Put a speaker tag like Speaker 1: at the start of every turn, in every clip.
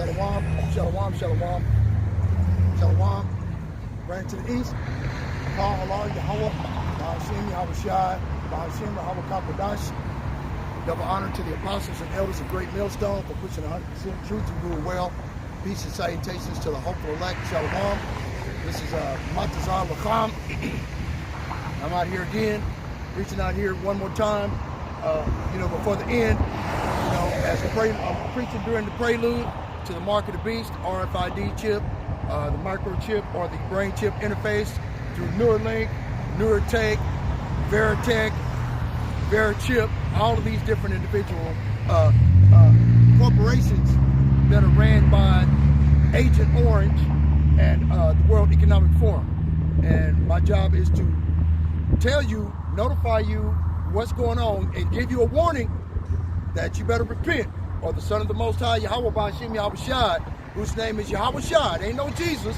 Speaker 1: Shalom, shalom, shalom, shalom. Right to the east. Call Allah, Yahweh, Ba'ashem, Yahweh Shai, Ba'ashem, Yahweh Kakadash. Double honor to the apostles and elders of Great Millstone for pushing 100% truth to rule well. Peace and salutations to the hopeful elect. Shalom. This is Motb. I'm out here again, reaching out here one more time. Before the end, as I'm preaching during the Prelude to the Mark of the Beast, RFID chip, the microchip or the brain chip interface through Neuralink, Neurotech, Veritech, Verichip, all of these different individual corporations that are ran by Agent Orange and the World Economic Forum. And my job is to tell you, notify you what's going on, and give you a warning that you better repent, or the Son of the Most High, Yahweh Ba'ashem Yahweh Shai, whose name is Yahweh Shai. It ain't no Jesus.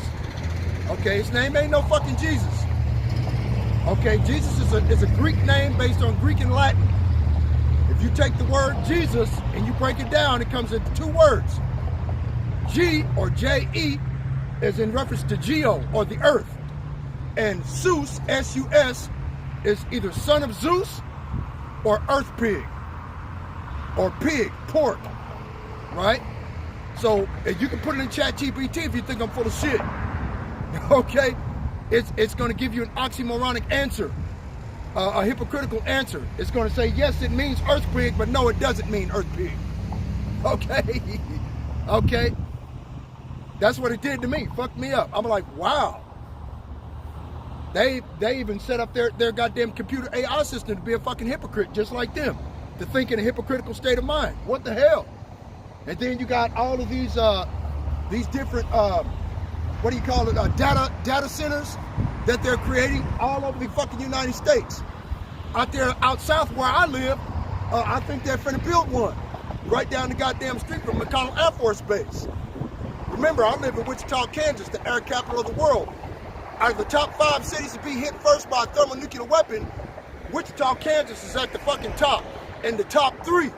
Speaker 1: Okay, his name ain't no fucking Jesus. Okay, Jesus is a Greek name based on Greek and Latin. If you take the word Jesus and you break it down, it comes into two words. G, or J-E, is in reference to Geo, or the earth. And Zeus, S-U-S, is either son of Zeus or earth pig, or pig, pork, right? So if you can put it in ChatGPT if you think I'm full of shit, okay? It's going to give you an oxymoronic answer, a hypocritical answer. It's going to say, yes, it means earth pig, but no, it doesn't mean earth pig. Okay? Okay? That's what it did to me. Fucked me up. I'm like, wow. They even set up their goddamn computer AI system to be a fucking hypocrite, just like them, to think in a hypocritical state of mind. What the hell? And then you got all of these different what do you call it? Data centers that they're creating all over the fucking United States. Out south where I live, I think they're finna build one right down the goddamn street from McConnell Air Force Base. Remember, I live in Wichita, Kansas, the air capital of the world. Out of the top 5 cities to be hit first by a thermonuclear weapon, Wichita, Kansas is at the fucking top. In the top 3.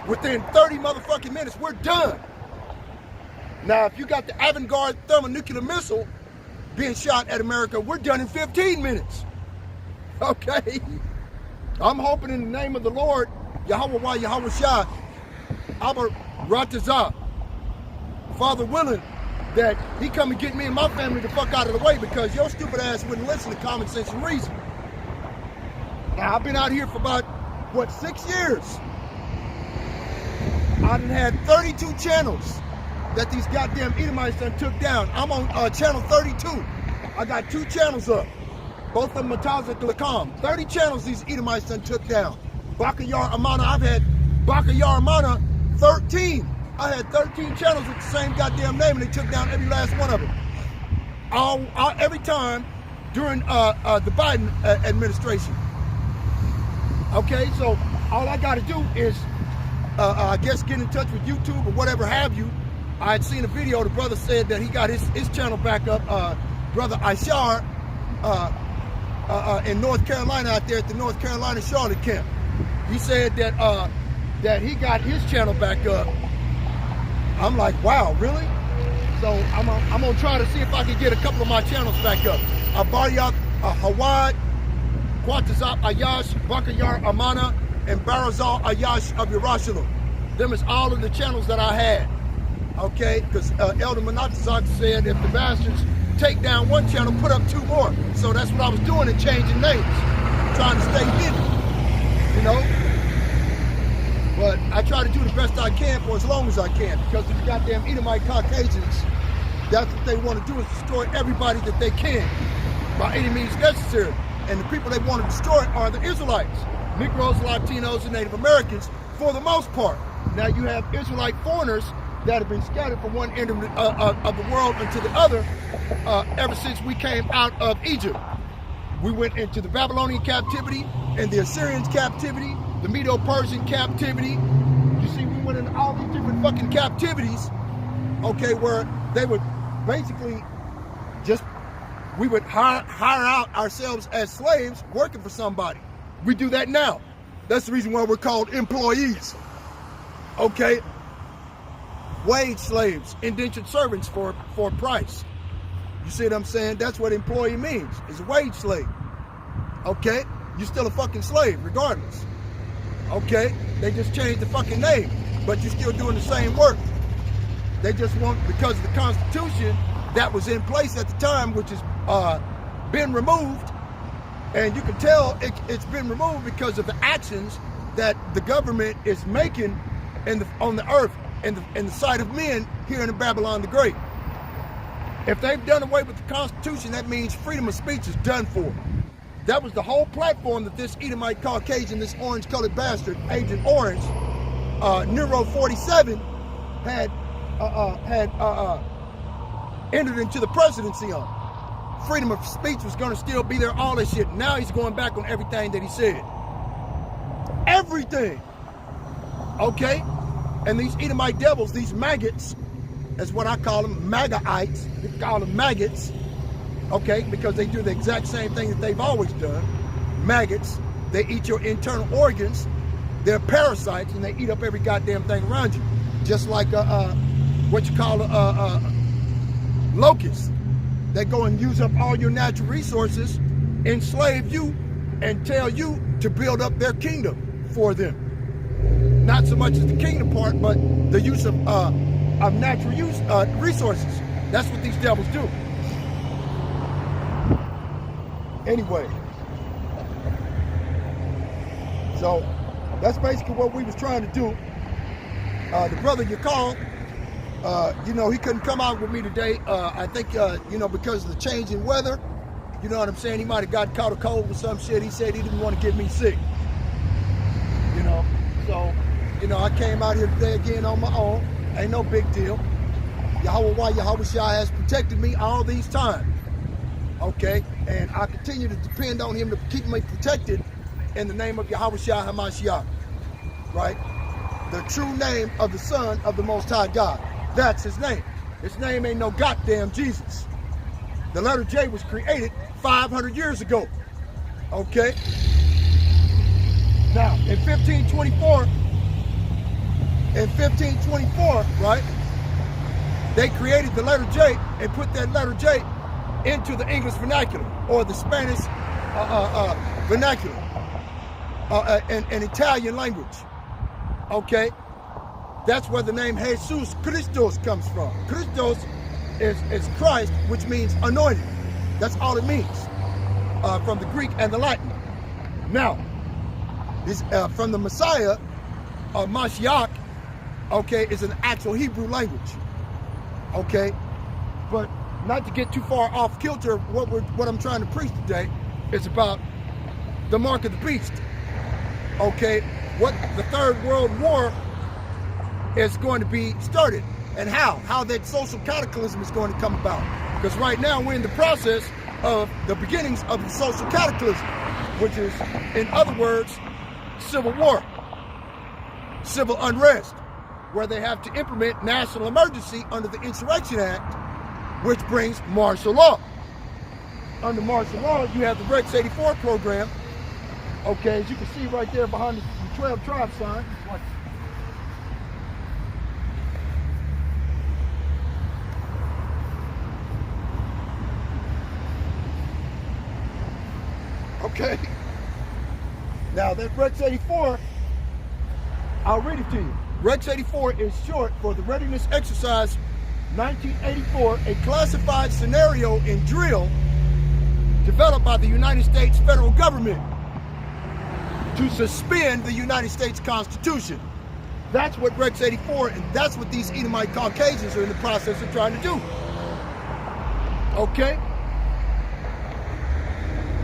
Speaker 1: Within 30 motherfucking minutes, we're done. Now, if you got the Avangard thermonuclear missile being shot at America, we're done in 15 minutes. Okay? I'm hoping in the name of the Lord, Yahweh Yahweh Shai, Abba Ratazah, Father willing, that he come and get me and my family the fuck out of the way, because your stupid ass wouldn't listen to common sense and reason. Now, I've been out here for about, 6 years? I done had 32 channels that these goddamn Edomites done took down. I'm on channel 32. I got 2 channels up. Both of them Motb Lakam. 30 channels these Edomites done took down. Bakayar Amana, I've had Bakayar Amana 13. I had 13 channels with the same goddamn name, and they took down every last one of them. Every time during the Biden administration. Okay, so all I got to do is, I guess, get in touch with YouTube or whatever have you. I had seen a video. The brother said that he got his channel back up. Brother Ishar in North Carolina, out there at the North Carolina Charlotte camp. He said that he got his channel back up. I'm like, wow, really? So I'm gonna try to see if I can get a couple of my channels back up. Abariyat, Hawad, Quatazat Ayash, Bakayar Amana, and Barazal Ayash of Yerushalayim. Them is all of the channels that I had. Okay, because Elder Manatazak said if the bastards take down one channel, put up 2 more. So that's what I was doing, and changing names, trying to stay hidden, But I try to do the best I can for as long as I can, because these goddamn Edomite Caucasians, that's what they want to do, is destroy everybody that they can by any means necessary. And the people they want to destroy are the Israelites, Negroes, Latinos, and Native Americans, for the most part. Now you have Israelite foreigners that have been scattered from one end of the world into the other ever since we came out of Egypt. We went into the Babylonian captivity and the Assyrians captivity, the Medo-Persian captivity. You see, we went into all these different fucking captivities, okay, where they would basically we would hire out ourselves as slaves working for somebody. We do that now. That's the reason why we're called employees, okay? wage slaves, indentured servants for a price. You see what I'm saying? That's what employee means, is a wage slave. Okay? You're still a fucking slave regardless. Okay? They just changed the fucking name, but you're still doing the same work. They just want, because of the Constitution that was in place at the time, which has been removed, and you can tell it's been removed because of the actions that the government is making on the earth in the sight of men here in Babylon the Great. If they've done away with the Constitution, that means freedom of speech is done for. That was the whole platform that this Edomite Caucasian, this orange-colored bastard, Agent Orange, Neuro 47, had entered into the presidency on. Freedom of speech was going to still be there, all that shit. Now he's going back on everything that he said. Everything. Okay? And these Edomite devils, these maggots, is what I call them, Magaites. They call them maggots. Okay? Because they do the exact same thing that they've always done. Maggots. They eat your internal organs. They're parasites, and they eat up every goddamn thing around you. Just like what you call locusts. They go and use up all your natural resources, enslave you, and tell you to build up their kingdom for them. Not so much as the kingdom part, but the use of natural resources. That's what these devils do. Anyway, so that's basically what we was trying to do. The brother you called, he couldn't come out with me today. I think, because of the change in weather, you know what I'm saying? He might have got caught a cold or some shit. He said he didn't want to get me sick. So, I came out here today again on my own. Ain't no big deal. Yahweh Shai has protected me all these times. Okay? And I continue to depend on him to keep me protected in the name of Yahweh Shai HaMashiach. Right? The true name of the Son of the Most High God. That's his name. His name ain't no goddamn Jesus. The letter J was created 500 years ago. Okay? Now, in 1524, right, they created the letter J and put that letter J into the English vernacular or the Spanish vernacular and Italian language. Okay? That's where the name Jesus Christos comes from. Christos is Christ, which means anointed. That's all it means from the Greek and the Latin. Now, this from the Messiah, Mashiach, okay, is an actual Hebrew language. Okay? But not to get too far off kilter, what I'm trying to preach today is about the mark of the beast. Okay? What the Third World War is going to be started and how that social cataclysm is going to come about. Because right now we're in the process of the beginnings of the social cataclysm, which is, in other words, civil war, civil unrest, where they have to implement national emergency under the Insurrection Act, which brings martial law. Under martial law, you have the Rex 84 program. Okay, as you can see right there behind the 12 tribe sign. Okay. Now that Rex 84, I'll read it to you. Rex 84 is short for the Readiness Exercise 1984, a classified scenario and drill developed by the United States federal government to suspend the United States Constitution. That's what Rex 84, and that's what these Edomite Caucasians are in the process of trying to do. Okay?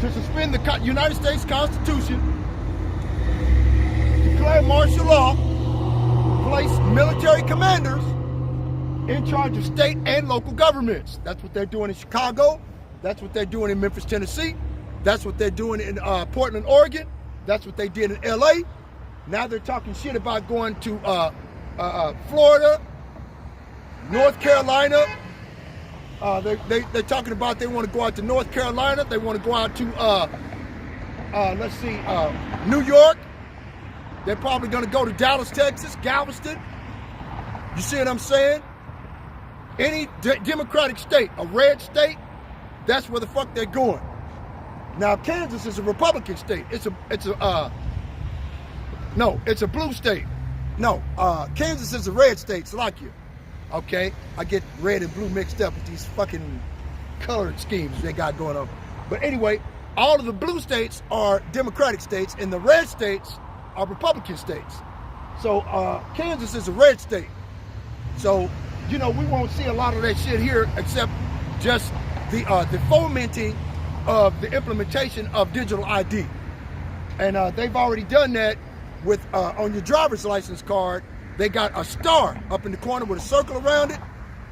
Speaker 1: To suspend the United States Constitution, declare martial law, place military commanders in charge of state and local governments. That's what they're doing in Chicago. That's what they're doing in Memphis, Tennessee. That's what they're doing in Portland, Oregon. That's what they did in LA. Now they're talking shit about going to Florida, North Carolina. They're talking about they want to go out to North Carolina. They want to go out to, New York. They're probably going to go to Dallas, Texas, Galveston. You see what I'm saying? Any Democratic state, a red state, that's where the fuck they're going. Now Kansas is a Republican state. It's a blue state. No, Kansas is a red state, Slovakia. Okay, I get red and blue mixed up with these fucking colored schemes they got going on. But anyway, all of the blue states are Democratic states, and the red states are Republican states. So Kansas is a red state. So, you know, we won't see a lot of that shit here, except just the fomenting of the implementation of digital ID. And they've already done that with on your driver's license card. They got a star up in the corner with a circle around it.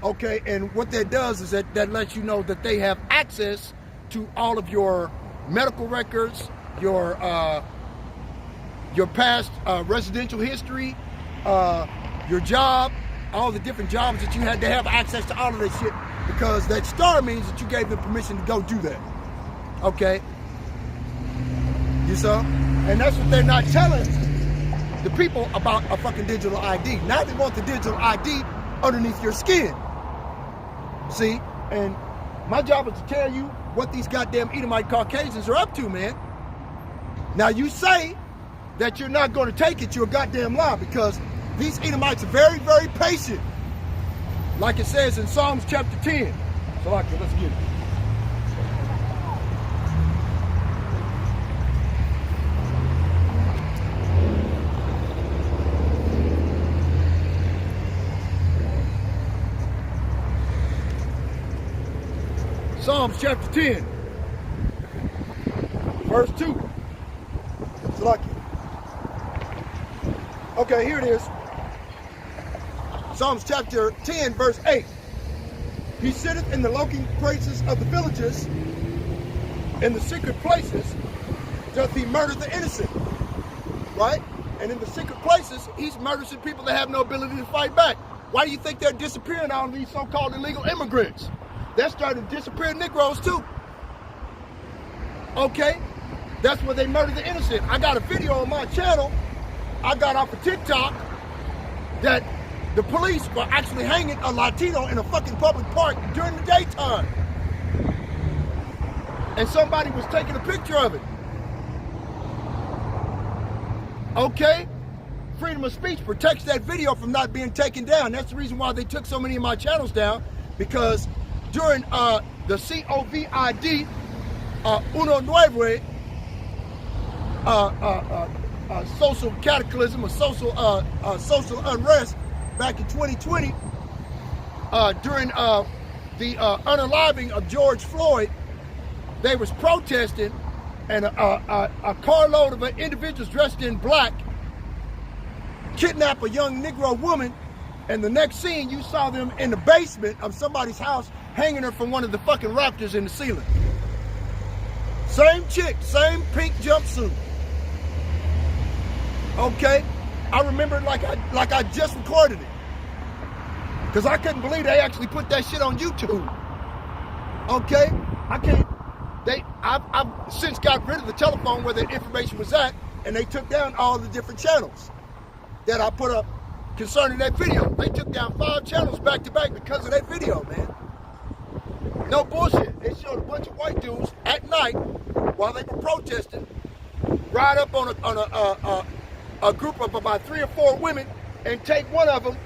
Speaker 1: Okay, and what that does is that lets you know that they have access to all of your medical records, your past residential history, your job, all the different jobs that you had. They have access to all of that shit because that star means that you gave them permission to go do that. Okay? You saw? And that's what they're not telling the people about a fucking digital ID. Now they want the digital ID underneath your skin. See? And my job is to tell you what these goddamn Edomite Caucasians are up to, man. Now you say that you're not going to take it, you're a goddamn lie, because these Edomites are very, very patient. Like it says in Psalms chapter 10. So let's get it. Psalms chapter 10, verse 2. It's lucky. Okay, here it is. Psalms chapter 10, verse 8. He sitteth in the lurking places of the villages, in the secret places doth he murder the innocent. Right? And in the secret places, he's murdering people that have no ability to fight back. Why do you think they're disappearing all of these so-called illegal immigrants? They're starting to disappear Negroes too. Okay? That's where they murder the innocent. I got a video on my channel I got off of TikTok that the police were actually hanging a Latino in a fucking public park during the daytime. And somebody was taking a picture of it. Okay? Freedom of speech protects that video from not being taken down. That's the reason why they took so many of my channels down, because during the COVID, Uno Nueve, social cataclysm or social unrest back in 2020, during the unaliving of George Floyd, they was protesting, and a carload of individuals dressed in black kidnapped a young Negro woman, and the next scene you saw them in the basement of somebody's house hanging her from one of the fucking rafters in the ceiling. Same chick, same pink jumpsuit. Okay? I remember it like I just recorded it. Because I couldn't believe they actually put that shit on YouTube. Okay? I've since got rid of the telephone where the information was at, and they took down all the different channels that I put up concerning that video. They took down 5 channels back to back because of that video, man. No bullshit. They showed a bunch of white dudes at night while they were protesting ride up on a group of about 3 or 4 women and take one of them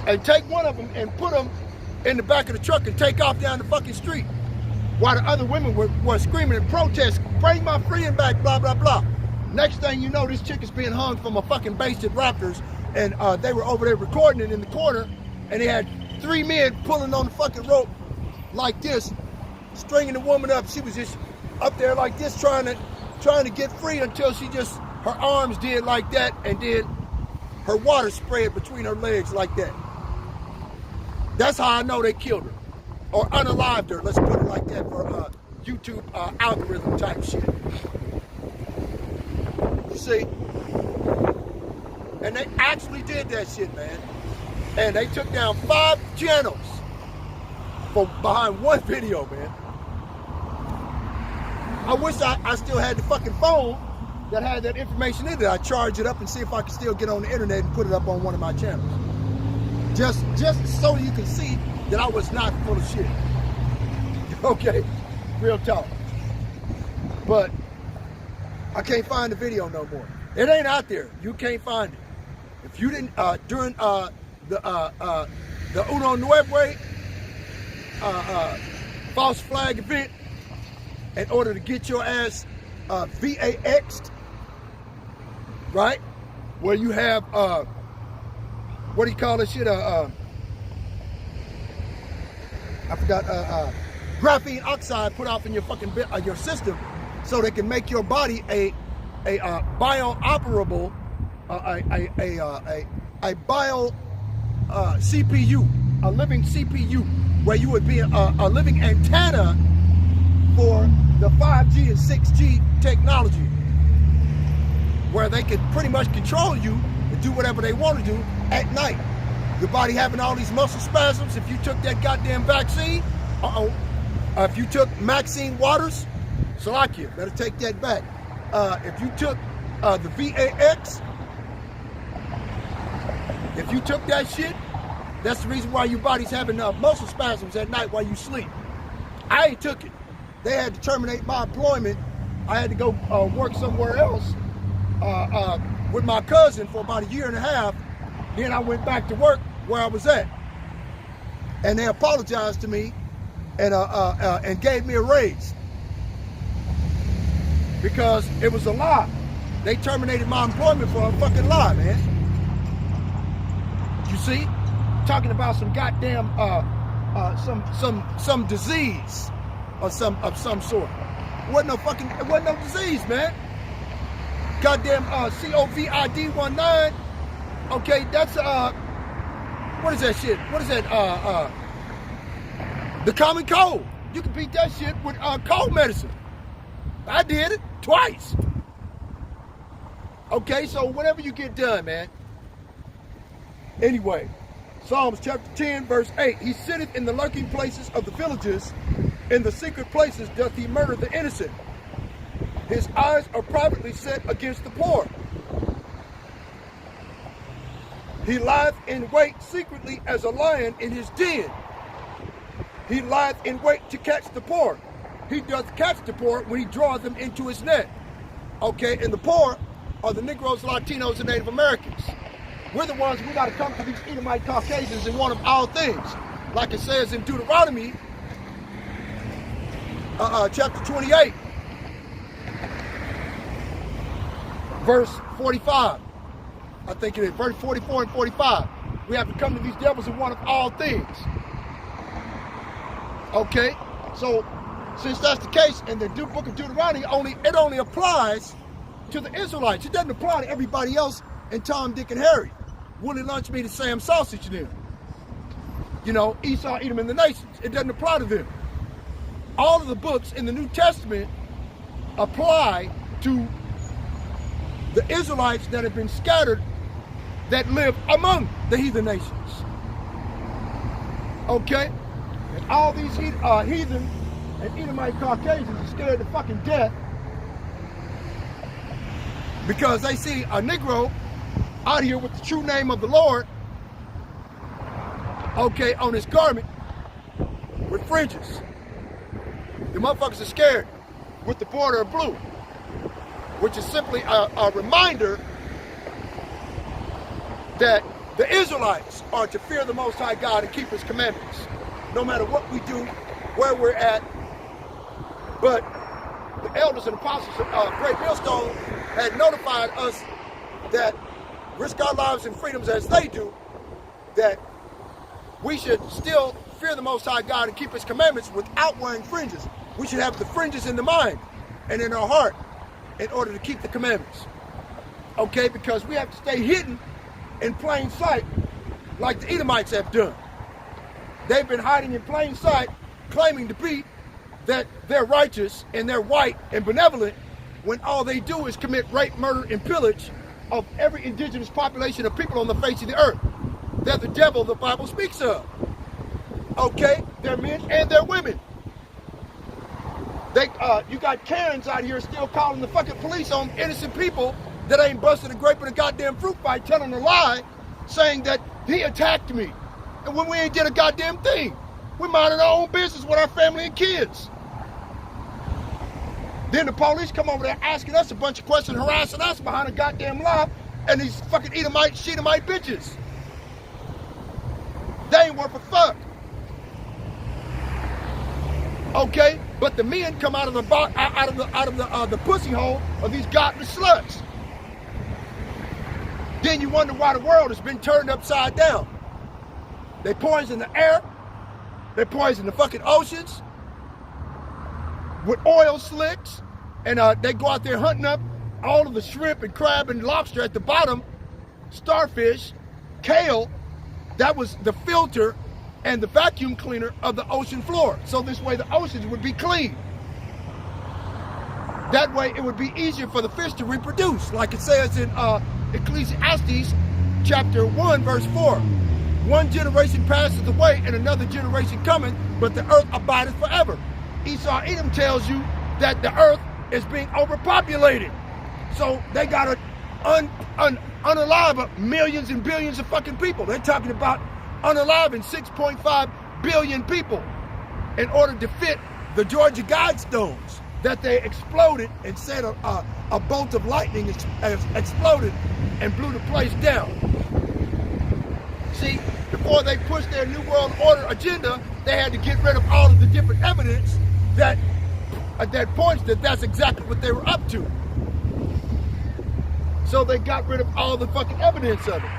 Speaker 1: and put them in the back of the truck and take off down the fucking street while the other women were screaming and protesting, bring my friend back, blah, blah, blah. Next thing you know, this chick is being hung from a fucking base at Raptors, and they were over there recording it in the corner, and they had 3 men pulling on the fucking rope like this, stringing the woman up. She was just up there like this, trying to get free until her arms did like that, and then her water spread between her legs like that. That's how I know they killed her, or unalived her. Let's put it like that for YouTube algorithm type shit. You see? And they actually did that shit, man. And they took down 5 channels behind one video, man. I wish I still had the fucking phone that had that information in it, I charge it up and see if I can still get on the internet and put it up on one of my channels. Just so you can see that I was not full of shit. Okay, real talk. But I can't find the video no more. It ain't out there. You can't find it. If you didn't during the Uno Nueve false flag event, in order to get your ass VAX'd, right? Where you have what do you call this shit? I forgot. Graphene oxide put off in your fucking your system, so they can make your body a biooperable, a bio CPU, a living CPU, where you would be a living antenna for the 5G and 6G technology, where they can pretty much control you and do whatever they want to do at night. Your body having all these muscle spasms. If you took that goddamn vaccine, if you took Maxine Waters, Salakia, better take that back. If you took the VAX, if you took that shit, that's the reason why your body's having muscle spasms at night while you sleep. I ain't took it. They had to terminate my employment. I had to go work somewhere else with my cousin for about 1.5 years. Then I went back to work where I was at. And they apologized to me and gave me a raise. Because it was a lie. They terminated my employment for a fucking lie, man. You see? Talking about some goddamn some disease of some sort. It wasn't no disease, man. Goddamn COVID-19. Okay, that's what is that shit? What is that? The common cold. You can beat that shit with cold medicine. I did it twice. Okay, so whatever you get done, man. Anyway, Psalms chapter 10, verse 8. He sitteth in the lurking places of the villages. In the secret places doth he murder the innocent. His eyes are privately set against the poor. He lieth in wait secretly as a lion in his den. He lieth in wait to catch the poor. He doth catch the poor when he draweth them into his net. Okay, and the poor are the Negroes, Latinos, and Native Americans. We're the ones we got to come to these Edomite Caucasians and want of all things. Like it says in Deuteronomy, chapter 28, verse 45. I think it is verse 44 and 45. We have to come to these devils and want of all things. Okay, so since that's the case, in the book of Deuteronomy, it only applies to the Israelites. It doesn't apply to everybody else and Tom, Dick, and Harry. Willie Lunch meat and Sam Sausage to them. You know, Esau, Edom, and the nations. It doesn't apply to them. All of the books in the New Testament apply to the Israelites that have been scattered, that live among the heathen nations. Okay? And all these heathen and Edomite Caucasians are scared to fucking death because they see a Negro out here with the true name of the Lord, okay, on his garment with fringes. The motherfuckers are scared with the border of blue, which is simply a reminder that the Israelites are to fear the Most High God and keep His commandments, no matter what we do, where we're at. But the elders and apostles of Great Millstone had notified us that risk our lives and freedoms as they do, that we should still fear the Most High God and keep His commandments without wearing fringes. We should have the fringes in the mind and in our heart in order to keep the commandments. Okay, because we have to stay hidden in plain sight like the Edomites have done. They've been hiding in plain sight, claiming to be that they're righteous and they're white and benevolent, when all they do is commit rape, murder, and pillage of every indigenous population of people on the face of the earth. They're the devil the Bible speaks of. Okay? They're men and they're women. You got Karens out here still calling the fucking police on innocent people that ain't busted a grape in a goddamn fruit fight, telling a lie, saying that he attacked me. And when we ain't did a goddamn thing. We minding our own business with our family and kids. Then the police come over there asking us a bunch of questions, harassing us behind a goddamn lie, and these fucking Edomite, Shedamite bitches. They ain't worth a fuck. Okay, but the men come out of the pussy hole of these godless sluts. Then you wonder why the world has been turned upside down. They poison the air. They poison the fucking oceans with oil slicks, and they go out there hunting up all of the shrimp and crab and lobster at the bottom, starfish, kale. That was the filter and the vacuum cleaner of the ocean floor. So this way the oceans would be clean. That way it would be easier for the fish to reproduce. Like it says in Ecclesiastes chapter 1 verse 4. One generation passeth away and another generation cometh, but the earth abideth forever. Esau Edom tells you that the earth is being overpopulated. So they got to unalive millions and billions of fucking people. They're talking about unaliving 6.5 billion people in order to fit the Georgia Guidestones that they exploded and said a bolt of lightning exploded and blew the place down. See, before they pushed their New World Order agenda, they had to get rid of all of the different evidence that points that that's exactly what they were up to. So they got rid of all the fucking evidence of it.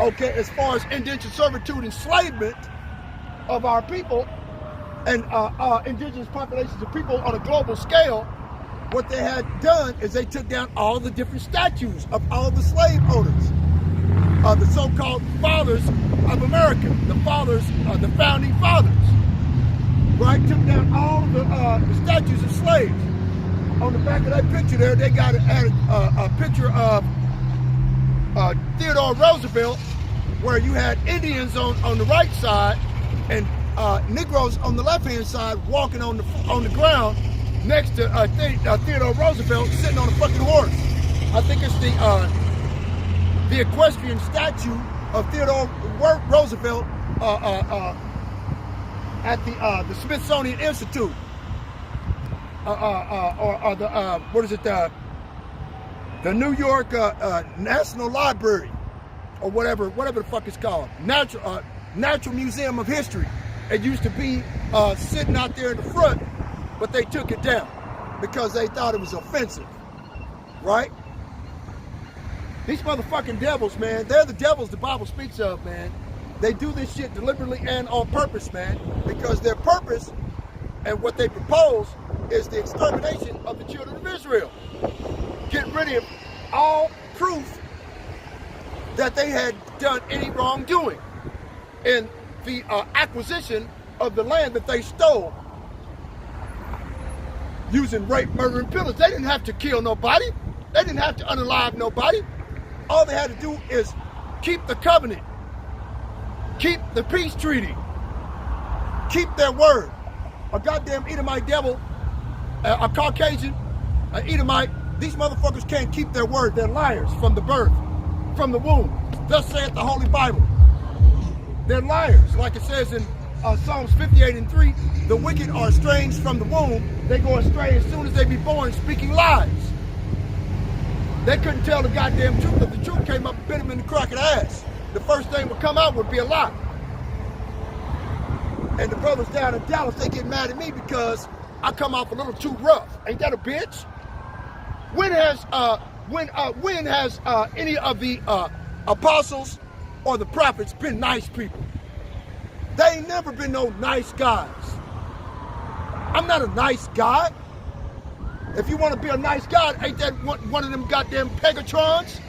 Speaker 1: Okay, as far as indentured servitude, enslavement of our people and indigenous populations of people on a global scale, what they had done is they took down all the different statues of all the slave owners. The so-called fathers of America, the founding fathers, right? Took down all the statues of slaves. On the back of that picture there, they got a picture of Theodore Roosevelt, where you had Indians on the right side and Negroes on the left-hand side walking on the ground next to Theodore Roosevelt sitting on a fucking horse. I think it's the equestrian statue of Theodore Roosevelt at the Smithsonian Institute, or the New York National Library, or whatever the fuck it's called, Natural Museum of History. It used to be sitting out there in the front, but they took it down because they thought it was offensive, right? These motherfucking devils, man, they're the devils the Bible speaks of, man. They do this shit deliberately and on purpose, man, because their purpose and what they propose is the extermination of the children of Israel. Get rid of all proof that they had done any wrongdoing in the acquisition of the land that they stole using rape, murder, and pillage. They didn't have to kill nobody. They didn't have to unalive nobody. All they had to do is keep the covenant, keep the peace treaty, keep their word. A goddamn Edomite devil, a Caucasian, an Edomite, these motherfuckers can't keep their word. They're liars from the birth, from the womb. Thus saith the Holy Bible. They're liars. Like it says in Psalms 58:3, the wicked are estranged from the womb. They go astray as soon as they be born, speaking lies. They couldn't tell the goddamn truth. If the truth came up and bit them in the crack of the ass, the first thing would come out would be a lie. And the brothers down in Dallas, they get mad at me because I come off a little too rough. Ain't that a bitch? When has any of the apostles or the prophets been nice people? They ain't never been no nice guys. I'm not a nice guy. If you want to be a nice guy, ain't that one of them goddamn Pegatrons?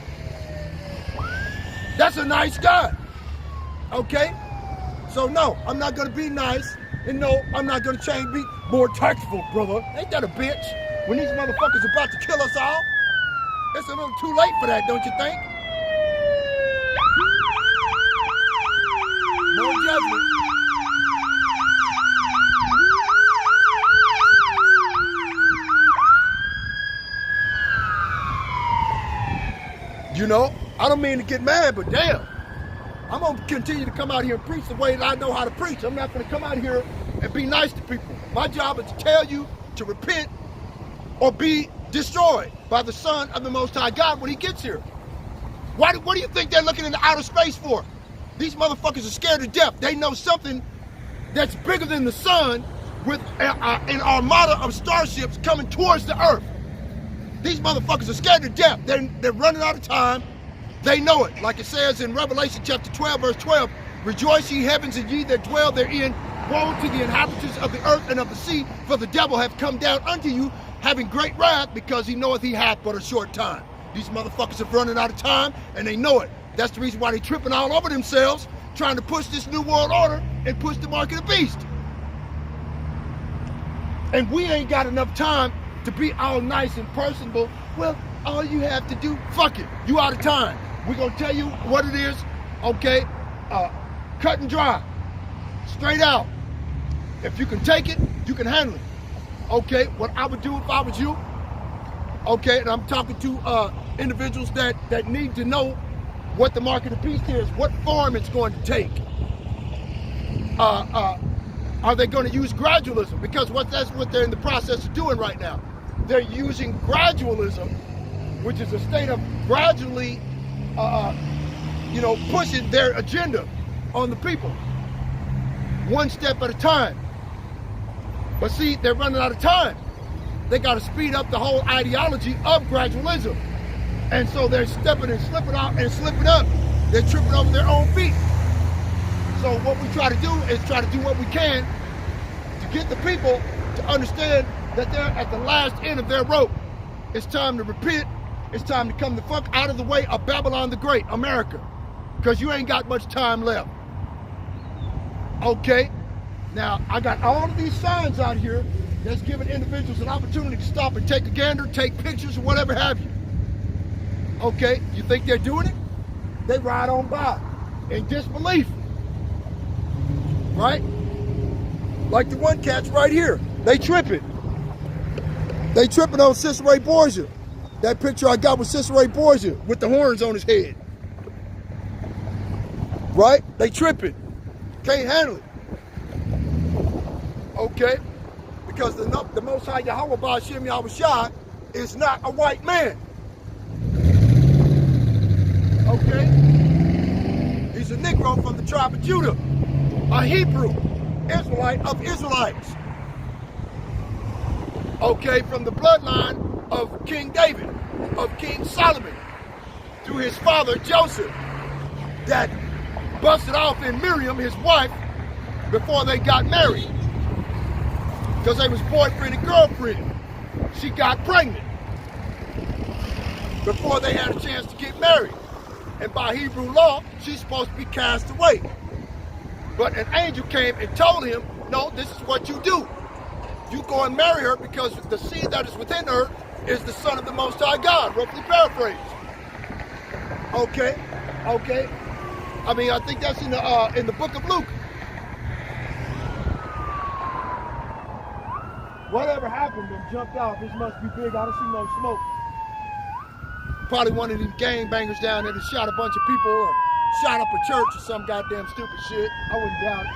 Speaker 1: That's a nice guy. Okay? So no, I'm not going to be nice. And no, I'm not going to change, be more tactful, brother. Ain't that a bitch? When these motherfuckers about to kill us all, it's a little too late for that, don't you think? No judgment. I don't mean to get mad, but damn, I'm going to continue to come out here and preach the way that I know how to preach. I'm not going to come out here and be nice to people. My job is to tell you to repent or be destroyed by the Son of the Most High God when he gets here. What do you think they're looking into outer space for? These motherfuckers are scared to death. They know something that's bigger than the sun with an armada of starships coming towards the earth. These motherfuckers are scared to death. They're running out of time. They know it. Like it says in Revelation chapter 12, verse 12, rejoice ye heavens and ye that dwell therein. Woe to the inhabitants of the earth and of the sea, for the devil hath come down unto you, having great wrath, because he knoweth he hath but a short time. These motherfuckers are running out of time, and they know it. That's the reason why they're tripping all over themselves, trying to push this new world order and push the mark of the beast. And we ain't got enough time to be all nice and personable. Well, all you have to do, fuck it, you out of time. We're gonna tell you what it is, okay? Cut and dry, straight out. If you can take it, you can handle it. Okay, what I would do if I was you, okay, and I'm talking to individuals that need to know what the mark of the beast is, what form it's going to take. Are they going to use gradualism? Because that's what they're in the process of doing right now. They're using gradualism, which is a state of gradually, pushing their agenda on the people, one step at a time. But see, they're running out of time. They got to speed up the whole ideology of gradualism. And so they're stepping and slipping out and slipping up. They're tripping over their own feet. So what we try to do is try to do what we can to get the people to understand that they're at the last end of their rope. It's time to repent. It's time to come the fuck out of the way of Babylon the Great, America. Because you ain't got much time left. Okay? Now, I got all of these signs out here that's giving individuals an opportunity to stop and take a gander, take pictures, or whatever have you. Okay? You think they're doing it? They ride on by in disbelief. Right? Like the one cat's right here. They tripping. They tripping on Cicero Borgia. That picture I got with Cicero Borgia with the horns on his head. Right? They tripping. Can't handle it. Okay? Because the Most High Yahweh Ba'ashem Yahushua is not a white man. Okay? He's a Negro from the tribe of Judah. A Hebrew Israelite of Israelites. Okay, from the bloodline of King David, of King Solomon, through his father Joseph, that busted off in Miriam, his wife, before they got married. Because they was boyfriend and girlfriend. She got pregnant before they had a chance to get married. And by Hebrew law, she's supposed to be cast away. But an angel came and told him, no, this is what you do. You go and marry her because the seed that is within her is the Son of the Most High God, roughly paraphrased. Okay, okay. I mean, I think that's in the book of Luke. Whatever happened and jumped out, this must be big. I don't see no smoke. Probably one of these gangbangers down there that shot a bunch of people or shot up a church or some goddamn stupid shit. I wouldn't doubt it.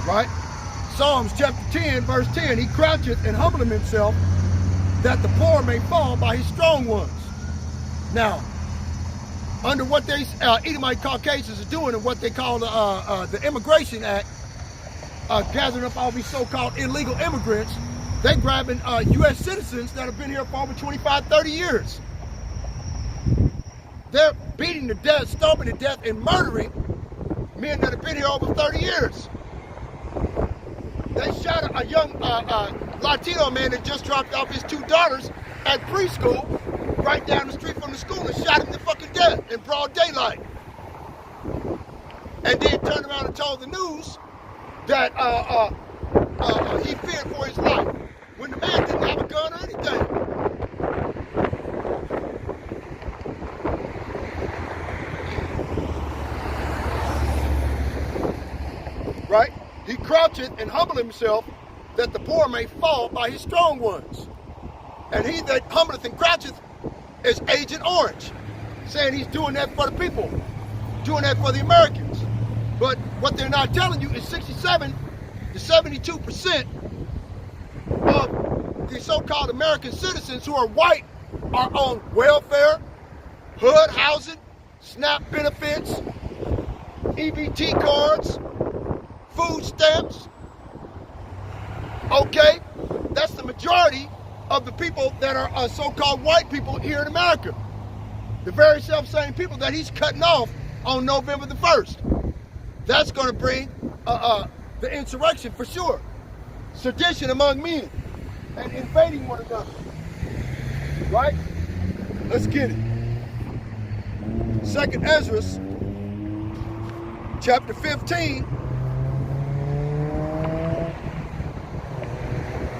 Speaker 1: Right? Psalms chapter 10, verse 10, he croucheth and humbleth himself, that the poor may fall by his strong ones. Now, under what they Edomite Caucasians are doing and what they call the Immigration Act, gathering up all these so-called illegal immigrants, they're grabbing U.S. citizens that have been here for over 25, 30 years. They're beating to death, stomping to death, and murdering men that have been here over 30 years. They shot a young Latino man that just dropped off his 2 daughters at preschool right down the street from the school and shot him to fucking death in broad daylight. And then turned around and told the news that he feared for his life when the man didn't have a gun or anything. Right? He croucheth and humbleth himself, that the poor may fall by his strong ones. And he that humbleth and croucheth is Agent Orange, saying he's doing that for the people, doing that for the Americans. But what they're not telling you is 67 to 72% of the so-called American citizens who are white are on welfare, HUD housing, SNAP benefits, EBT cards, food stamps. Okay? That's the majority of the people that are so-called white people here in America. The very self-same people that he's cutting off on November the 1st. That's going to bring the insurrection for sure. Sedition among men and invading one another. Right? Let's get it. 2nd Ezra, chapter 15,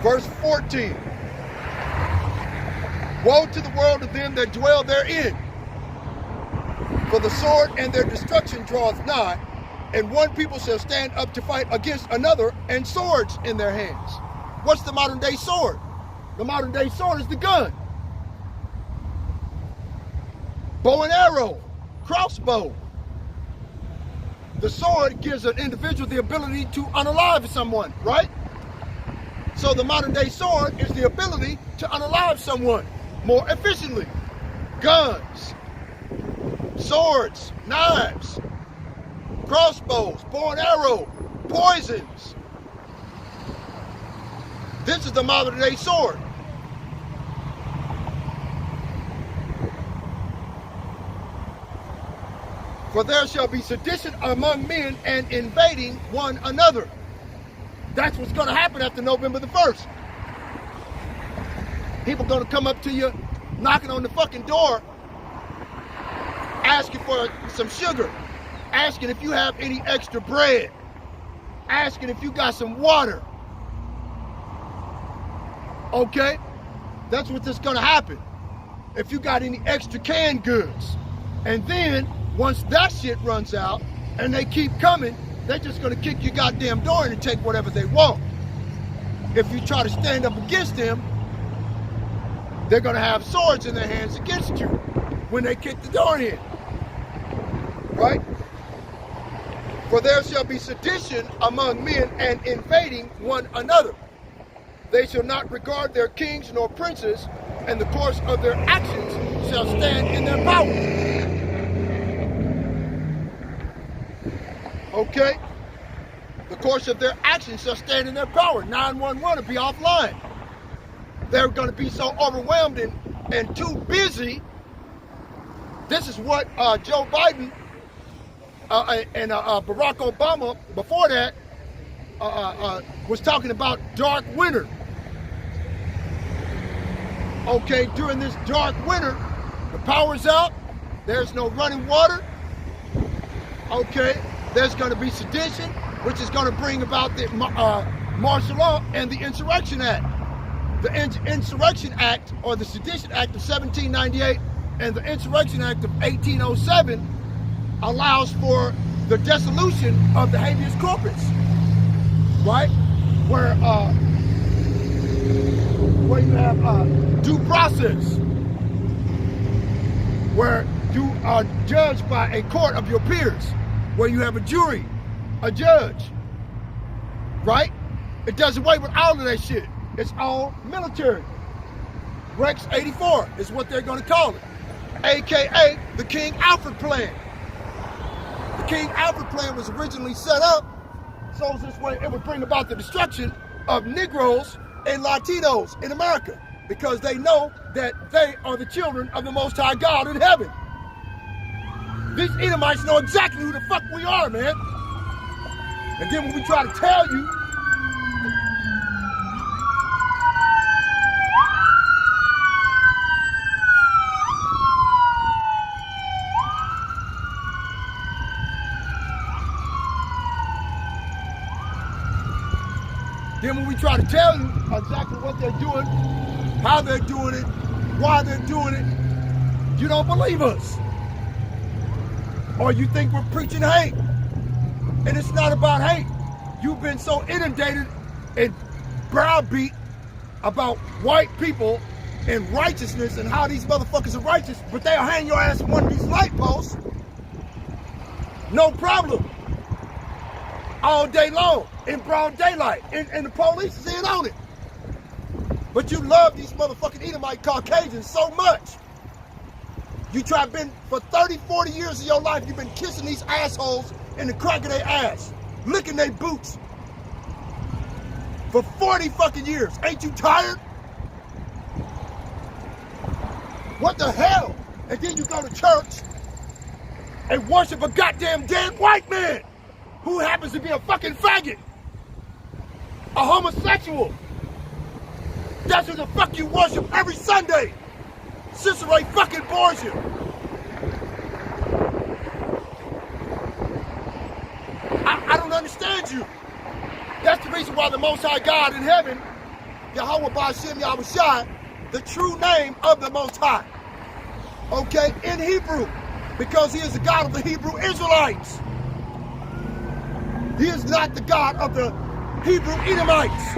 Speaker 1: verse 14. Woe to the world of them that dwell therein, for the sword and their destruction draweth nigh, and one people shall stand up to fight against another, and swords in their hands. What's the modern day sword? The modern day sword is the gun. Bow and arrow, crossbow. The sword gives an individual the ability to unalive someone, right? So the modern day sword is the ability to unalive someone more efficiently. Guns, swords, knives, crossbows, bow and arrow, poisons. This is the modern day sword. For there shall be sedition among men and invading one another. That's what's going to happen after November the 1st. People going to come up to you, knocking on the fucking door, asking for some sugar, asking if you have any extra bread, asking if you got some water. Okay? That's what's going to happen. If you got any extra canned goods. And then, once that shit runs out, and they keep coming, they're just going to kick your goddamn door in and take whatever they want. If you try to stand up against them, they're going to have swords in their hands against you when they kick the door in. Right? For there shall be sedition among men and invading one another. They shall not regard their kings nor princes, and the course of their actions shall stand in their power. Okay? The course of their actions shall stand in their power. 911 will be offline. They're going to be so overwhelmed and too busy. This is what Joe Biden and Barack Obama, before that, was talking about dark winter. Okay, during this dark winter, the power's out. There's no running water. Okay, there's going to be sedition, which is going to bring about the martial law and the Insurrection Act. The Insurrection Act, or the Sedition Act of 1798 and the Insurrection Act of 1807 allows for the dissolution of the habeas corpus, right? Where you have due process, where you are judged by a court of your peers, where you have a jury, a judge, right? It does away with all of that shit. It's all military. Rex 84 is what they're going to call it, AKA the King Alfred Plan. The King Alfred Plan was originally set up so this way it would bring about the destruction of Negroes and Latinos in America, because they know that they are the children of the Most High God in heaven. These Edomites know exactly who the fuck we are, man. And then when we try to tell you, exactly what they're doing how they're doing it, why they're doing it. You don't believe us. Or you think we're preaching hate. And it's not about hate. You've been so inundated and browbeat about white people and righteousness and how these motherfuckers are righteous, but they'll hang your ass on one of these light posts. No problem. All day long, in broad daylight, and the police is in on it. But you love these motherfucking Edomite Caucasians so much. You try been for 30, 40 years of your life, you've been kissing these assholes in the crack of their ass, licking their boots. For 40 fucking years. Ain't you tired? What the hell? And then you go to church and worship a goddamn dead white man who happens to be a fucking faggot, a homosexual. That's who the fuck you worship every Sunday. Cicero fucking bores you. I don't understand you. That's the reason why the Most High God in heaven, Yahweh Ba'ashem Yahushua, the true name of the Most High, okay, in Hebrew, because he is the God of the Hebrew Israelites. He is not the God of the Hebrew Edomites,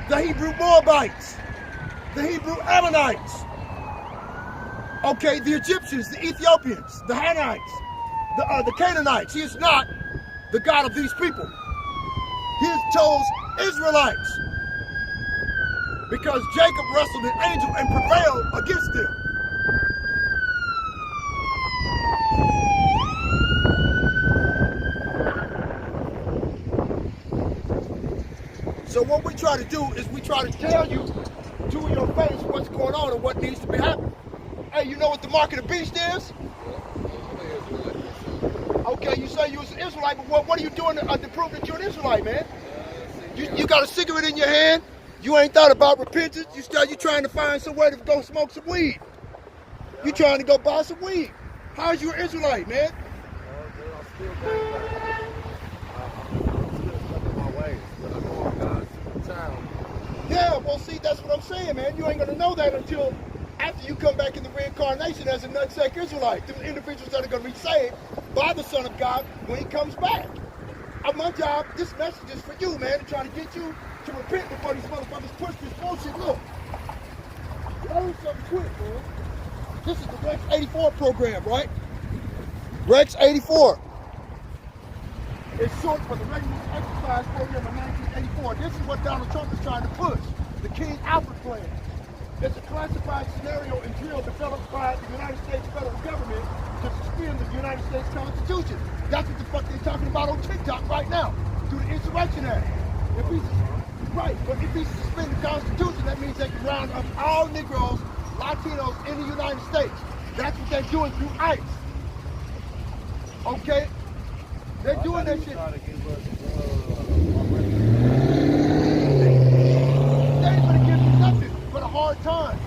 Speaker 1: the Hebrew Moabites, the Hebrew Ammonites, okay, the Egyptians, the Ethiopians, the Hanites, the Canaanites. He is not the God of these people. He chose Israelites because Jacob wrestled an angel and prevailed against them. So what we try to do is we try to tell you to your face what's going on and what needs to be happening. Hey, you know what the mark of the beast is? Okay, you say you was an Israelite, but what are you doing to prove that you're an Israelite, man? You got a cigarette in your hand. You ain't thought about repentance. You trying to find somewhere to go smoke some weed. You trying to go buy some weed. How's you an Israelite, man? Yeah, well, see, that's what I'm saying, man. You ain't gonna know that until after you come back in the reincarnation as a nutsack Israelite. The individuals that are gonna be saved by the Son of God when he comes back. My job, this message is for you, man, to try to get you to repent before these motherfuckers push this bullshit. Look, learn something quick, man. This is the Rex 84 program, right? Rex 84. It's short for the Readiness Exercise Program of 1984. This is what Donald Trump is trying to push, the King Alfred Plan. It's a classified scenario and drill developed by the United States federal government to suspend the United States Constitution. That's what the fuck they're talking about on TikTok right now, through the Insurrection Act. But if he suspend the Constitution, that means they can round up all Negroes, Latinos in the United States. That's what they're doing through ICE. Okay? They're doing that shit. They ain't gonna give you nothing but a hard time.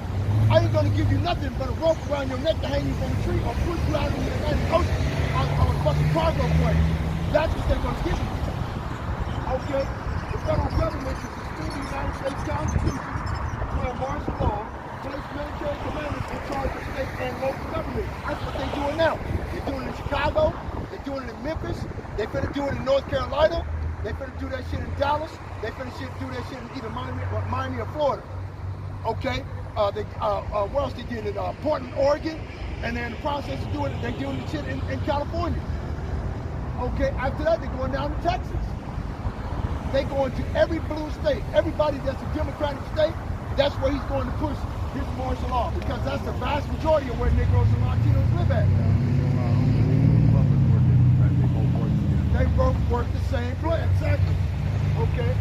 Speaker 1: I ain't gonna give you nothing but a rope around your neck to hang you from a tree or push you out in the Atlantic Ocean on a fucking cargo plane. That's what they're gonna give you. Okay? The federal government should suspend the United States Constitution, declare martial law, place military commanders in charge of state and local government. That's what they're doing now. They're doing it in Chicago. They're doing it in Memphis. They finna do it in North Carolina. They finna do that shit in Dallas. They finna do that shit in either Miami or Florida. Okay? Where else they did it? Portland, Oregon. And they're in the process of doing it. They're doing the shit in California. Okay? After that, they're going down to Texas. They going to every blue state. Everybody that's a Democratic state, that's where he's going to push his martial law. Because that's the vast majority of where Negroes and Latinos live at. They both work the same place, exactly. Okay?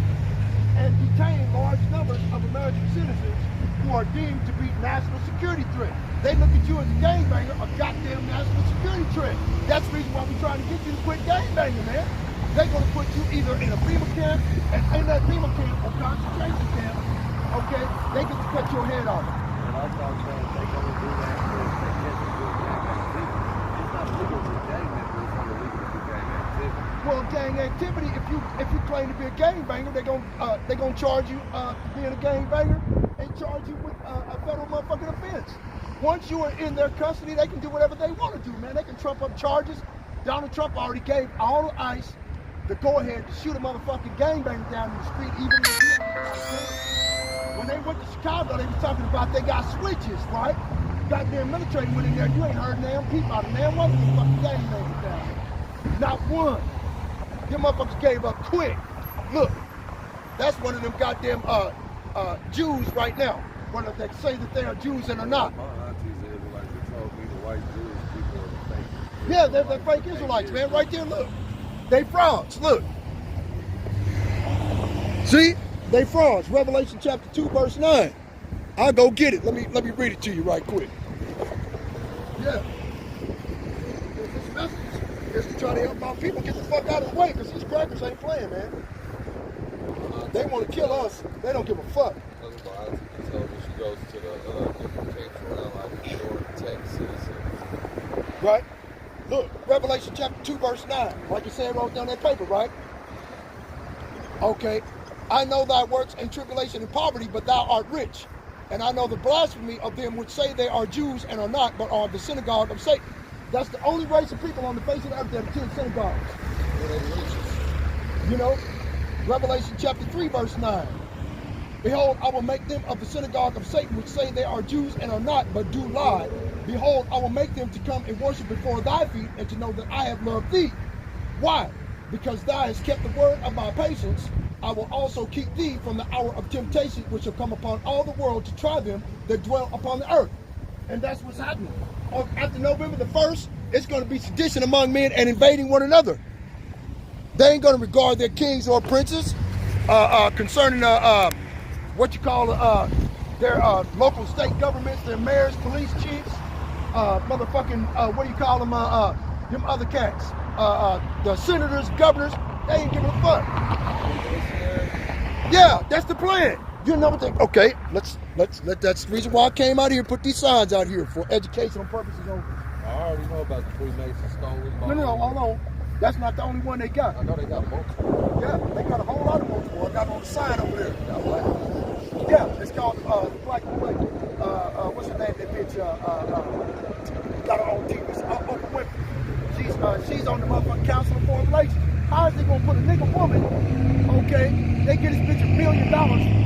Speaker 1: And detain large numbers of American citizens who are deemed to be national security threats. They look at you as a gangbanger, a goddamn national security threat. That's the reason why we're trying to get you to quit gangbanging, man. They're going to put you either in a FEMA camp, and in that FEMA camp or concentration camp, okay, they get to cut your head off.
Speaker 2: And I thought they're going to do that because they get to do gang activity. It's not legal to gang members, it's only legal to do gang activity.
Speaker 1: Well, gang activity, if you claim to be a gangbanger, they're gonna charge you being a gangbanger and charge you with motherfucking offense. Once you are in their custody, they can do whatever they want to do, man. They can trump up charges. Donald Trump already gave all the ICE the go-ahead to shoot a motherfucking gangbanger down in the street, even when they went to Chicago, they were talking about they got switches, right? Goddamn military went in there, you ain't heard damn peep out of damn one of these fucking gangbangers down there. Not one. Them motherfuckers gave up quick. Look, that's one of them goddamn Jews right now. One of them that say that they are Jews and are not.
Speaker 2: My auntie said it like they told me the white Jewish people are the fake.
Speaker 1: Yeah, they're fake Israelites, man. Right there, look. They frauds, look. See? They frauds. Revelation chapter 2, verse 9. I'll go get it. Let me read it to you right quick. Yeah. This message is to try to help our people get the fuck out of the way, because these crackers ain't playing, man. They want to kill us. They don't give a fuck.
Speaker 3: My auntie told me she goes to the different camps around like New York, Texas.
Speaker 1: Right? Look, Revelation chapter 2, verse 9. Like you said, wrote down that paper, right? Okay. I know thy works and tribulation and poverty, but thou art rich. And I know the blasphemy of them which say they are Jews and are not, but are the synagogue of Satan. That's the only race of people on the face of the earth that attend synagogues. You know, Revelation chapter 3, verse 9. Behold, I will make them of the synagogue of Satan, which say they are Jews and are not, but do lie. Behold, I will make them to come and worship before thy feet, and to know that I have loved thee. Why? Because thou hast kept the word of my patience. I will also keep thee from the hour of temptation, which shall come upon all the world to try them that dwell upon the earth. And that's what's happening. After November the 1st, it's going to be sedition among men and invading one another. They ain't going to regard their kings or princes concerning what you call their local state governments, their mayors, police chiefs, what do you call them? Them other cats, the senators, governors. They ain't giving a fuck. Yeah, that's the plan. You know what they? Okay, let's that's the reason why I came out here and put these signs out here for educational purposes only.
Speaker 3: I already know about the Freemason stolen.
Speaker 1: No, hold on. That's not the only one they got.
Speaker 3: I know they got multiple.
Speaker 1: Yeah, they got a whole lot of multiple. I got on the sign over there. Yeah, it's called the Black Plate. What's her name? That bitch got her own TV. Oprah Winfrey. She's on the motherfucking Council of Foreign Relations. How is they gonna put a nigga woman? Okay, they get this bitch $1 million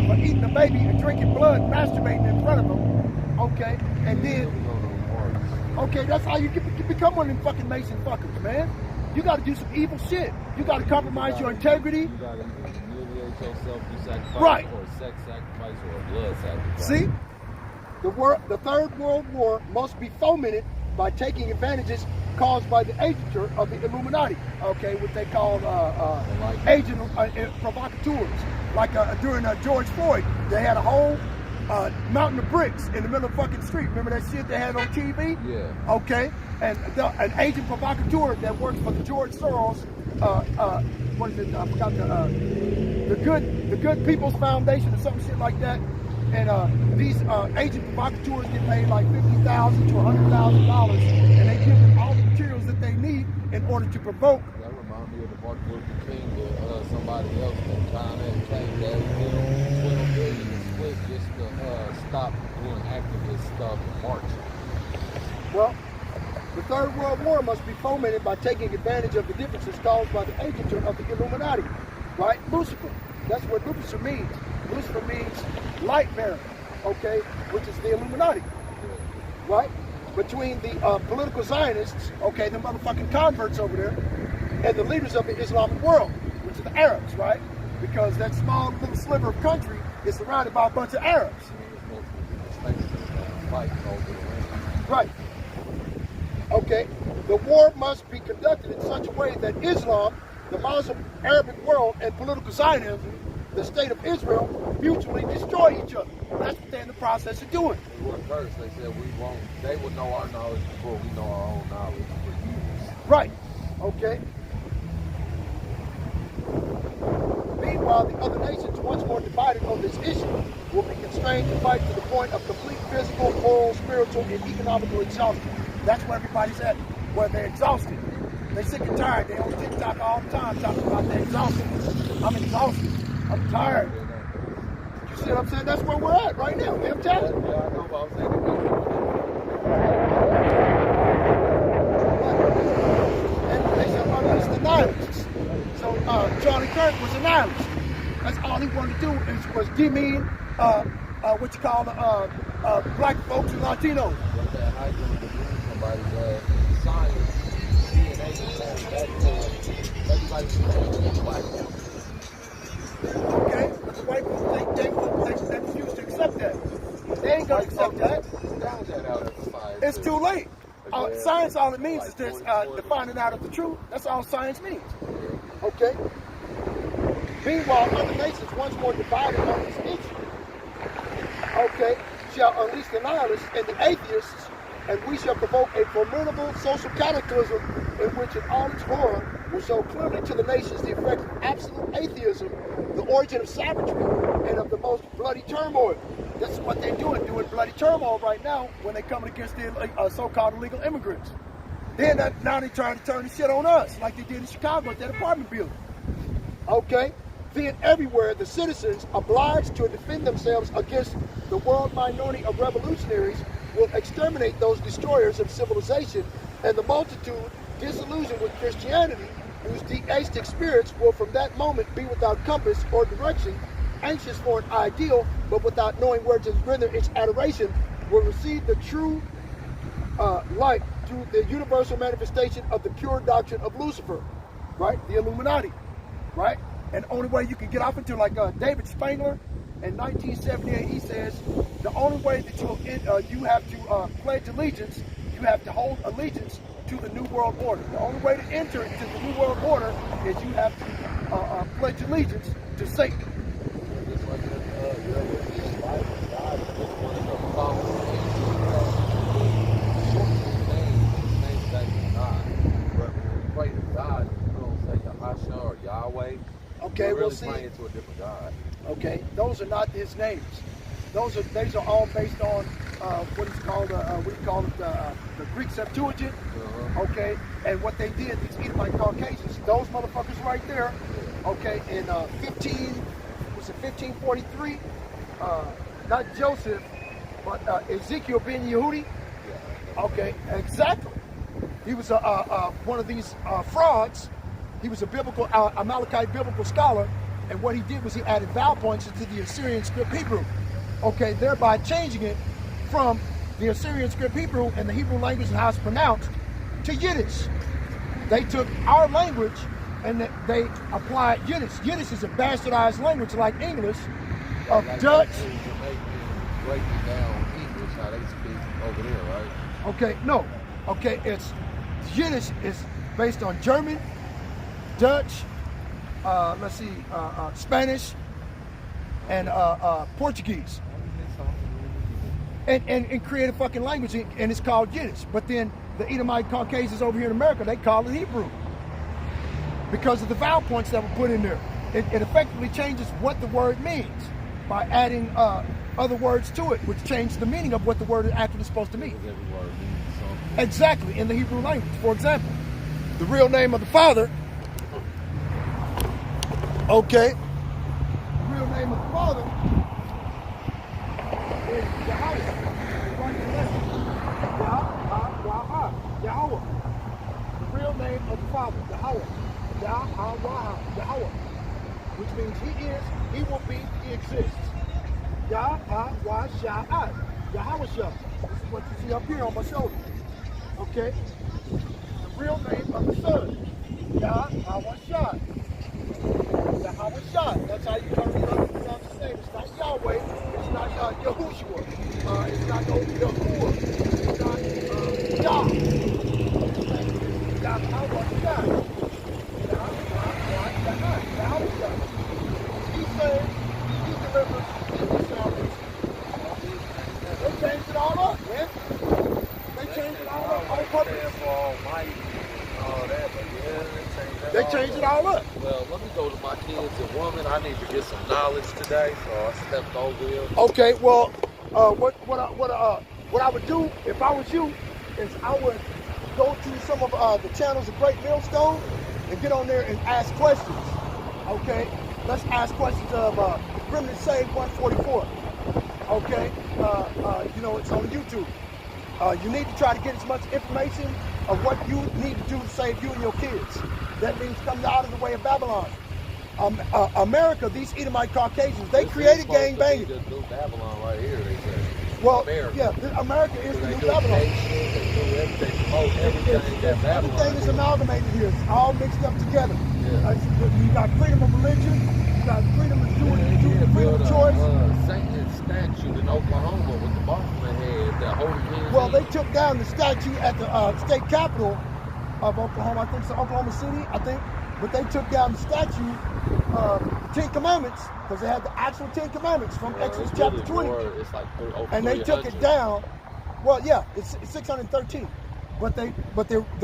Speaker 1: for eating a baby and drinking blood, and masturbating in front of them. Okay, and then okay, that's how you become one of them fucking Mason fuckers, man. You got to do some evil shit. You got to compromise your integrity.
Speaker 3: You got to humiliate yourself, do sacrifice,
Speaker 1: right,
Speaker 3: or a sex sacrifice, or a blood sacrifice.
Speaker 1: See, the Third World War must be fomented by taking advantages caused by the agenture of the Illuminati, okay, what they call agent provocateurs. Like during George Floyd, they had a whole mountain of bricks in the middle of the fucking street. Remember that shit they had on TV?
Speaker 3: Yeah.
Speaker 1: Okay, and an agent provocateur that works for the George Soros, what is it? I forgot the Good People's Foundation or some shit like that. And these agent provocateurs get paid like $50,000 to $100,000, and they give them all the materials that they need in order to provoke.
Speaker 3: That reminds me of the Martin Luther King, somebody else that kind of came there with $12 billion split just to stop doing activist stuff and marching.
Speaker 1: Well, the Third World War must be fomented by taking advantage of the differences caused by the agenture of the Illuminati, right? Lucifer, that's what Lucifer means. Lucifer means light bearer, okay, which is the Illuminati, right? Between the political Zionists, okay, the motherfucking converts over there, and the leaders of the Islamic world, which are the Arabs, right? Because that small little sliver of country is surrounded by a bunch of Arabs. Right. Okay. The war must be conducted in such a way that Islam, the Muslim Arabic world, and political Zionism, the state of Israel, mutually destroy each other. That's what they're in the process of doing.
Speaker 3: First, they said they will know our knowledge before we know our own knowledge for years.
Speaker 1: Right. Okay. Meanwhile, the other nations, once more divided on this issue, will be constrained to fight to the point of complete physical, moral, spiritual, and economical exhaustion. That's where everybody's at, where they're exhausted. They're sick and tired. They're on TikTok all the time talking about they're exhausted. I'm exhausted. I'm tired. You see what I'm saying? That's where we're at right now. You know what I'm telling you?
Speaker 3: Yeah, I know, but I'm saying it goes
Speaker 1: And they said, well, it's the nihilists. So Charlie Kirk was a nihilist. That's all he wanted to do was demean what you call black folks and Latinos.
Speaker 3: But that how you gonna believe somebody's science, DNA, everybody's black people.
Speaker 1: Okay, but the white people, they refuse to accept that. They ain't gonna accept that.
Speaker 3: Down that out of the science.
Speaker 1: It's too late. Science, all it means is just the finding out of the truth. That's all science means. Okay? Meanwhile, other nations, once more divided on this issue, okay, shall unleash the nihilists and the atheists, and we shall provoke a formidable social cataclysm in which in all its horror will show clearly to the nations the effect of absolute atheism, the origin of savagery, and of the most bloody turmoil. This is what they're doing bloody turmoil right now when they're coming against the so-called illegal immigrants. Then now they're trying to turn the shit on us like they did in Chicago at that apartment building. Okay? Then everywhere the citizens obliged to defend themselves against the world minority of revolutionaries will exterminate those destroyers of civilization, and the multitude disillusioned with Christianity, whose deistic spirits will from that moment be without compass or direction, anxious for an ideal, but without knowing where to render its adoration, will receive the true light through the universal manifestation of the pure doctrine of Lucifer, right? The Illuminati, right? And the only way you can get off into, like David Spangler in 1978, he says, the only way that you have to pledge allegiance, you have to hold allegiance to the New World Order. The only way to enter into the New World Order is you have to pledge allegiance to Satan.
Speaker 3: Just like the Bible, God is one of the followers. His name's actually God. But when you pray to God, you don't say Yahasha or Yahweh.
Speaker 1: Okay,
Speaker 3: You're
Speaker 1: we'll
Speaker 3: really
Speaker 1: see.
Speaker 3: praying to a different God.
Speaker 1: Okay, those are not his names. These are all based on what is called the Greek Septuagint. Okay, and what they did, these Edomite Caucasians, those motherfuckers right there. Okay, in 1543? Not Joseph, but Ezekiel ben Yehudi. Okay, exactly. He was one of these frauds. He was a Amalekite biblical scholar, and what he did was he added vowel points into the Assyrian script Hebrew. Okay, thereby changing it from the Assyrian script Hebrew and the Hebrew language and how it's pronounced to Yiddish. They took our language and they applied Yiddish. Yiddish is a bastardized language like English, of
Speaker 3: like
Speaker 1: Dutch.
Speaker 3: Breaking down English, how they speak over there, right?
Speaker 1: Okay, no. Okay, Yiddish is based on German, Dutch, Spanish, and Portuguese. And create a fucking language, and it's called Yiddish. But then the Edomite Caucasians over here in America, they call it Hebrew because of the vowel points that were put in there. It effectively changes what the word means by adding other words to it, which change the meaning of what the word is actually supposed to mean.
Speaker 3: Every word means something.
Speaker 1: Exactly, in the Hebrew language. For example, the real name of the Father, okay, the real name of the Father is Yahweh. Yahweh. The real name of the Father, Yahweh. Yahweh. Which means he is, he will be, he exists. Yahweh. This is what you see up here on my shoulder. Okay? The real name of the Son, Yahweh. That's how you come to pronounce his name. It's not Yahweh. It's not Yahushua. It's not Yahuwah. It's not Yah. Yahweh. He saves, he delivers, he salvation. They changed it all up, man. They changed it all up on purpose.
Speaker 3: Almighty and all that, but yeah,
Speaker 1: They changed it all up.
Speaker 3: Well, let me go to my kids and woman. I need to get some knowledge today, so I stepped over here.
Speaker 1: Okay, well, what I would do if I was you is I would go to some of the channels of Great Millstone and get on there and ask questions. Okay, let's ask questions of Remnant Saved 144. Okay, you know, it's on YouTube. You need to try to get as much information of what you need to do to save you and your kids. That means come out of the way of Babylon. America, these Edomite Caucasians, they created gang banging.
Speaker 3: This new Babylon right here, they say.
Speaker 1: Well,
Speaker 3: America.
Speaker 1: yeah, America is
Speaker 3: So
Speaker 1: the
Speaker 3: they
Speaker 1: new
Speaker 3: do
Speaker 1: Babylon.
Speaker 3: nations, they do everything, promote everything that Babylon
Speaker 1: Everything is
Speaker 3: is.
Speaker 1: amalgamated here. It's all mixed up together.
Speaker 3: Yeah.
Speaker 1: You got freedom of religion. You got freedom of doing
Speaker 3: They did
Speaker 1: freedom
Speaker 3: build
Speaker 1: of choice.
Speaker 3: a Satan statue in Oklahoma with the Boston head that holding hands.
Speaker 1: Well, they took down the statue at the state capitol of Oklahoma. I think it's Oklahoma City, I think. But they took down the statue, Ten Commandments, because they had the actual Ten Commandments from Exodus chapter 20.
Speaker 3: It's like
Speaker 1: And they took it down. Well, yeah, it's 613. But the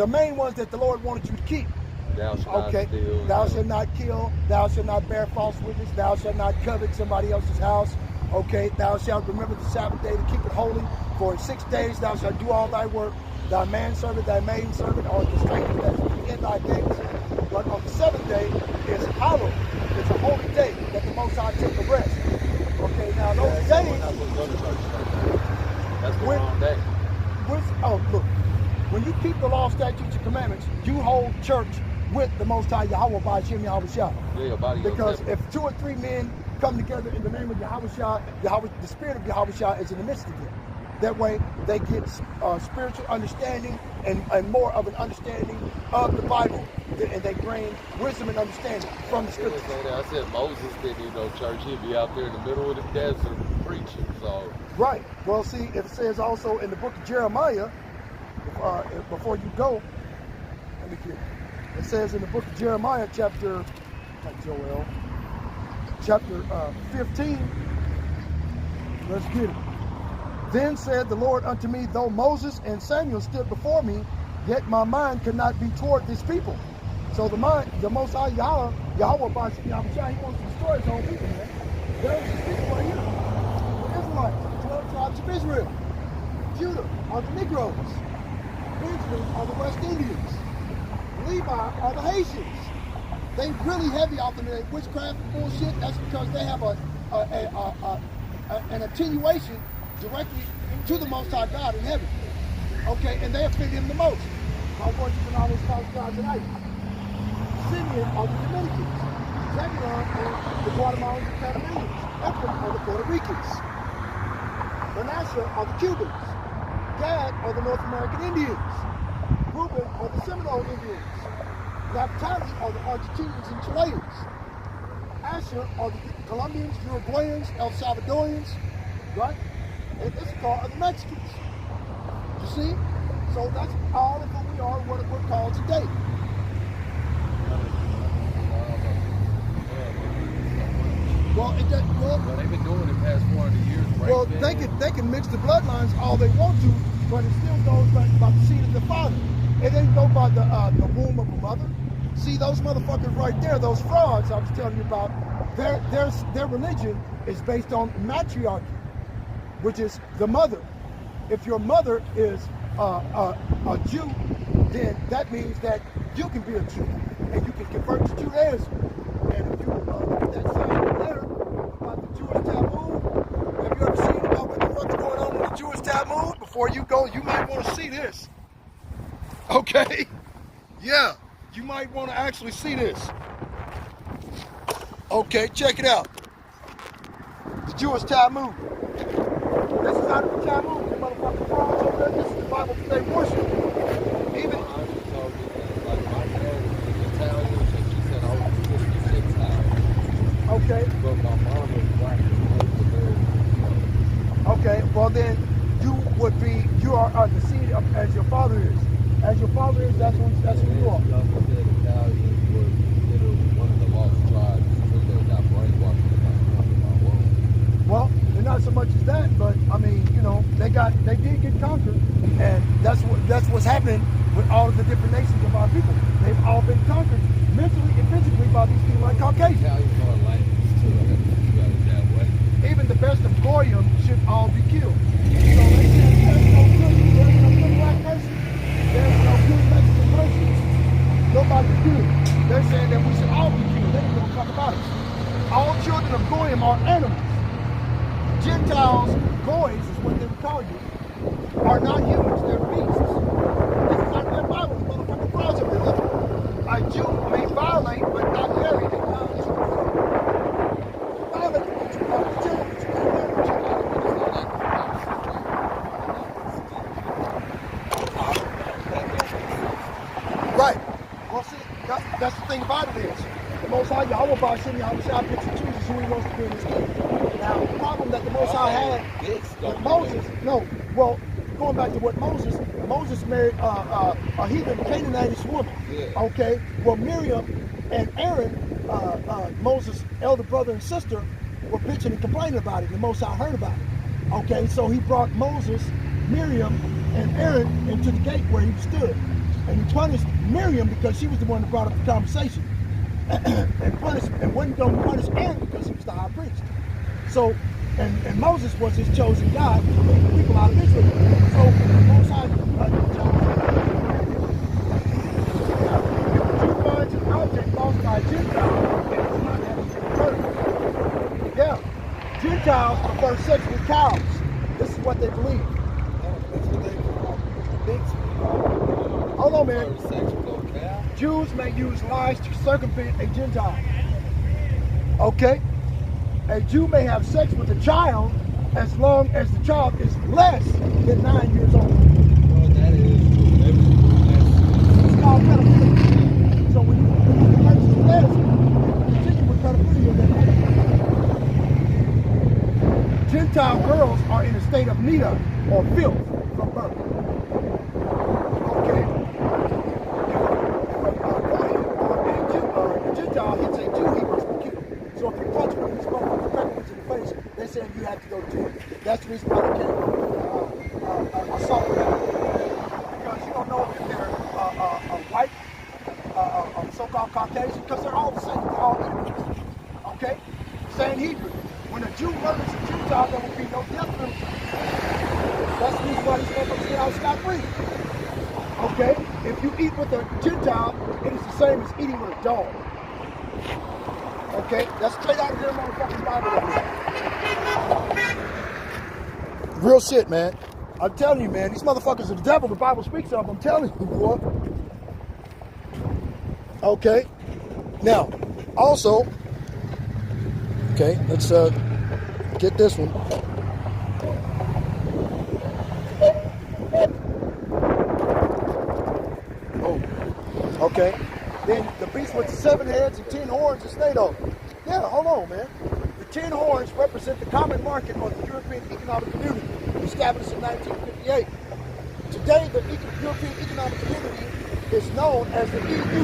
Speaker 1: main ones that the Lord wanted you to keep.
Speaker 3: Thou shalt not steal.
Speaker 1: Thou shalt not kill. Thou shalt not bear false witness. Thou shalt not covet somebody else's house. Okay, thou shalt remember the Sabbath day to keep it holy. For in 6 days thou shalt do all thy work. Thy manservant, thy maidservant, or the stranger that is in thy gates. But on the 7th day is hallowed. It's a holy day that the Most High take a rest. Okay, now those days.
Speaker 3: That's the wrong day.
Speaker 1: Oh, look. When you keep the law, statutes, and commandments, you hold church with the Most High Yahweh by Shem Yahweh Shah.
Speaker 3: Yeah, body
Speaker 1: because if 2 or 3 men come together in the name of Yahweh Shah, the spirit of Yahweh Shah is in the midst of them. That way, they get spiritual understanding and more of an understanding of the Bible. And they gain wisdom and understanding from the scriptures.
Speaker 3: I said Moses didn't need no church. He'd be out there in the middle of the desert preaching. So
Speaker 1: right. Well, see, it says also in the book of Jeremiah, before you go, let me get it. It says in the book of Jeremiah, chapter 15, let's get it. Then said the Lord unto me, though Moses and Samuel stood before me, yet my mind could not be toward this people. So the Most High Yahweh by Yahweh Shah, he wants to destroy his own people, man. There's these people right here. The Israelites, 12 tribes of Israel. Judah are the Negroes. Benjamin are the West Indians. Levi are the Haitians. They really heavy off in the witchcraft bullshit. That's because they have an attenuation directly to the Most High God in heaven. Okay, and they offend him the most. By worshiping all those false gods and idols. Simeon are the Dominicans. Zebulon are the Guatemalans and Panamanians. Ephraim are the Puerto Ricans. Manasseh are the Cubans. Gad are the North American Indians. Reuben are the Seminole Indians. Naphtali are the Argentinians and Chileans. Asher are the Colombians, Uruguayans, El Salvadorians, right? And Issachar are the Mexicans. You see? So that's all of who we are, what we're called today. Well,
Speaker 3: they've been doing it past 400 years.
Speaker 1: Well, they can mix the bloodlines all they want to, but it still goes by the seed of the father. It ain't go by the womb of a mother. See, those motherfuckers right there, those frauds I was telling you about, their religion is based on matriarchy, which is the mother. If your mother is a Jew, then that means that you can be a Jew, and you can convert to Judaism. And if you look at that sign right there about the Jewish taboo, have you ever seen about what the fuck's going on with the Jewish taboo? Before you go, you might want to see this. Okay? Yeah, you might want to actually see this. Okay, check it out. The Jewish Talmud. This is out of the Talmud. The motherfucking frogs over there. This is the Bible that they worship. Even. Okay.
Speaker 3: But my mom was black.
Speaker 1: Okay, well then you are the seed of as your father is. As your father is, that's who you are.
Speaker 3: Italians were literally one of the lost tribes until they got brainwashed about world.
Speaker 1: Well, they're not so much as that, but I mean, you know, they did get conquered, and that's what's happening with all of the different nations of our people. They've all been conquered mentally and physically by these people like Caucasians.
Speaker 3: Italians are language too. I got to think about it that way.
Speaker 1: Even the best of Goyim should all be killed. So they said there's no good black person. There's no good Mexican person. Nobody's good. They're saying that we should all be killed. They don't talk about it. All children of Goyim are animals. that's the thing about it is, the Most High Yahweh Bashim Yahweh Shah picks and chooses who he wants to be in his kingdom. Now, the problem that the Most High had with Moses, going back to what Moses married a heathen Canaanitish woman.
Speaker 3: Yeah.
Speaker 1: Okay, well, Miriam and Aaron, Moses' elder brother and sister, were bitching and complaining about it. The Most High heard about it. Okay, so he brought Moses, Miriam, and Aaron into the gate where he stood. And he punished Miriam because she was the one that brought up the conversation. and wasn't going to punish Aaron because he was the high priest. So, and Moses was his chosen God to lead the people out of Israel. So, the Most High if a Jew finds an object lost by a Gentile, it does not have to be murdered. Yeah. Gentiles prefer sex with cows. This is what they believe.
Speaker 2: That's what they call
Speaker 1: Hold on, man.
Speaker 3: Sex with no cow.
Speaker 1: Jews may use lies to circumvent a Gentile. Okay? A Jew may have sex with a child as long as the child is less than 9 years old.
Speaker 3: Well, that is true.
Speaker 1: It's called pedophilia. So when you purchase less, you continue with pedophilia. Then Gentile girls are in a state of nida or filth from birth. Okay? If a Gentile hits a Jew, he must be killed. So if you punch one of these motherfuckers backwards in the face, they're saying you have to go to jail. That's the reason why they can't assault them. Because you don't know if they're white, so-called Caucasian, because they're all the same. They're all enemies. Okay? Sanhedrin. When a Jew murders a Gentile, there will be no death penalty. That's the reason why these motherfuckers get out scot-free. Okay? If you eat with a Gentile, it is the same as eating with a dog. Okay? That's straight out of their motherfucking Bible. Real shit, man. I'm telling you, man. These motherfuckers are the devil the Bible speaks of. I'm telling you, boy. Okay? Now, also, okay, let's get this one. Oh, okay. Then the beast with the 7 heads and 10 horns is NATO. Yeah, hold on, man. The 10 horns represent the common market or the European Economic Community, established in 1958. Today, the European Economic Community is known as the EU.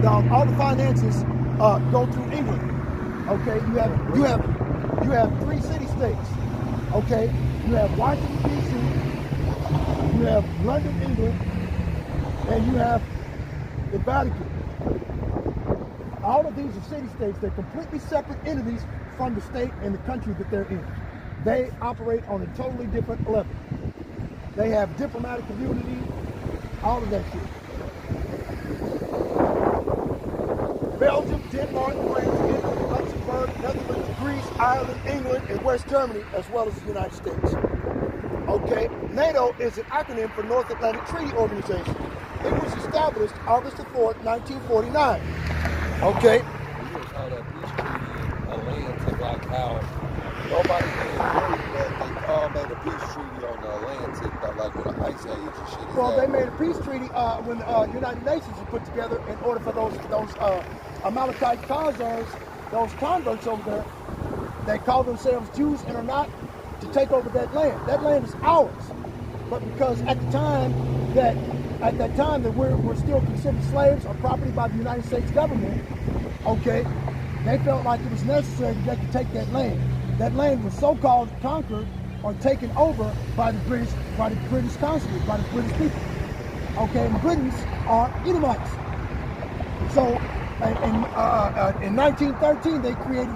Speaker 1: Now, all the finances go through England. Okay, you have 3 city-states. Okay, you have Washington D.C., you have London, England, and you have the Vatican. All of these are city-states. They're completely separate entities from the state and the country that they're in. They operate on a totally different level. They have diplomatic immunity, all of that shit. Belgium, Denmark, France, Italy, Luxembourg, Netherlands, Greece, Ireland, England, and West Germany, as well as the United States. Okay, NATO is an acronym for North Atlantic Treaty Organization. It was established August the 4th, 1949. Okay.
Speaker 3: You just saw that peace treaty in Atlantic, like how nobody can agree that they made a peace treaty on the Atlantic, like with an ice age and shit.
Speaker 1: Well, they made a peace treaty when the United Nations was put together in order for those Amalekite Khazars, those converts over there, they call themselves Jews and are not, to take over that land. That land is ours. But because at that time that we're still considered slaves or property by the United States government, okay, they felt like it was necessary that they could take that land. That land was so-called conquered or taken over by the British consulate, by the British people. Okay, and Britons are Edomites. So in 1913, they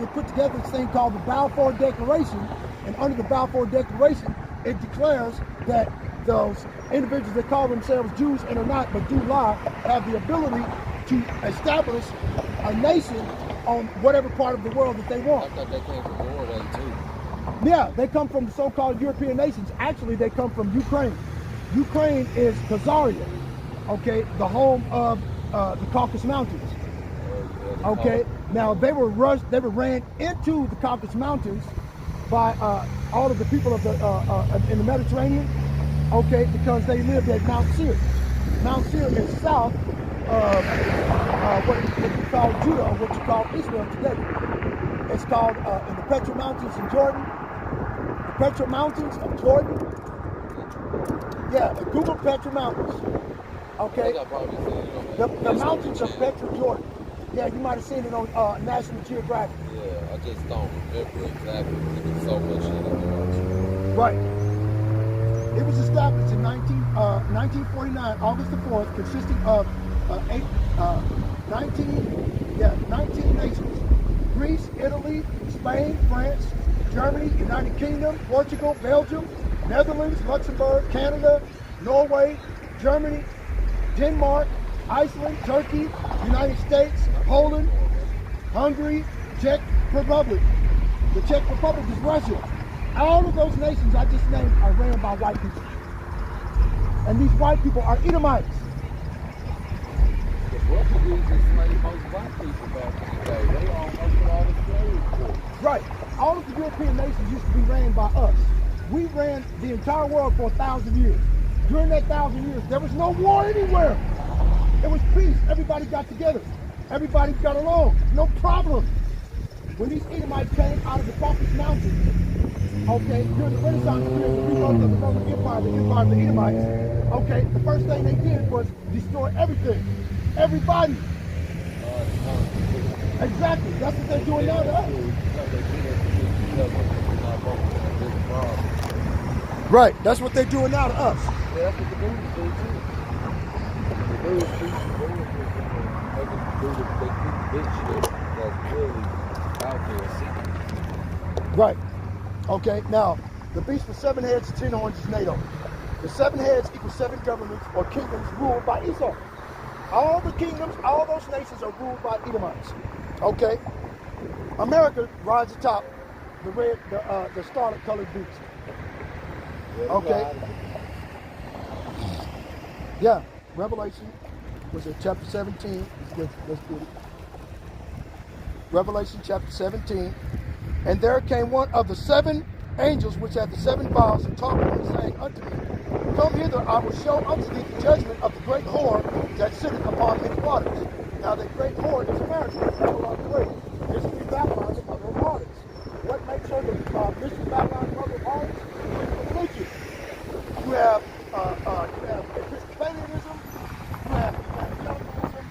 Speaker 1: put together this thing called the Balfour Declaration, and under the Balfour Declaration, it declares that those individuals that call themselves Jews and are not, but do lie, have the ability to establish a nation on whatever part of the world that they want.
Speaker 3: I thought they came from Norway too.
Speaker 1: Yeah, they come from the so-called European nations. Actually, they come from Ukraine. Ukraine is Khazaria, okay, the home of the Caucasus Mountains. Okay, now they were ran into the Caucasus Mountains by all of the people of the in the Mediterranean, okay, because they lived at Mount Seir. Mount Seir is south of what you call Judah, or what you call Israel today. It's called in the Petra Mountains in Jordan. The Petra Mountains of Jordan. Yeah, Google Petra Mountains. Okay. The mountains of Petra, Jordan. Yeah, you might have seen it on National Geographic.
Speaker 3: Yeah, I just don't remember exactly. There's so much shit in there.
Speaker 1: Right. It was established in 1949, August the 4th, consisting of 19 nations. Greece, Italy, Spain, France, Germany, United Kingdom, Portugal, Belgium, Netherlands, Luxembourg, Canada, Norway, Germany, Denmark, Iceland, Turkey, United States, Poland, Hungary, Czech Republic. The Czech Republic is Russia. All of those nations I just named are ran by white people. And these white people are Edomites.
Speaker 3: The Portuguese enslaved most black people back in the day. They almost put all the slave force.
Speaker 1: Right. All of the European nations used to be ran by us. We ran the entire world for 1,000 years. During that 1,000 years, there was no war anywhere. It was peace. Everybody got together. Everybody got along. No problem. When these Edomites came out of the Caucasus Mountains, okay, during the Renaissance period, the rebirth of the Roman Empire, the empire of the Edomites, okay, the first thing they did was destroy everything. Everybody. Exactly. That's what they're doing now to us. Right. That's what they're doing now to us.
Speaker 3: Yeah, that's what the Moors do too. The Moors do the big shit that's really out there secret.
Speaker 1: Right. Okay. Now, the beast with 7 heads and 10 horns is NATO. The 7 heads equal 7 governments or kingdoms ruled by Esau. All the kingdoms, all those nations are ruled by Edomites. Okay. America rides atop the scarlet colored beast. Okay. Yeah. Revelation was it chapter 17? Let's get it. Revelation chapter 17. And there came one of the 7 angels which had the 7 vials, and talked with me, saying unto me, Come hither, I will show unto thee the judgment of the great whore that sitteth upon many waters. Now the great whore is America, Babylon the Great. This is the Babylon, the mother of harlots. What makes her the mystery Babylon, mother of harlots? Religion. You have Episcopalianism, you have evangelicalism,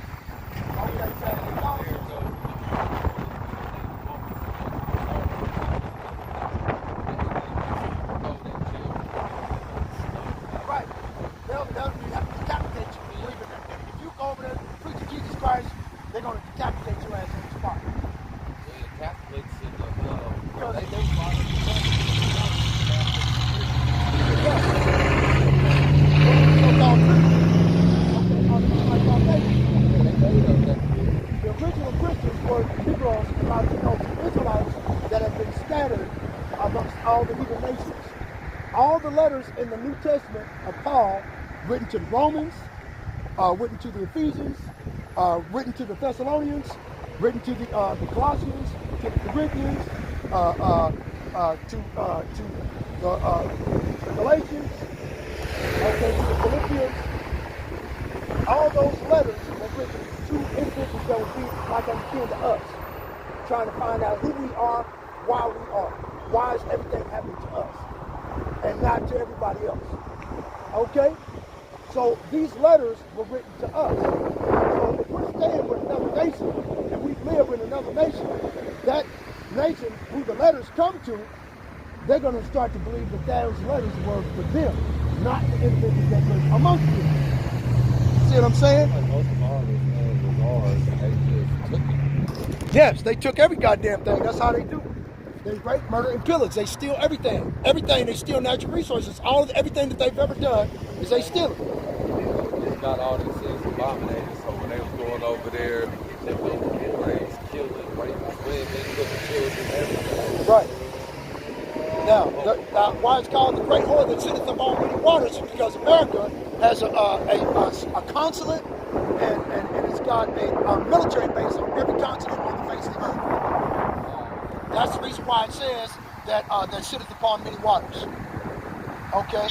Speaker 1: okay, Catholicism. Right. They'll decapitate you. Believe it. If you go over there and preach to Jesus Christ, they're going to decapitate your ass on the spot.
Speaker 3: The Catholics and the they
Speaker 1: the original Christians were Negroes, Latinos, Israelites that have been scattered amongst all the heathen nations. All the letters in the New Testament of Paul, written to the Romans, written to the Ephesians, written to the Thessalonians, written to the Colossians, to the Corinthians, to the Galatians, okay, to the Philippians. All those letters were written to individuals that would be like akin to us, trying to find out who we are, why we are, why is everything happening to us, and not to everybody else. Okay? So these letters were written to us. So if we're staying with another nation and we live in another nation, that nation who the letters come to, they're going to start to believe that those letters were for them, not the individuals that live amongst them. See what I'm saying?
Speaker 3: like most of ours was ours, and they just took it.
Speaker 1: Yes, they took every goddamn thing. That's how they do. They rape, murder, and pillage. They steal everything. Everything. They steal natural resources. Everything that they've ever done is they steal it.
Speaker 3: Just got all these things abominated, so when they was going over there, they were raised, killing, raping women, killing children, everything.
Speaker 1: Right. Now, why it's called the Great Whore that sitteth upon many waters is because America has a consulate and it's got a military base on every continent on the face of the earth. That's the reason why it says that sitteth upon many waters. Okay?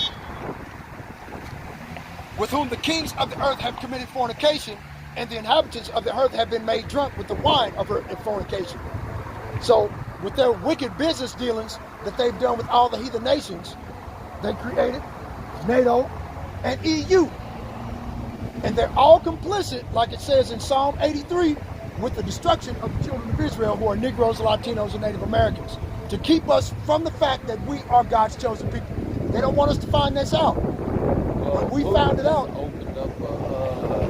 Speaker 1: With whom the kings of the earth have committed fornication, and the inhabitants of the earth have been made drunk with the wine of her fornication. So, with their wicked business dealings that they've done with all the heathen nations, they created NATO and EU. And they're all complicit, like it says in Psalm 83, with the destruction of the children of Israel, who are Negroes, Latinos, and Native Americans, to keep us from the fact that we are God's chosen people. They don't want us to find this out. When we found it out,
Speaker 3: opened up a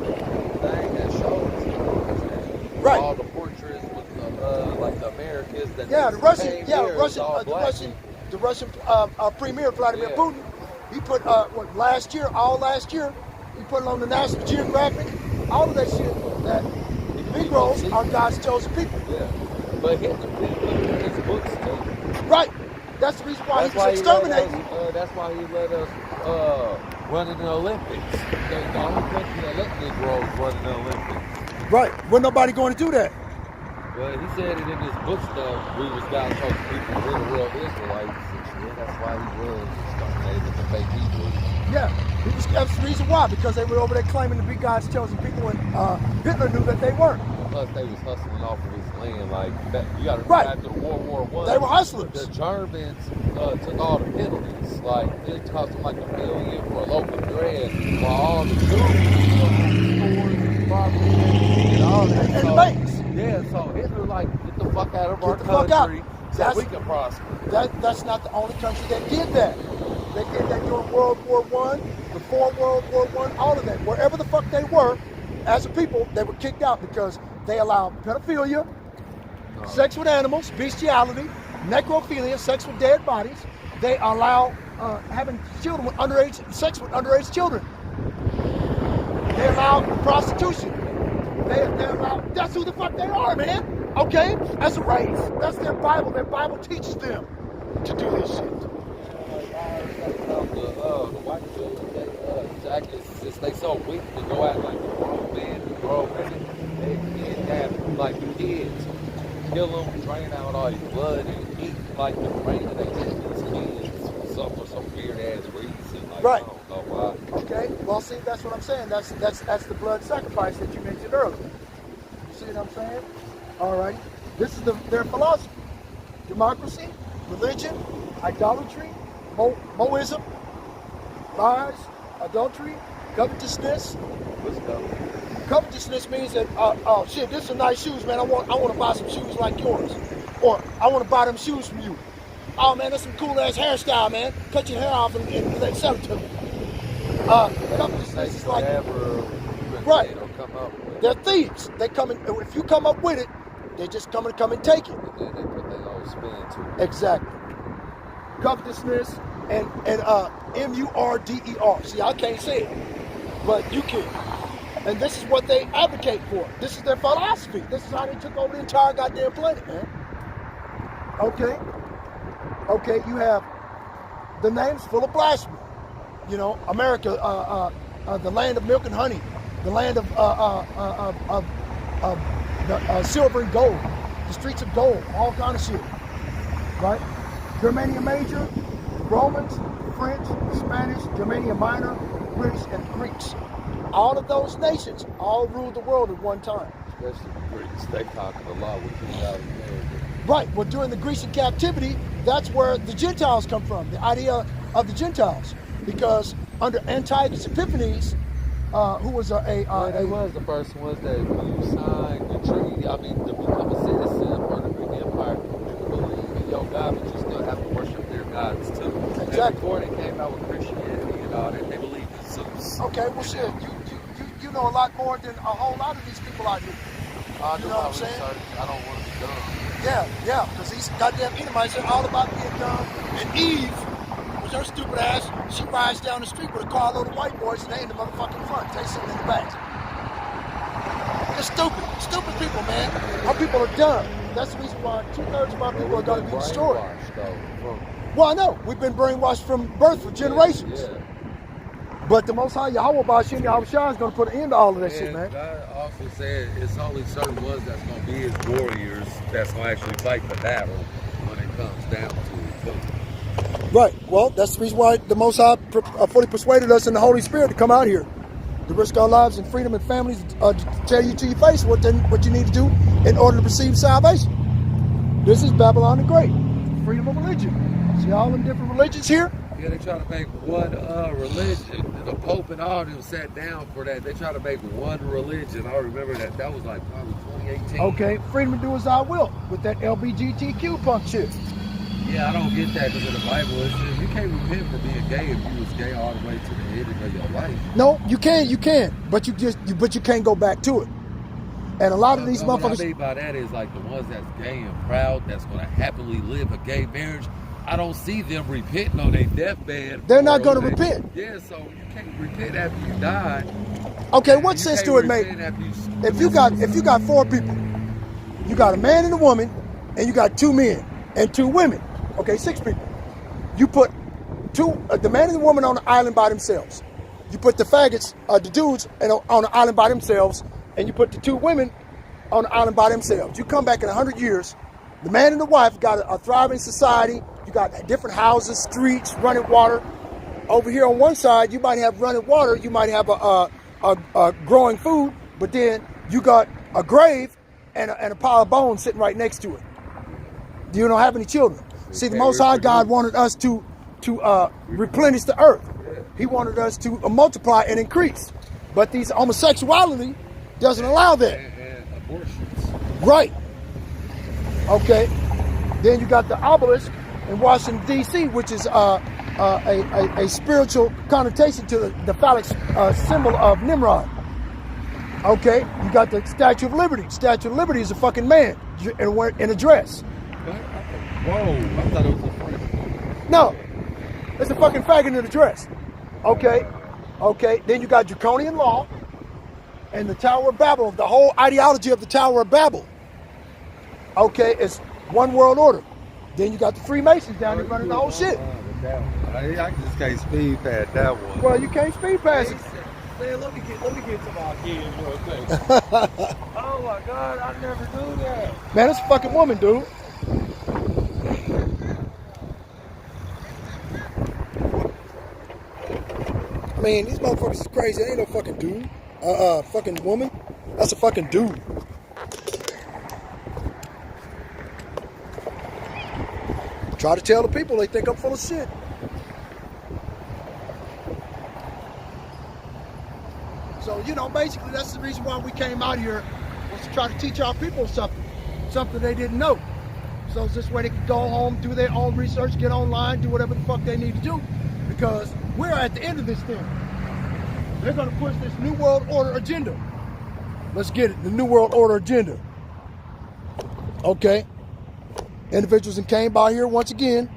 Speaker 3: thing that shows
Speaker 1: right,
Speaker 3: all the portraits with the like the Americans that
Speaker 1: the Russian premier Vladimir Putin. He put all last year, he put it on the National Geographic, all of that shit that Negroes are God's chosen people.
Speaker 3: Yeah, but Hitler put in his books too.
Speaker 1: Right. That's the reason why he was exterminating.
Speaker 3: That's why he let us run in the Olympics. The only country that let Negroes run in the Olympics.
Speaker 1: Right. Wasn't nobody going to do that.
Speaker 3: Well, he said it in his book stuff. We was God's chosen people. We're the real Israelites. And that's why he was exterminated with the fake Hebrews.
Speaker 1: Yeah. That's the reason why. Because they were over there claiming to be God's chosen people, and Hitler knew that they weren't.
Speaker 3: Plus, they was hustling off of his land. Like, you got to
Speaker 1: right.
Speaker 3: After World War I,
Speaker 1: they were hustlers.
Speaker 3: The Germans took all the penalties. Like, it cost them like $1 million for a loaf of bread, while all the stores and property and all that.
Speaker 1: And the banks.
Speaker 3: Yeah, so Hitler, like, get the fuck out of our country so we can prosper.
Speaker 1: That's not the only country that did that. They did that during World War I, before World War I, all of that. Wherever the fuck they were, as a people, they were kicked out because they allowed pedophilia, sex with animals, bestiality, necrophilia, sex with dead bodies. They allow having children with sex with underage children. They allow prostitution. They allow, that's who the fuck they are, man. Okay? As a race. That's their Bible. Their Bible teaches them to do this shit.
Speaker 3: The white children, since they so weak to go out like the grown men and grown women, they kidnap like the kids, kill them, drain out all your blood, and eat like the brain of they these kids for some weird ass reason. Like,
Speaker 1: right.
Speaker 3: I don't know why.
Speaker 1: Okay. Well, see, that's what I'm saying. That's the blood sacrifice that you mentioned earlier. You see what I'm saying? All right. This is their philosophy: democracy, religion, idolatry, Moism, lies, adultery, covetousness.
Speaker 3: What's up?
Speaker 1: Covetousness means that, oh shit, this is nice shoes, man. I want to buy some shoes like yours, or I want to buy them shoes from you. Oh man, that's some cool ass hairstyle, man. Cut your hair off and let sell it to me. Covetousness is like, right? They're thieves. They come in. If you come up with it, they just come and take it.
Speaker 3: And then they put their own spin to it.
Speaker 1: Exactly. Covetousness and M-U-R-D-E-R. See, I can't say it, but you can. And this is what they advocate for. This is their philosophy. This is how they took over the entire goddamn planet, man. Okay. Okay, you have the names full of blasphemy. You know, America, the land of milk and honey, the land of silver and gold, the streets of gold, all kind of shit, right? Germania Major, Romans, French, Spanish, Germania Minor, British, and Greeks. All of those nations all ruled the world at one time.
Speaker 3: Especially the Greeks. They conquered a lot with 2,000 years.
Speaker 1: Right. Well, during the Grecian captivity, that's where the Gentiles come from, the idea of the Gentiles. Because under Antiochus Epiphanes, who was
Speaker 3: they was the first ones that when you signed the treaty, I mean, to become a citizen for the Greek Empire, you can believe in your God, but you still have to worship their gods too.
Speaker 1: Exactly.
Speaker 3: And before they came out with Christianity and all that, they believed in Zeus.
Speaker 1: Okay, well shit, you know a lot more than a whole lot of these people out here. You know what I'm saying?
Speaker 3: I don't want to be dumb.
Speaker 1: Yeah, because these goddamn Edomites are all about being dumb. And Eve, with her stupid ass, she rides down the street with a carload of white boys and they in the motherfucking front. They sitting in the back. They're stupid. Stupid people, man. Our people are dumb. That's the reason why 2/3 of our people are going to be destroyed. Well, I know. We've been brainwashed from birth for generations.
Speaker 3: Yeah.
Speaker 1: But the Most High Yahweh Bashim Yahweh Shah is going to put an end to all of that shit, man.
Speaker 3: God also said it's only certain ones that's going to be his warriors that's going to actually fight the battle when it comes down to it. too.
Speaker 1: Right. Well, that's the reason why the Most High fully persuaded us in the Holy Spirit to come out here, to risk our lives and freedom and families, to tell you to your face what you need to do in order to receive salvation. This is Babylon the Great, freedom of religion. See all them different religions here?
Speaker 3: Yeah, they try to make one religion. The Pope and all them sat down for that. They try to make one religion. I remember that. That was like probably 2018.
Speaker 1: Okay, freedom to do as I will with that LBGTQ punk shit.
Speaker 3: Yeah, I don't get that because in the Bible it says you can't repent for being gay if you was gay all the way to the end of your life.
Speaker 1: No, you can, but you can't go back to it. And a lot of these motherfuckers.
Speaker 3: What I mean by that is like the ones that's gay and proud, that's going to happily live a gay marriage. I don't see them repenting on their deathbed.
Speaker 1: They're not going to repent.
Speaker 3: Yeah, so you can't repent after you die.
Speaker 1: Okay, what sense do it make? If you got 4 people, you got a man and a woman, and you got 2 men and 2 women. Okay, 6 people. You put the man and the woman on the island by themselves. You put the faggots, the dudes, on the island by themselves, and you put the 2 women on the island by themselves. You come back in 100 years, the man and the wife got a thriving society. You got different houses, streets, running water. Over here on one side, you might have running water. You might have a growing food, but then you got a grave and a pile of bones sitting right next to it. You don't have any children. See, the Most High God wanted us to replenish the earth. He wanted us to multiply and increase. But these homosexuality doesn't allow that.
Speaker 3: And abortions.
Speaker 1: Right. Okay. Then you got the obelisk in Washington, D.C., which is a spiritual connotation to the phallic symbol of Nimrod. Okay. You got the Statue of Liberty. Statue of Liberty is a fucking man in a dress.
Speaker 3: Whoa, I thought it was a friend.
Speaker 1: No. It's a fucking faggot in a dress. Okay. Okay. Then you got draconian law and the Tower of Babel, the whole ideology of the Tower of Babel. Okay, it's one world order. Then you got the Freemasons down there running the whole shit.
Speaker 2: I just can't speed past that one.
Speaker 1: Well, you can't speed past it.
Speaker 3: Man, let me get to my kids real quick. Oh my God, I never do that.
Speaker 1: Man, it's a fucking woman, dude. Man, these motherfuckers is crazy. Ain't no fucking dude. Fucking woman. That's a fucking dude. Try to tell the people they think I'm full of shit. So, basically that's the reason why we came out here, was to try to teach our people something they didn't know. So this way they can go home, do their own research, get online, do whatever the fuck they need to do. Because we're at the end of this thing. They're going to push this New World Order agenda. Let's get it, the New World Order agenda. Okay. Individuals that came by here once again.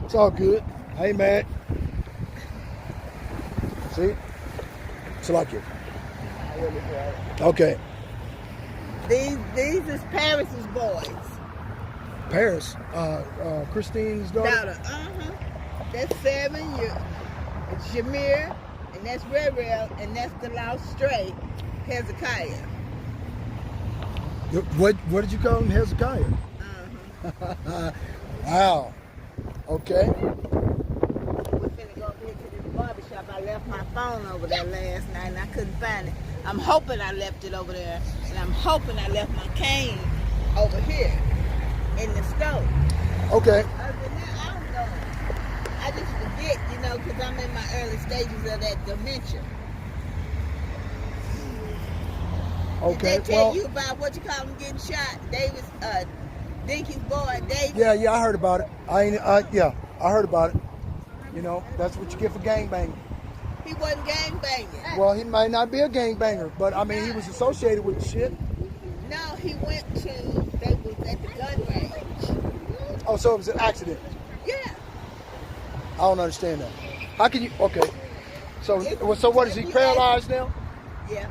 Speaker 1: It's all good. I ain't mad. See? It's like it. Okay.
Speaker 4: These is Paris's boys.
Speaker 1: Paris. Christine's daughter.
Speaker 4: That's 7. It's Shamir, and that's Rerel, and that's the lost stray, Hezekiah.
Speaker 1: What did you call him, Hezekiah? Wow. Okay.
Speaker 4: We're finna go over here to this barbershop. I left my phone over there last night and I couldn't find it. I'm hoping I left it over there, and I'm hoping I left my cane over here in the stove.
Speaker 1: Okay.
Speaker 4: Other than that, I don't know. I just forget, because I'm in my early stages of that dementia.
Speaker 1: Okay.
Speaker 4: Did they tell you about what you call him getting shot? Davis, Dinky's boy, Davis.
Speaker 1: Yeah, I heard about it. I heard about it. That's what you get for gangbanging.
Speaker 4: He wasn't gangbanging.
Speaker 1: Well, he might not be a gangbanger, but I mean, he was associated with the shit.
Speaker 4: No, they was at the gun range.
Speaker 1: Oh, so it was an accident.
Speaker 4: Yeah.
Speaker 1: I don't understand that. How can you? Okay. So what is he paralyzed now?
Speaker 4: Yeah.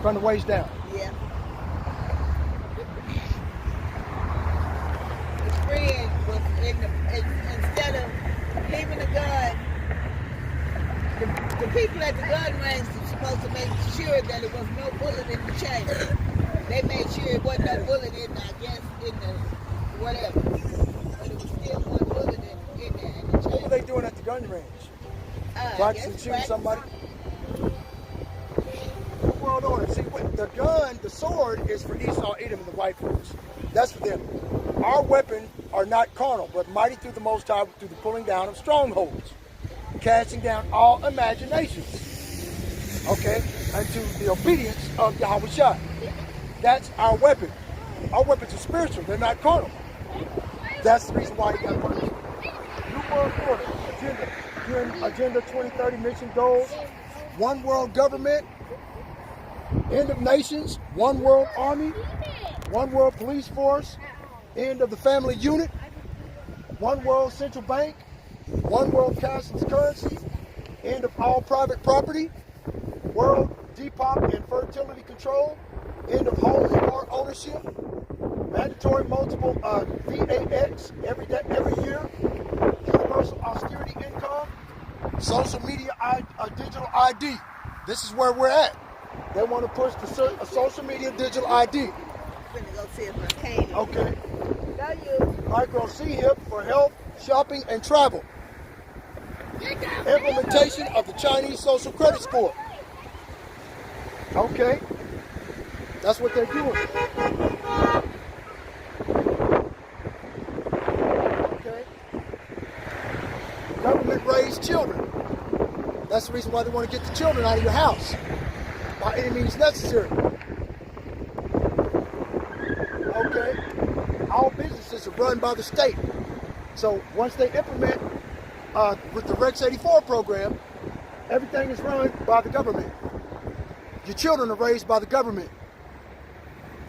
Speaker 1: From the waist down.
Speaker 4: Yeah. His friend was instead of leaving the gun, the people at the gun range were supposed to make sure that there was no bullet in the chamber. They made sure it wasn't no bullet in the whatever. But it was still
Speaker 1: range.
Speaker 4: I
Speaker 1: Practicing
Speaker 4: guess
Speaker 1: shooting
Speaker 4: practice.
Speaker 1: somebody. New World Order. See, what the gun, the sword is for Esau, Edom, and the white folks. That's for them. Our weapons are not carnal, but mighty through the Most High through the pulling down of strongholds, casting down all imaginations, okay, unto the obedience of Yahweh Shai. That's our weapon. Our weapons are spiritual. They're not carnal. That's the reason why he got punished. New World Order, Agenda 2030 mission goals, one world government, end of nations, one world army, one world police force, end of the family unit, one world central bank, one world cashless currency, end of all private property, world depop and fertility control, end of home and car ownership, mandatory multiple VAX every year, universal austerity income, social media digital ID. This is where we're at. They want to push a social media digital ID.
Speaker 4: I'm gonna go see if I can.
Speaker 1: Okay.
Speaker 4: Go you.
Speaker 1: Micro C-HIP for health, shopping, and travel. Implementation of the Chinese social credit score. Okay. That's what they're doing. Okay. Government raised children. That's the reason why they want to get the children out of your house by any means necessary. Okay. All businesses are run by the state. So once they implement with the Rex 84 program, everything is run by the government. Your children are raised by the government.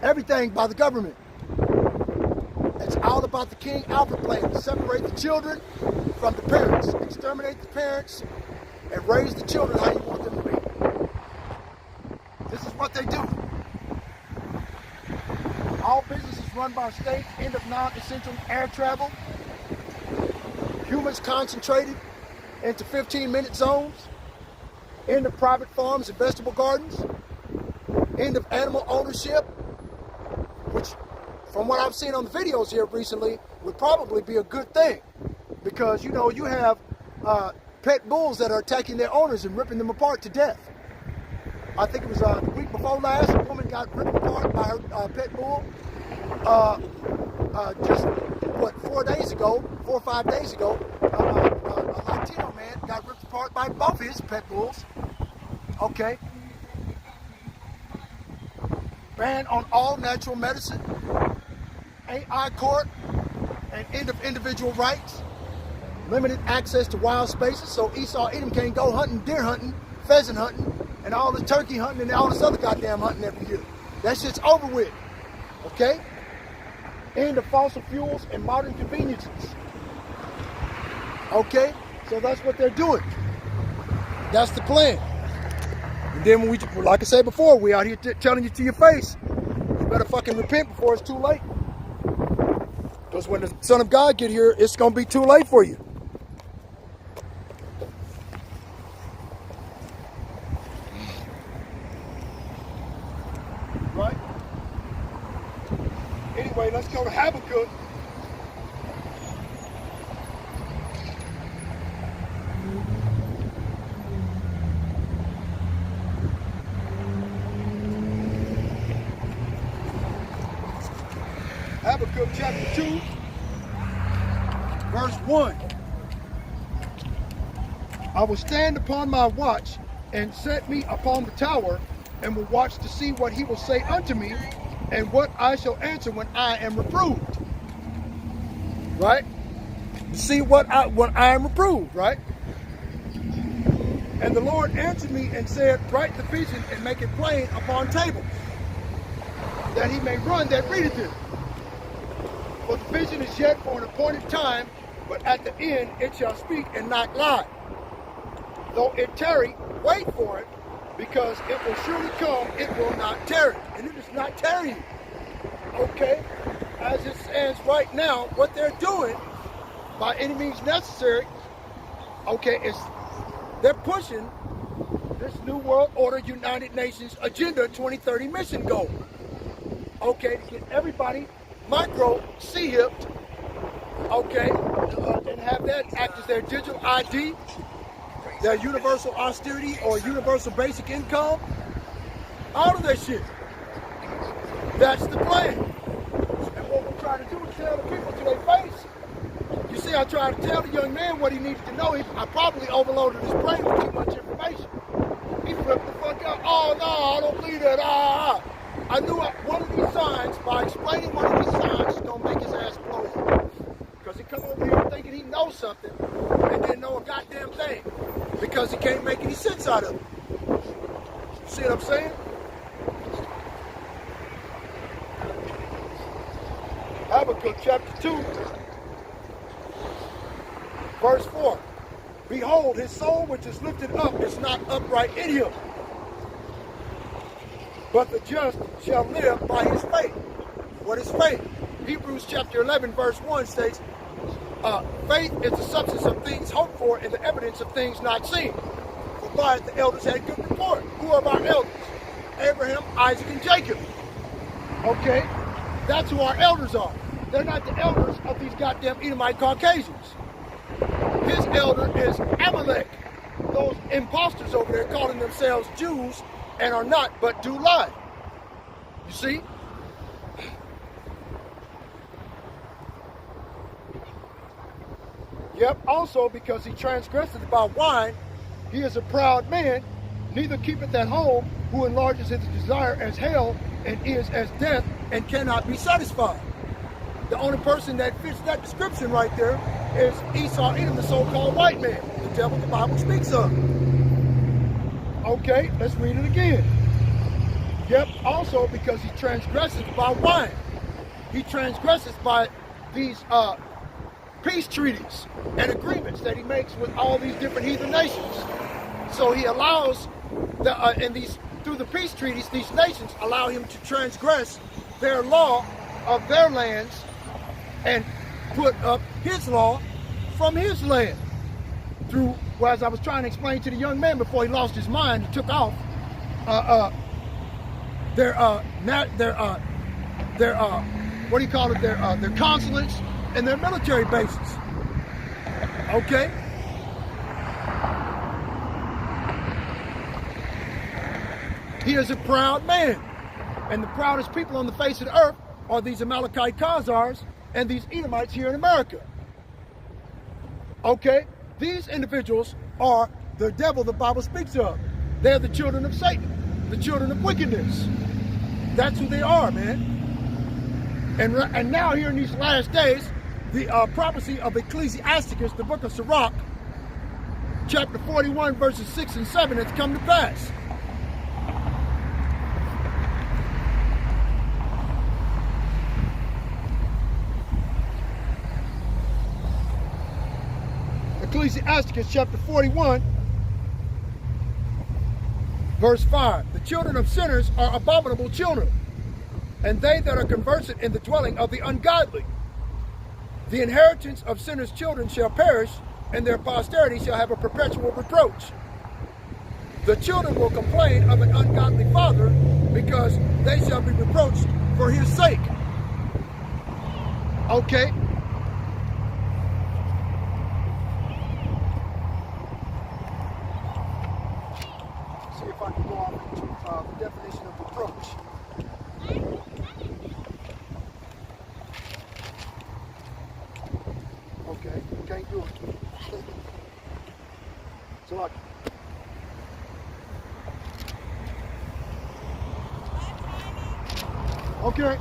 Speaker 1: Everything by the government. It's all about the King Alfred plan to separate the children from the parents, exterminate the parents, and raise the children how you want them to be. This is what they do. All businesses run by state, end of non-essential air travel, humans concentrated into 15-minute zones, end of private farms and vegetable gardens, end of animal ownership, which from what I've seen on the videos here recently would probably be a good thing, because you know you have pet bulls that are attacking their owners and ripping them apart to death. I think it was the week before last, a woman got ripped apart by her pet bull. Just what, 4 or 5 days ago, a Latino man got ripped apart by both his pet bulls. Okay. Ban on all natural medicine, AI court, and end of individual rights. Limited access to wild spaces, so Esau Edom can't go hunting, deer hunting, pheasant hunting, and all this turkey hunting and all this other goddamn hunting every year. That shit's over with. Okay? End of fossil fuels and modern conveniences. Okay? So that's what they're doing. That's the plan. And then when we, like I said before, we out here telling you to your face, you better fucking repent before it's too late. Because when the Son of God get here, it's going to be too late for you. Right? Anyway, let's go to Habakkuk. Habakkuk chapter 2, verse 1. I will stand upon my watch and set me upon the tower, and will watch to see what he will say unto me, and what I shall answer when I am reproved. Right? See what I am reproved, right? And the Lord answered me and said, write the vision and make it plain upon tables, that he may run that readeth it. For the vision is yet for an appointed time, but at the end it shall speak and not lie. Though it tarry, wait for it, because it will surely come, it will not tarry. And it is not tarrying. Okay? As it stands right now, what they're doing, by any means necessary, okay, is they're pushing this New World Order United Nations Agenda 2030 mission goal. Okay, to get everybody micro C-hipped, okay, and have that act as their digital ID, their universal austerity or universal basic income, all of that shit. That's the plan. And what we're trying to do is tell the people to their face. You see, I tried to tell the young man what he needed to know. I probably overloaded his brain with too much information. He flipped the fuck out. Oh no, I don't believe that. I knew one of these signs, by explaining one of these signs, is gonna make his ass blow up. Because he come over here thinking he knows something and didn't know a goddamn thing. Because he can't make any sense out of it. See what I'm saying? Habakkuk chapter 2, verse 4. Behold, his soul which is lifted up is not upright in him, but the just shall live by his faith. What is faith? Hebrews chapter 11, verse 1 states, faith is the substance of things hoped for and the evidence of things not seen. For by it the elders had good report. Who are our elders? Abraham, Isaac, and Jacob. Okay? That's who our elders are. They're not the elders of these goddamn Edomite Caucasians. His elder is Amalek. Those imposters over there calling themselves Jews and are not, but do lie. You see? Yep, also because he transgresseth by wine, he is a proud man, neither keepeth at home, who enlarges his desire as hell, and is as death, and cannot be satisfied. The only person that fits that description right there is Esau Edom, the so-called white man, the devil the Bible speaks of. Okay, let's read it again. Yep, also because he transgresses by wine. He transgresses by these peace treaties and agreements that he makes with all these different heathen nations. So he allows through the peace treaties, these nations allow him to transgress their law of their lands and put up his law from his land. Through, well, as I was trying to explain to the young man before he lost his mind and took off, their what do you call it? Their consulates and their military bases. Okay. He is a proud man, and the proudest people on the face of the earth are these Amalekite Khazars and these Edomites here in America. Okay, these individuals are the devil the Bible speaks of. They're the children of Satan, the children of wickedness. That's who they are, man. And now here in these last days, the prophecy of Ecclesiasticus, the book of Sirach, chapter 41, verses 6 and 7, has come to pass. Ecclesiasticus chapter 41, verse 5. The children of sinners are abominable children, and they that are conversant in the dwelling of the ungodly. The inheritance of sinners' children shall perish, and their posterity shall have a perpetual reproach. The children will complain of an ungodly father, because they shall be reproached for his sake. Okay. See if I can go on to the definition of reproach. Okay, can't do it. So like, okay.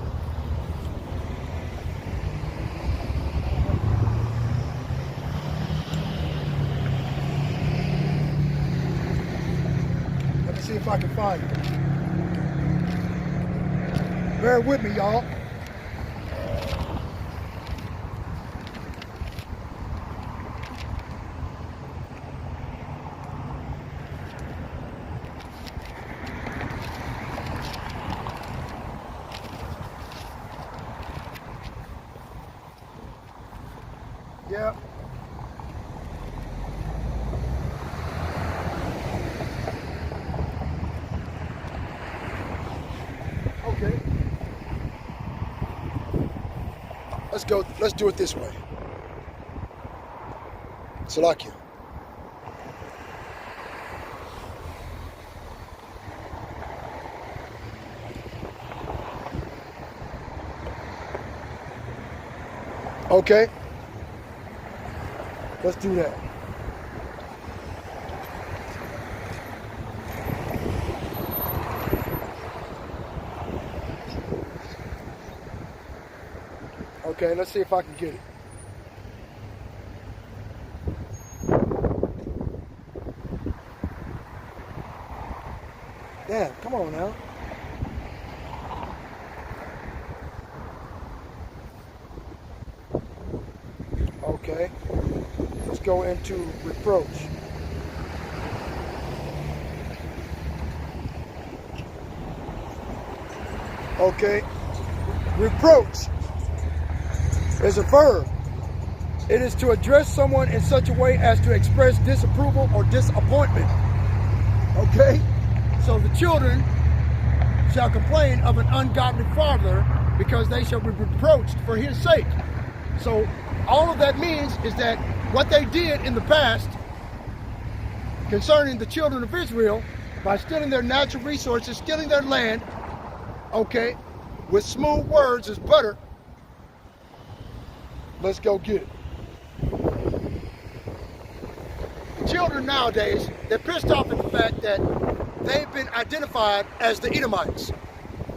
Speaker 1: Let me see if I can find it. Bear with me, y'all. Yeah. Okay. Let's go. Let's do it this way. Salakia. Okay. Let's do that. Okay, let's see if I can get it. Damn, come on now. Okay, let's go into reproach. Okay, reproach is a verb. It is to address someone in such a way as to express disapproval or disappointment. Okay, so the children shall complain of an ungodly father because they shall be reproached for his sake. So all of that means is that what they did in the past concerning the children of Israel by stealing their natural resources, stealing their land, okay, with smooth words as butter. Let's go get it. The children nowadays, they're pissed off at the fact that they've been identified as the Edomites,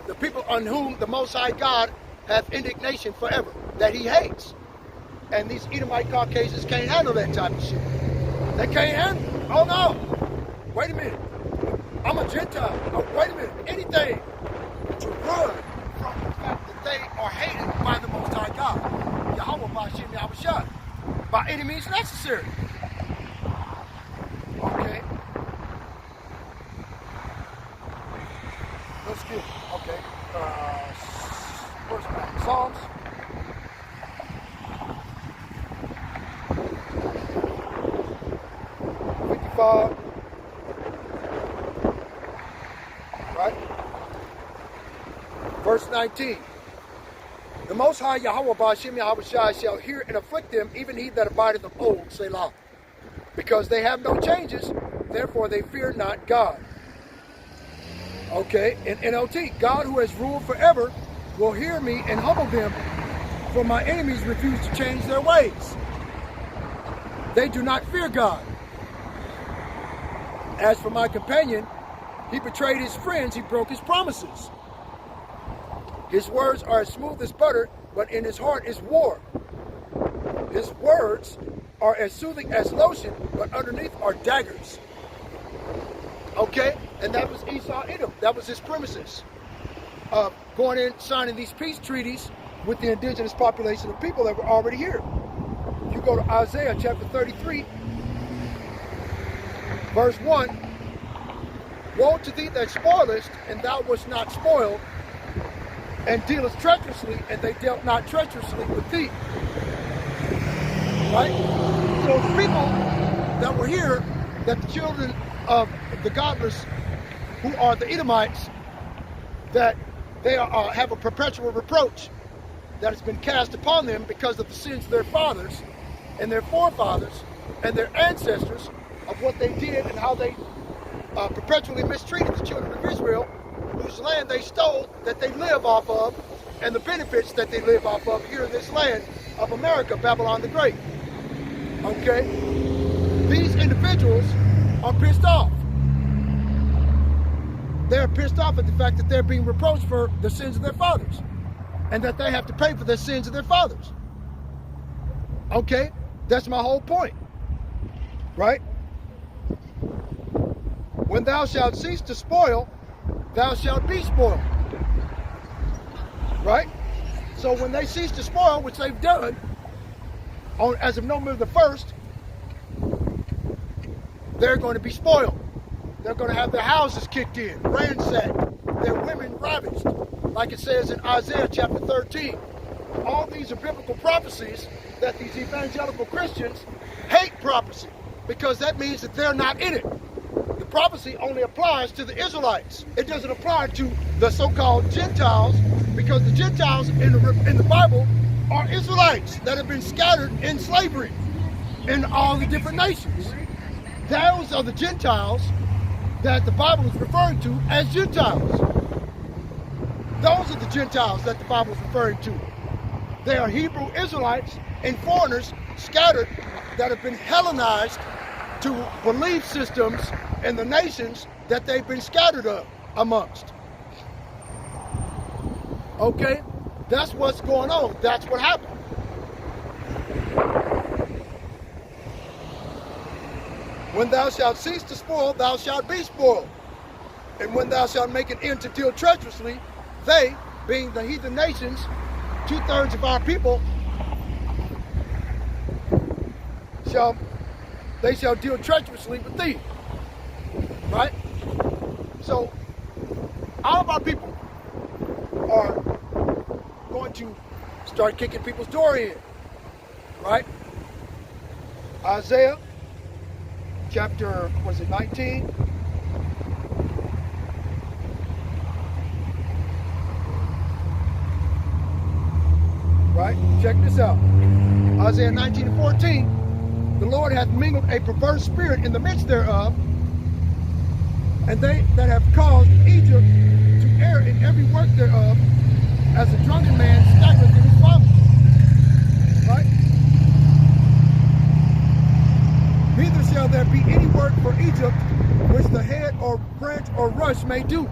Speaker 1: the people on whom the Most High God hath indignation forever, that he hates. And these Edomite Caucasians can't handle that type of shit. They can't handle it. Oh no, wait a minute. I'm a Gentile. Oh, wait a minute. Anything to run from the fact that they are hated by the Most High God. Yahweh Bashim Yahushua. By any means necessary. Okay. Let's get it. Okay. Where's that? Psalms. Right? Verse 19. The Most High Yahweh Bashim Yahushua shall hear and afflict them, even he that abideth of old, Selah. Because they have no changes, therefore they fear not God. Okay, in NLT, God who has ruled forever will hear me and humble them, for my enemies refuse to change their ways. They do not fear God. As for my companion, he betrayed his friends, he broke his promises. His words are as smooth as butter, but in his heart is war. His words are as soothing as lotion, but underneath are daggers. Okay, and that was Esau Edom. That was his premises. Going in, signing these peace treaties with the indigenous population of people that were already here. You go to Isaiah chapter 33, verse 1. Woe to thee that spoilest, and thou wast not spoiled, and dealest treacherously, and they dealt not treacherously with thee. Right? So the people that were here, that the children of the godless, who are the Edomites, that they have a perpetual reproach that has been cast upon them because of the sins of their fathers and their forefathers and their ancestors of what they did and how they perpetually mistreated the children of Israel, whose land they stole, that they live off of, and the benefits that they live off of here in this land of America, Babylon the Great. Okay? These individuals are pissed off. They're pissed off at the fact that they're being reproached for the sins of their fathers, and that they have to pay for the sins of their fathers. Okay? That's my whole point. Right? When thou shalt cease to spoil, thou shalt be spoiled. Right? So when they cease to spoil, which they've done, as of November the 1st, they're going to be spoiled. They're going to have their houses kicked in, ransacked, their women ravished, like it says in Isaiah chapter 13. All these are biblical prophecies that these evangelical Christians hate prophecy, because that means that they're not in it. The prophecy only applies to the Israelites. It doesn't apply to the so-called Gentiles, because the Gentiles in the Bible are Israelites that have been scattered in slavery. in all the different nations. Those are the Gentiles that the Bible is referring to as Gentiles. Those are the Gentiles that the Bible is referring to. They are Hebrew Israelites and foreigners scattered that have been Hellenized to belief systems in the nations that they've been scattered amongst. Okay? That's what's going on. That's what happened. When thou shalt cease to spoil, thou shalt be spoiled. And when thou shalt make an end to deal treacherously, they, being the heathen nations, 2/3 of our people, shall deal treacherously with thee. Right? So, all of our people are going to start kicking people's door in. Right? Isaiah chapter, 19? Right? Check this out. Isaiah 19:14. The Lord hath mingled a perverse spirit in the midst thereof, and they that have caused Egypt to err in every work thereof, as a drunken man staggereth in his vomit. Right? Neither shall there be any work for Egypt which the head or branch or rush may do.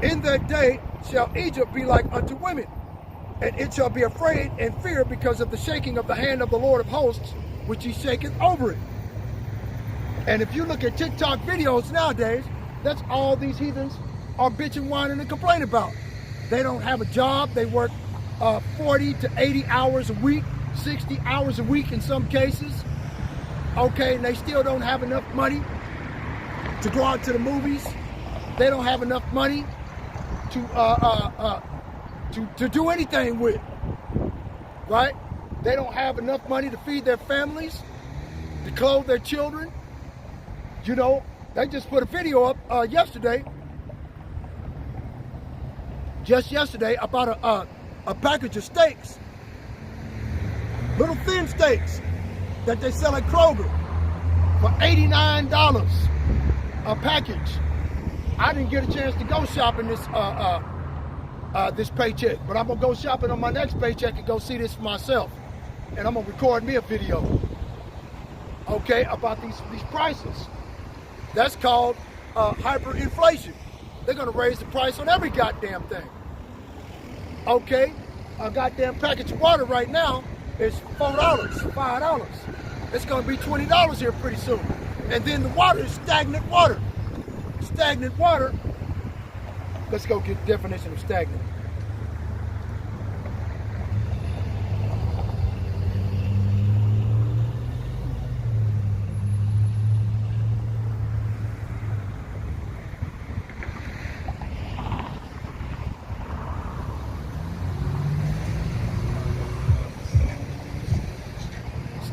Speaker 1: In that day shall Egypt be like unto women, and it shall be afraid and fear because of the shaking of the hand of the Lord of hosts, which he shaketh over it. And if you look at TikTok videos nowadays, that's all these heathens are bitching, whining, and complaining about. They don't have a job. They work 40 to 80 hours a week, 60 hours a week in some cases. Okay, and they still don't have enough money to go out to the movies. They don't have enough money to do anything with, right? They don't have enough money to feed their families, to clothe their children. You know, they just put a video up just yesterday about a package of steaks, little thin steaks that they sell at Kroger for $89 a package. I didn't get a chance to go shopping this paycheck, but I'm gonna go shopping on my next paycheck and go see this for myself. And I'm gonna record me a video, okay, about these prices. That's called hyperinflation. They're gonna raise the price on every goddamn thing. Okay, a goddamn package of water right now is $4, $5. It's gonna be $20 here pretty soon. And then the water is stagnant water. Stagnant water. Let's go get the definition of stagnant.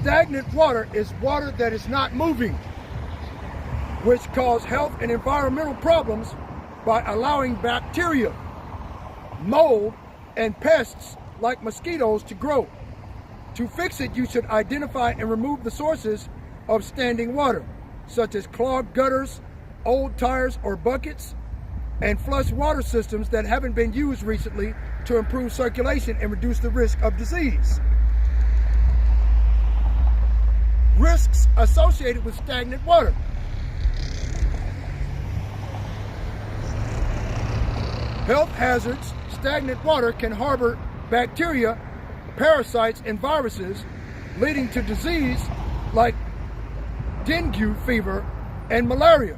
Speaker 1: Stagnant water is water that is not moving, which cause health and environmental problems by allowing bacteria, mold, and pests like mosquitoes to grow. To fix it, you should identify and remove the sources of standing water, such as clogged gutters, old tires or buckets, and flush water systems that haven't been used recently to improve circulation and reduce the risk of disease. Risks associated with stagnant water. Health hazards. Stagnant water can harbor bacteria, parasites, and viruses, leading to disease like dengue fever and malaria.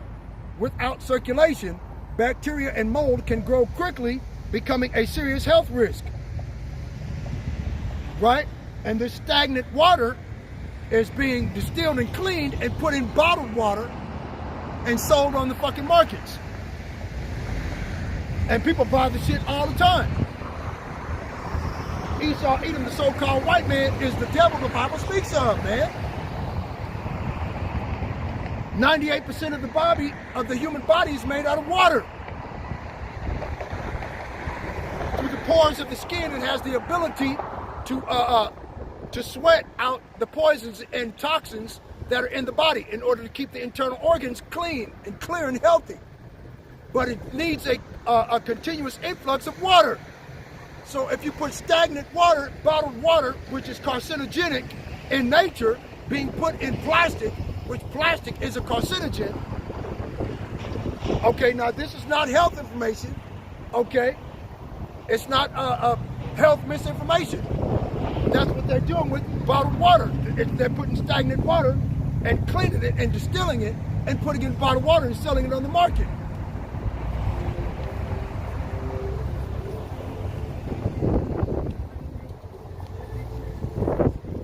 Speaker 1: Without circulation, bacteria and mold can grow quickly, becoming a serious health risk. Right? And this stagnant water is being distilled and cleaned and put in bottled water and sold on the fucking markets. And people buy the shit all the time. Esau, Edom, the so-called white man, is the devil the Bible speaks of, man. 98% of the human body is made out of water. Through the pores of the skin, it has the ability to to sweat out the poisons and toxins that are in the body in order to keep the internal organs clean and clear and healthy. But it needs a continuous influx of water. So if you put stagnant water, bottled water, which is carcinogenic in nature, being put in plastic, which plastic is a carcinogen. Okay, now this is not health information, okay? It's not health misinformation. That's what they're doing with bottled water. They're putting stagnant water and cleaning it and distilling it and putting it in bottled water and selling it on the market.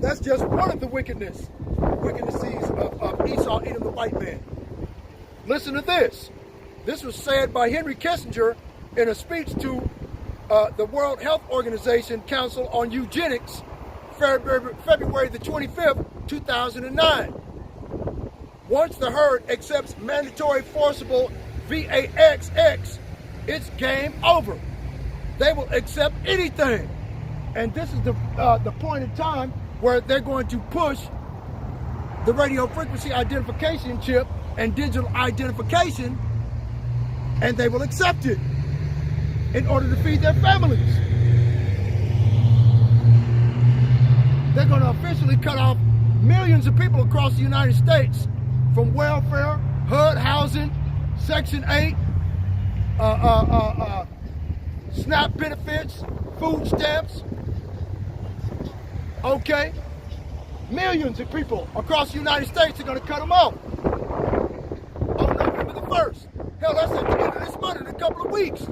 Speaker 1: That's just one of the wickednesses of Esau, Edom, the white man. Listen to this. This was said by Henry Kissinger in a speech to the World Health Organization Council on Eugenics, February the 25th, 2009. Once the herd accepts mandatory forcible VAXX, it's game over. They will accept anything. And this is the point in time where they're going to push the radio frequency identification chip and digital identification, and they will accept it in order to feed their families. They're going to officially cut off millions of people across the United States from welfare, HUD housing, Section 8, SNAP benefits, food stamps. Okay? Millions of people across the United States are going to cut them off on November the 1st. Hell, that's at the end of this month in a couple of weeks.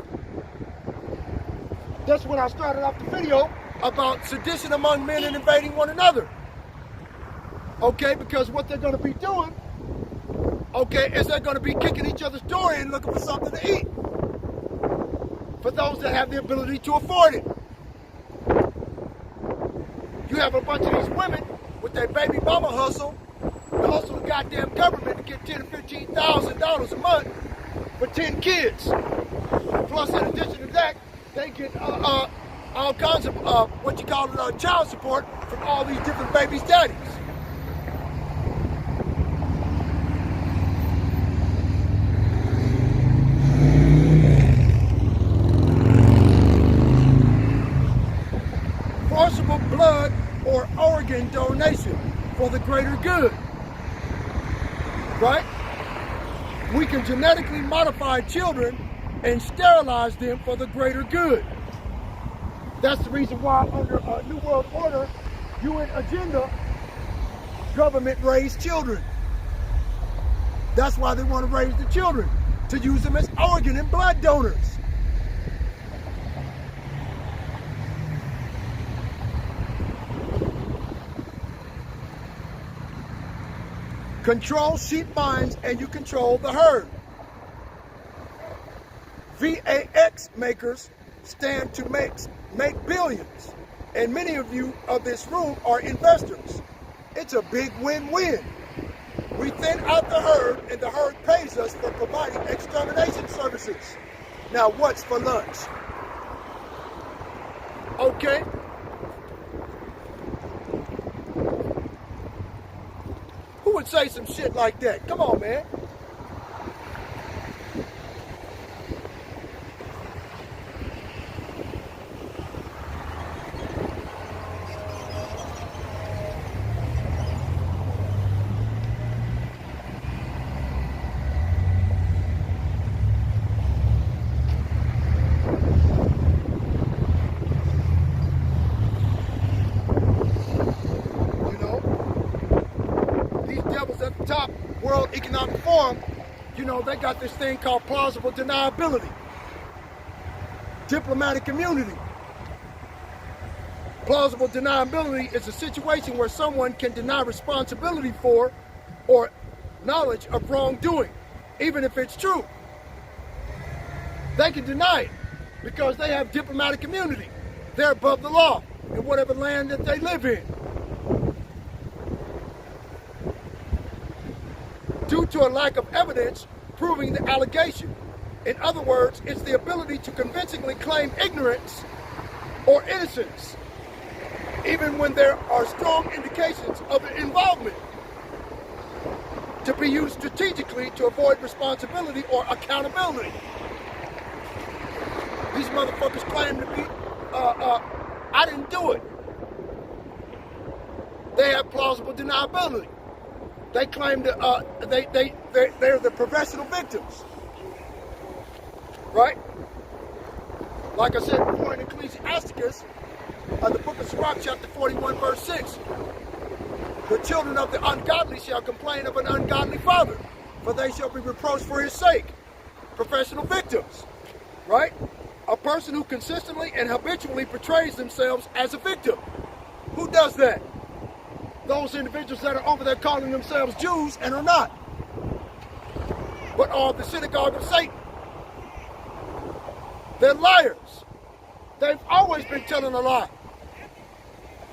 Speaker 1: That's when I started off the video about sedition among men and invading one another. Okay, because what they're going to be doing, okay, is they're going to be kicking each other's door in looking for something to eat. For those that have the ability to afford it. You have a bunch of these women with their baby mama hustle, to hustle the goddamn government to get $10,000 to $15,000 a month for 10 kids. Plus, in addition to that, they get all kinds of what you call child support from all these different babies' daddies. Forcible blood or organ donation for the greater good, right? We can genetically modify children and sterilize them for the greater good. That's the reason why under a New World Order, UN agenda, government raised children. That's why they want to raise the children, to use them as organ and blood donors. Control sheep minds and you control the herd. VAX makers stand to make billions. And many of you of this room are investors. It's a big win-win. We thin out the herd and the herd pays us for providing extermination services. Now what's for lunch? Okay. Who would say some shit like that? Come on, man. At the top, World Economic Forum, you know, they got this thing called plausible deniability, diplomatic immunity. Plausible deniability is a situation where someone can deny responsibility for or knowledge of wrongdoing, even if it's true. They can deny it because they have diplomatic immunity. They're above the law in whatever land that they live in. Due to a lack of evidence proving the allegation. In other words, it's the ability to convincingly claim ignorance or innocence. even when there are strong indications of involvement, to be used strategically to avoid responsibility or accountability. These motherfuckers claim to be, I didn't do it. They have plausible deniability. They claim that they're the professional victims, right? Like I said before in Ecclesiasticus, the book of Sirach, chapter 41, verse 6, the children of the ungodly shall complain of an ungodly father, for they shall be reproached for his sake. Professional victims, right? A person who consistently and habitually portrays themselves as a victim. Who does that? Those individuals that are over there calling themselves Jews and are not, but are of the synagogue of Satan. They're liars. They've always been telling a lie.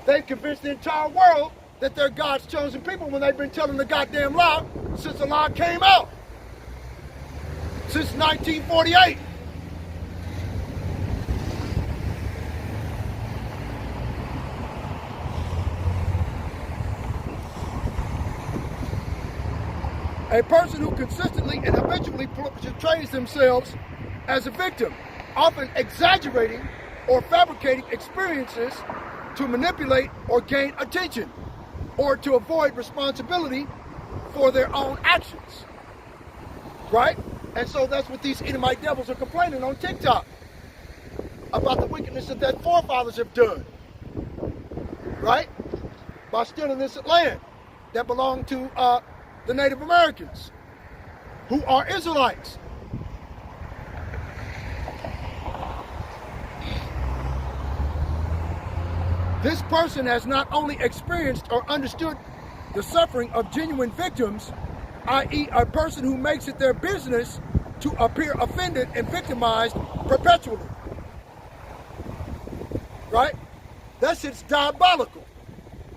Speaker 1: They've convinced the entire world that they're God's chosen people when they've been telling the goddamn lie since the lie came out. Since 1948. A person who consistently and habitually portrays themselves as a victim, often exaggerating or fabricating experiences to manipulate or gain attention, or to avoid responsibility for their own actions. Right? And so that's what these Edomite devils are complaining on TikTok about the wickedness that their forefathers have done. Right? By stealing this land that belonged to the Native Americans, who are Israelites. This person has not only experienced or understood the suffering of genuine victims, i.e. a person who makes it their business to appear offended and victimized perpetually. Right? That shit's diabolical.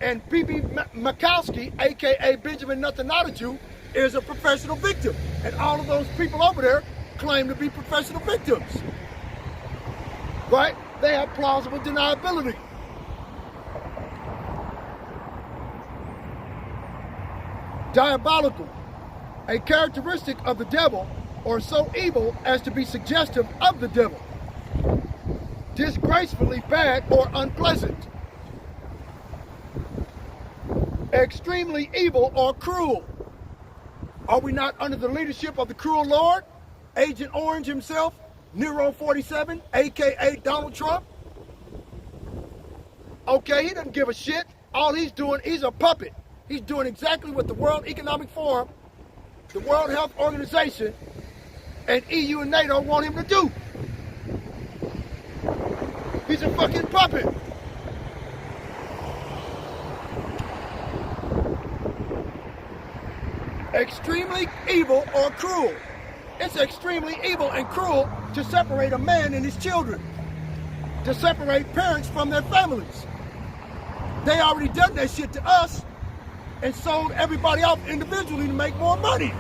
Speaker 1: And B.B. Makowski, a.k.a. Benjamin Nothing Not a Jew, is a professional victim. And all of those people over there claim to be professional victims. Right? They have plausible deniability. Diabolical, a characteristic of the devil, or so evil as to be suggestive of the devil. Disgracefully bad or unpleasant. Extremely evil or cruel. Are we not under the leadership of the cruel Lord, Agent Orange himself, Nero 47, aka Donald Trump? Okay, he doesn't give a shit. All he's doing, he's a puppet. He's doing exactly what the World Economic Forum, the World Health Organization, and EU and NATO want him to do. He's a fucking puppet. Extremely evil or cruel. It's extremely evil and cruel to separate a man and his children, to separate parents from their families. They already done that shit to us and sold everybody off individually to make more money.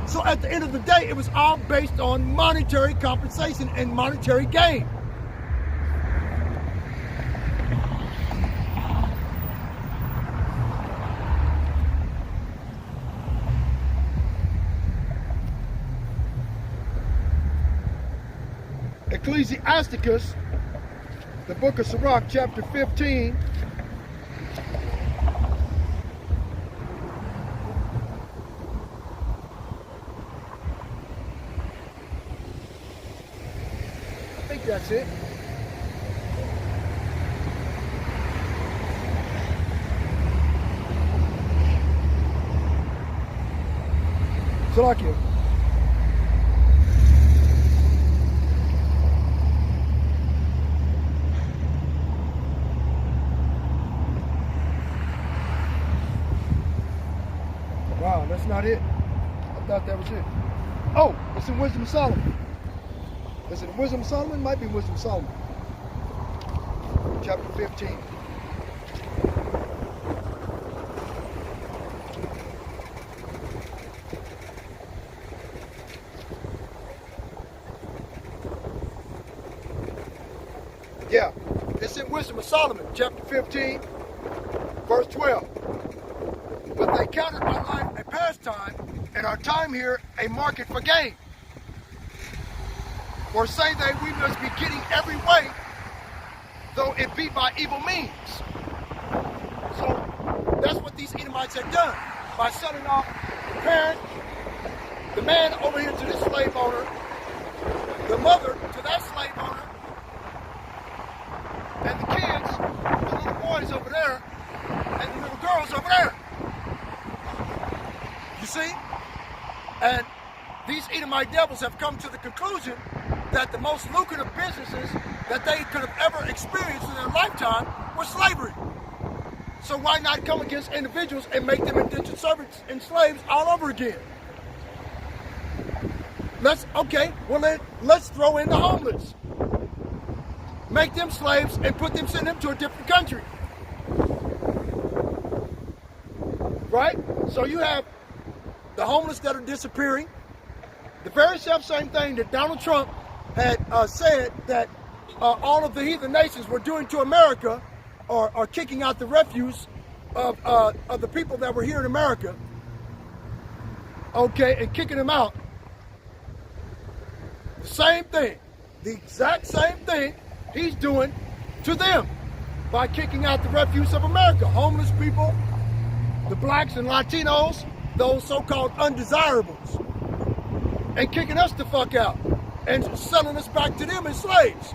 Speaker 1: So at the end of the day, it was all based on monetary compensation and monetary gain. Ecclesiasticus, the book of Sirach, chapter 15. I think that's it. Salakia. Wow, that's not it. I thought that was it. Oh, it's in Wisdom of Solomon. Is it Wisdom of Solomon? Might be Wisdom of Solomon. Chapter 15. Yeah, this in Wisdom of Solomon, chapter 15, verse 12. But they counted our life a pastime, and our time here a market for gain. Or say they, we must be getting every way, though it be by evil means. So that's what these Edomites had done. By selling off the parent, the man over here to this slave owner, the mother to that slave owner, and the kids, the little boys over there, and the little girls over there. You see? And these Edomite devils have come to the conclusion that the most lucrative businesses that they could have ever experienced in their lifetime were slavery. So why not come against individuals and make them indentured servants and slaves all over again? Let's throw in the homeless. Make them slaves and send them to a different country. Right? So you have the homeless that are disappearing. The very same thing that Donald Trump had said that all of the heathen nations were doing to America, or kicking out the refuse of the people that were here in America. Okay, and kicking them out. The same thing, the exact same thing he's doing to them by kicking out the refuse of America. Homeless people, the blacks and Latinos, those so-called undesirables, and kicking us the fuck out and selling us back to them as slaves.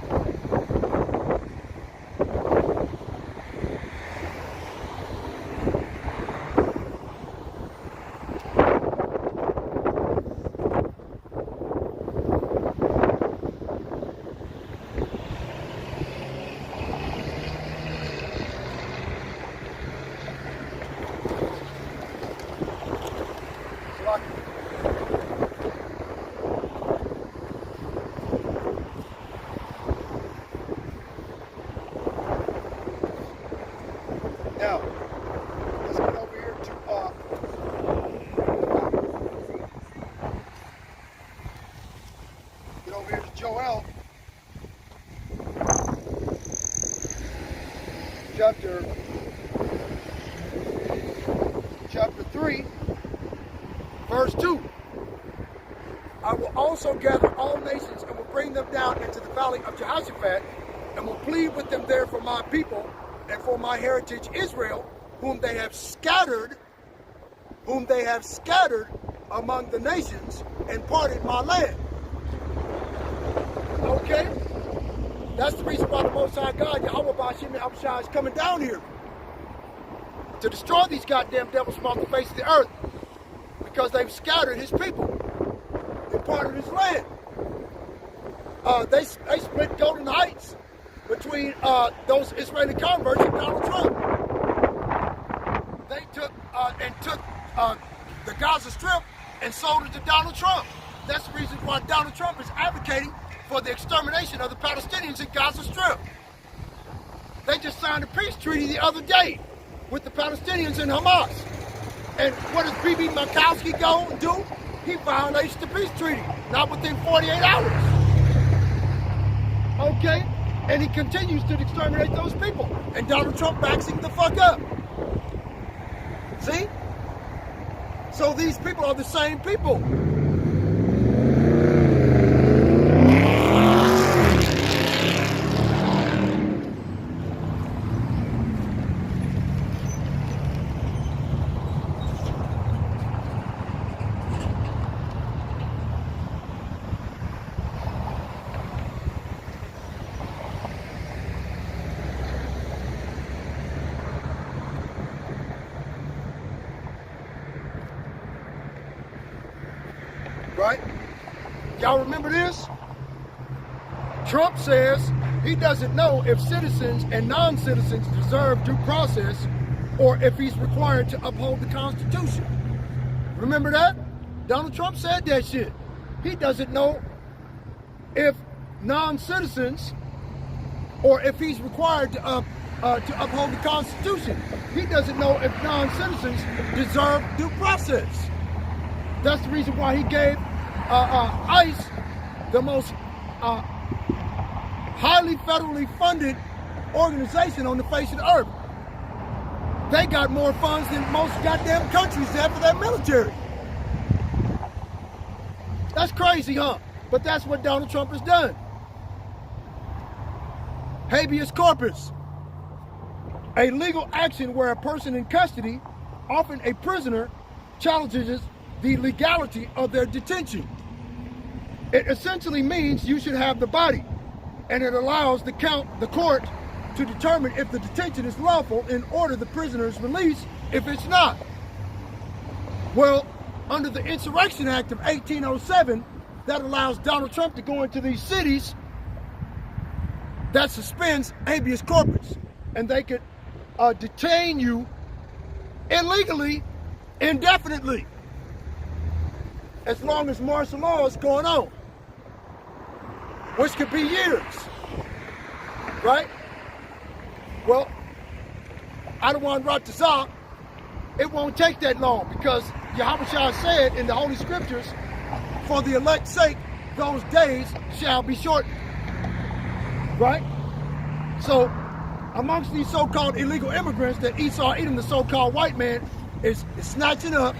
Speaker 1: Now, let's get over here to Joel, chapter 3, verse 2. I will also gather all nations and will bring them down into the valley of Jehoshaphat, and will plead with them there for my people and for my heritage Israel, whom they have scattered among the nations, and parted my land. Okay? That's the reason why the Most High God, Yahweh Ba'ashim Yahushua, is coming down here to destroy these goddamn devils from off the face of the earth, because they've scattered his people and parted his land. They split Golden Heights between those Israeli converts and Donald Trump. They took the Gaza Strip and sold it to Donald Trump. That's the reason why Donald Trump is advocating for the extermination of the Palestinians in Gaza Strip. They just signed a peace treaty the other day with the Palestinians and Hamas. And what does B.B. Mikowski go and do? He violates the peace treaty, not within 48 hours. Okay? And he continues to exterminate those people. And Donald Trump backs him the fuck up. See? So these people are the same people. Right? Y'all remember this? Trump says he doesn't know if citizens and non-citizens deserve due process, or if he's required to uphold the Constitution. Remember that? Donald Trump said that shit. He doesn't know if non-citizens, or if he's required to uphold the Constitution. He doesn't know if non-citizens deserve due process. That's the reason why he gave ICE the most highly federally funded organization on the face of the earth. They got more funds than most goddamn countries have for their military. That's crazy, huh? But that's what Donald Trump has done. Habeas corpus, a legal action where a person in custody, often a prisoner, challenges the legality of their detention. It essentially means you should have the body, and it allows the court to determine if the detention is lawful and order the prisoner's release if it's not. Well, under the Insurrection Act of 1807, that allows Donald Trump to go into these cities that suspends habeas corpus, and they could detain you illegally, indefinitely, as long as martial law is going on, which could be years, right? Well, Adawan Ratazah, it won't take that long, because Yahushua said in the Holy Scriptures, for the elect's sake, those days shall be shortened, right? So, amongst these so-called illegal immigrants that Esau Edom, the so-called white man, is snatching up,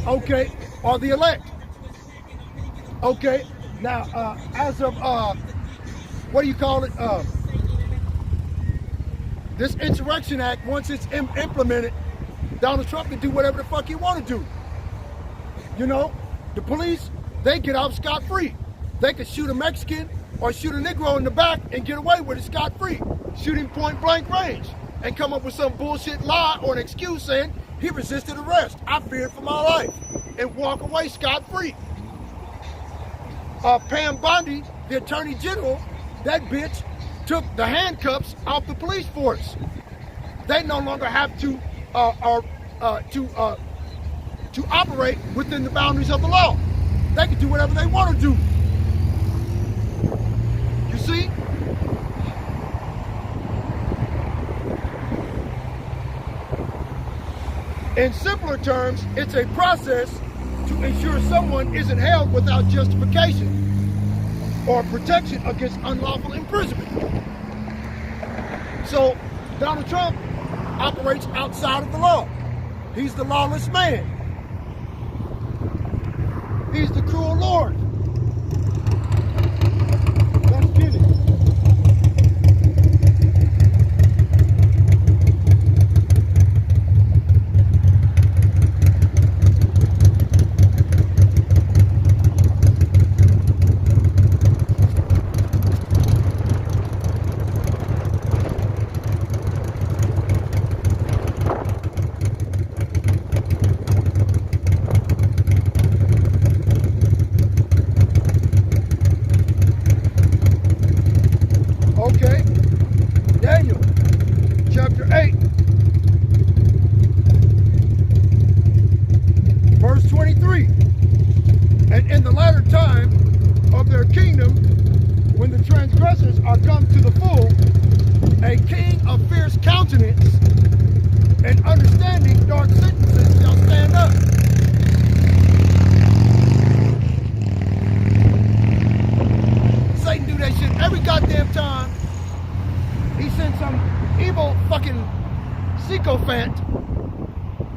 Speaker 1: okay, are the elect. Okay, now, as of, what do you call it? This Insurrection Act, once it's implemented, Donald Trump can do whatever the fuck he want to do. You know, the police, they get out scot-free. They could shoot a Mexican or shoot a Negro in the back and get away with it scot-free. Shoot him point blank range and come up with some bullshit lie or an excuse saying he resisted arrest. I feared for my life, and walk away scot-free. Pam Bondi, the Attorney General, that bitch took the handcuffs off the police force. They no longer have to operate within the boundaries of the law. They can do whatever they want to do. You see? In simpler terms, it's a process to ensure someone isn't held without justification or protection against unlawful imprisonment. So, Donald Trump operates outside of the law. He's the lawless man. He's the cruel Lord. Let's get it.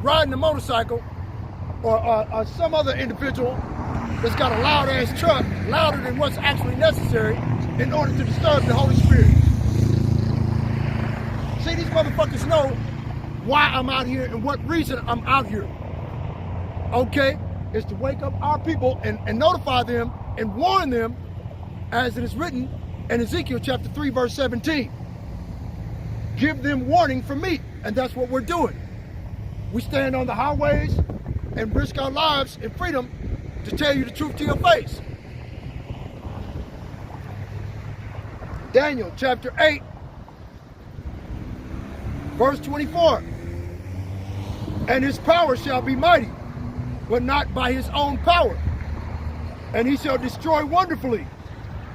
Speaker 1: Riding a motorcycle or some other individual that's got a loud ass truck, louder than what's actually necessary in order to disturb the Holy Spirit. See, these motherfuckers know why I'm out here and what reason I'm out here. Okay? It's to wake up our people and notify them and warn them, as it is written in Ezekiel chapter 3 verse 17. Give them warning from me, and that's what we're doing. We stand on the highways and risk our lives and freedom to tell you the truth to your face. Daniel chapter 8, verse 24. And his power shall be mighty, but not by his own power. And he shall destroy wonderfully,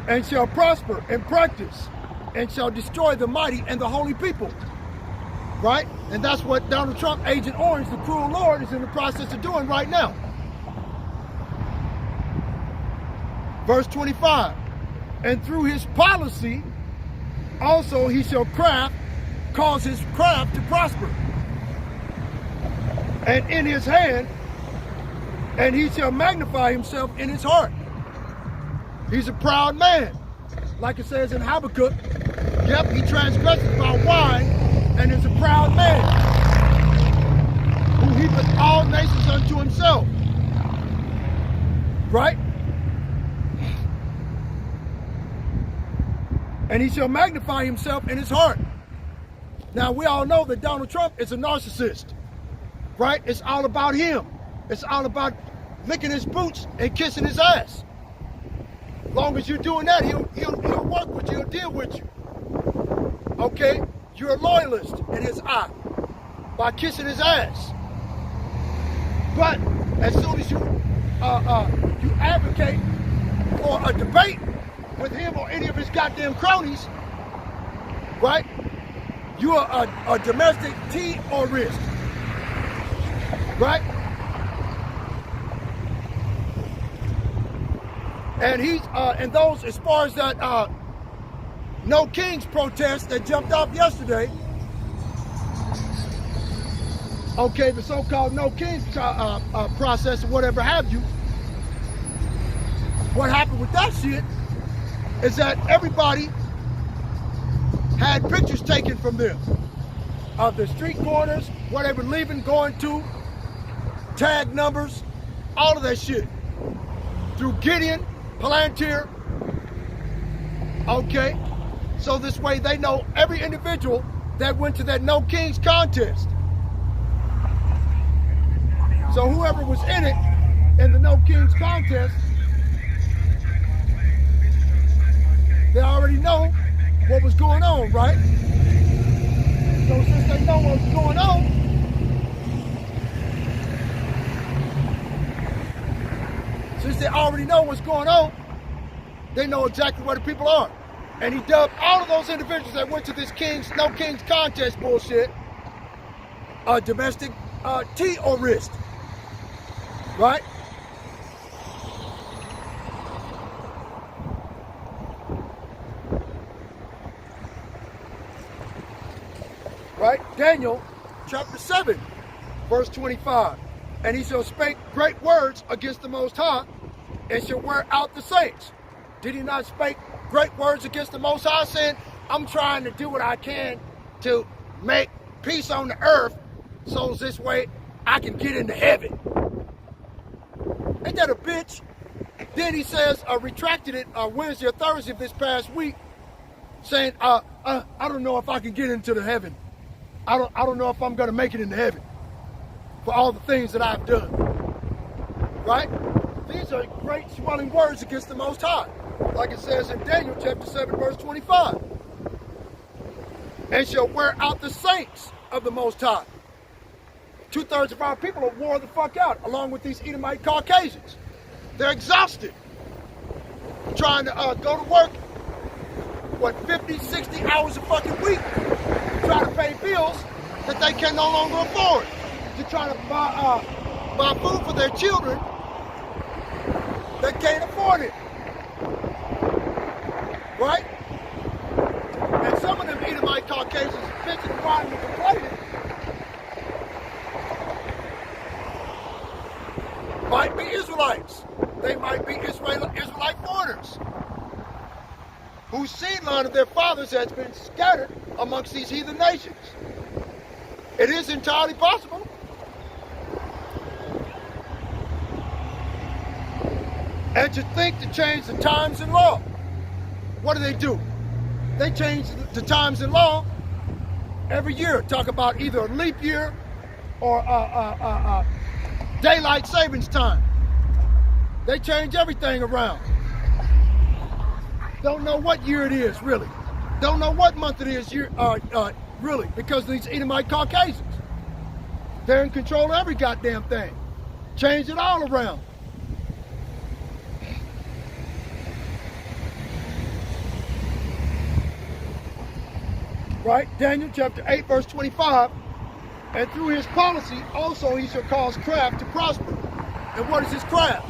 Speaker 1: and shall prosper and practice, and shall destroy the mighty and the holy people. Right? And that's what Donald Trump, Agent Orange, the cruel Lord, is in the process of doing right now. Verse 25. And through his policy Also he shall cause his craft to prosper. And in his hand, and he shall magnify himself in his heart. He's a proud man. Like it says in Habakkuk, yep, he transgresses by wine and is a proud man, who heapeth all nations unto himself. Right? And he shall magnify himself in his heart. Now, we all know that Donald Trump is a narcissist, right? It's all about him. It's all about licking his boots and kissing his ass. As long as you're doing that, he'll work with you, he'll deal with you. Okay? You're a loyalist in his eye by kissing his ass. But as soon as you advocate for a debate with him or any of his goddamn cronies, right? You are a domestic terrorist, right? And he's and those, as far as that No Kings protest that jumped off yesterday. Okay, the so-called No Kings process or whatever have you. What happened with that shit is that everybody had pictures taken from them of the street corners, where they were leaving, going to, tag numbers, all of that shit. Through Gideon, Palantir. Okay, so this way they know every individual that went to that No Kings contest. So whoever was in it, in the No Kings contest, they already know what was going on, right? So since they know what's going on, since they already know what's going on, they know exactly where the people are. And he dubbed all of those individuals that went to this No Kings contest bullshit a domestic terrorist, right? Right? Daniel chapter 7, verse 25. And he shall speak great words against the Most High, and shall wear out the saints. Did he not speak great words against the Most High, saying, I'm trying to do what I can to make peace on the earth, so this way I can get into heaven? Ain't that a bitch? Then he says, retracted it Wednesday or Thursday of this past week, saying, I don't know if I can get into the heaven. I don't know if I'm going to make it into heaven for all the things that I've done. Right? These are great swelling words against the Most High. Like it says in Daniel chapter 7, verse 25. And shall wear out the saints of the Most High. 2/3 of our people are wore the fuck out, along with these Edomite Caucasians. They're exhausted. Trying to go to work, 50, 60 hours a fucking week. Try to pay bills that they can no longer afford, to try to buy food for their children that can't afford it, right? And some of them Edomite Caucasians bitching and whining and complaining might be Israelites. They might be Israelite foreigners whose seed line of their fathers has been scattered amongst these heathen nations. It is entirely possible. And to think to change the times and law. What do? They change the times and law every year. Talk about either a leap year or daylight savings time. They change everything around. Don't know what year it is, really. Don't know what month it is, really, because these Edomite Caucasians. They're in control of every goddamn thing. Change it all around. Right? Daniel chapter 8, verse 25. And through his policy, also he shall cause craft to prosper. And what is his craft?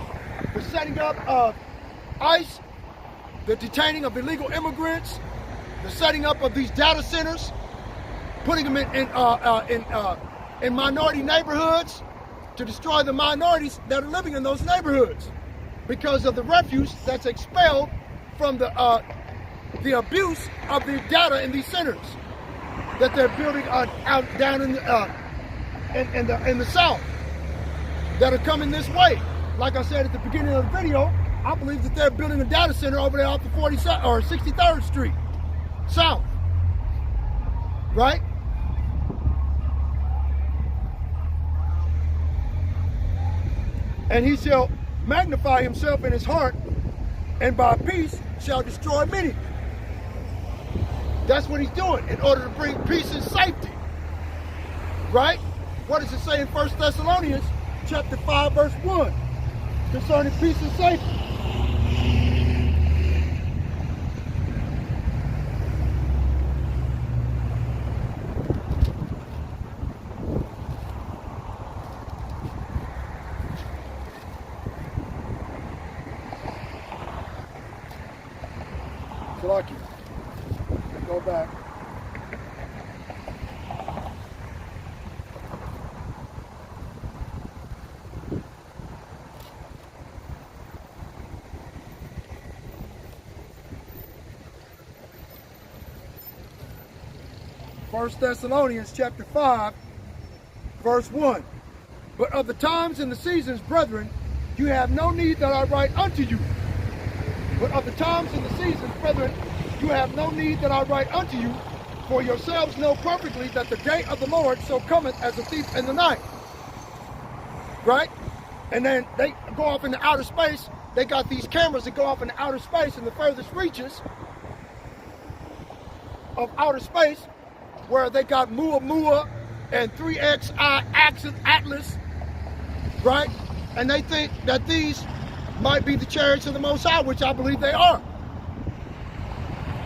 Speaker 1: The setting up of ICE, the detaining of illegal immigrants, the setting up of these data centers, putting them in minority neighborhoods to destroy the minorities that are living in those neighborhoods because of the refuse that's expelled from the abuse of the data in these centers that they're building out down in the South that are coming this way. Like I said at the beginning of the video, I believe that they're building a data center over there off the 42nd or 63rd Street South, right? And he shall magnify himself in his heart, and by peace shall destroy many. That's what he's doing in order to bring peace and safety, right? What does it say in 1 Thessalonians chapter 5, verse 1 concerning peace and safety? Lucky. Go back. First Thessalonians chapter 5, verse 1. But of the times and the seasons, brethren, you have no need that I write unto you. But of the times and the seasons, brethren, you have no need that I write unto you, for yourselves know perfectly that the day of the Lord so cometh as a thief in the night. Right? And then they go off into outer space. They got these cameras that go off into outer space in the furthest reaches of outer space, where they got Motb and 3XI Atlas, right? And they think that these might be the chariots of the Most High, which I believe they are.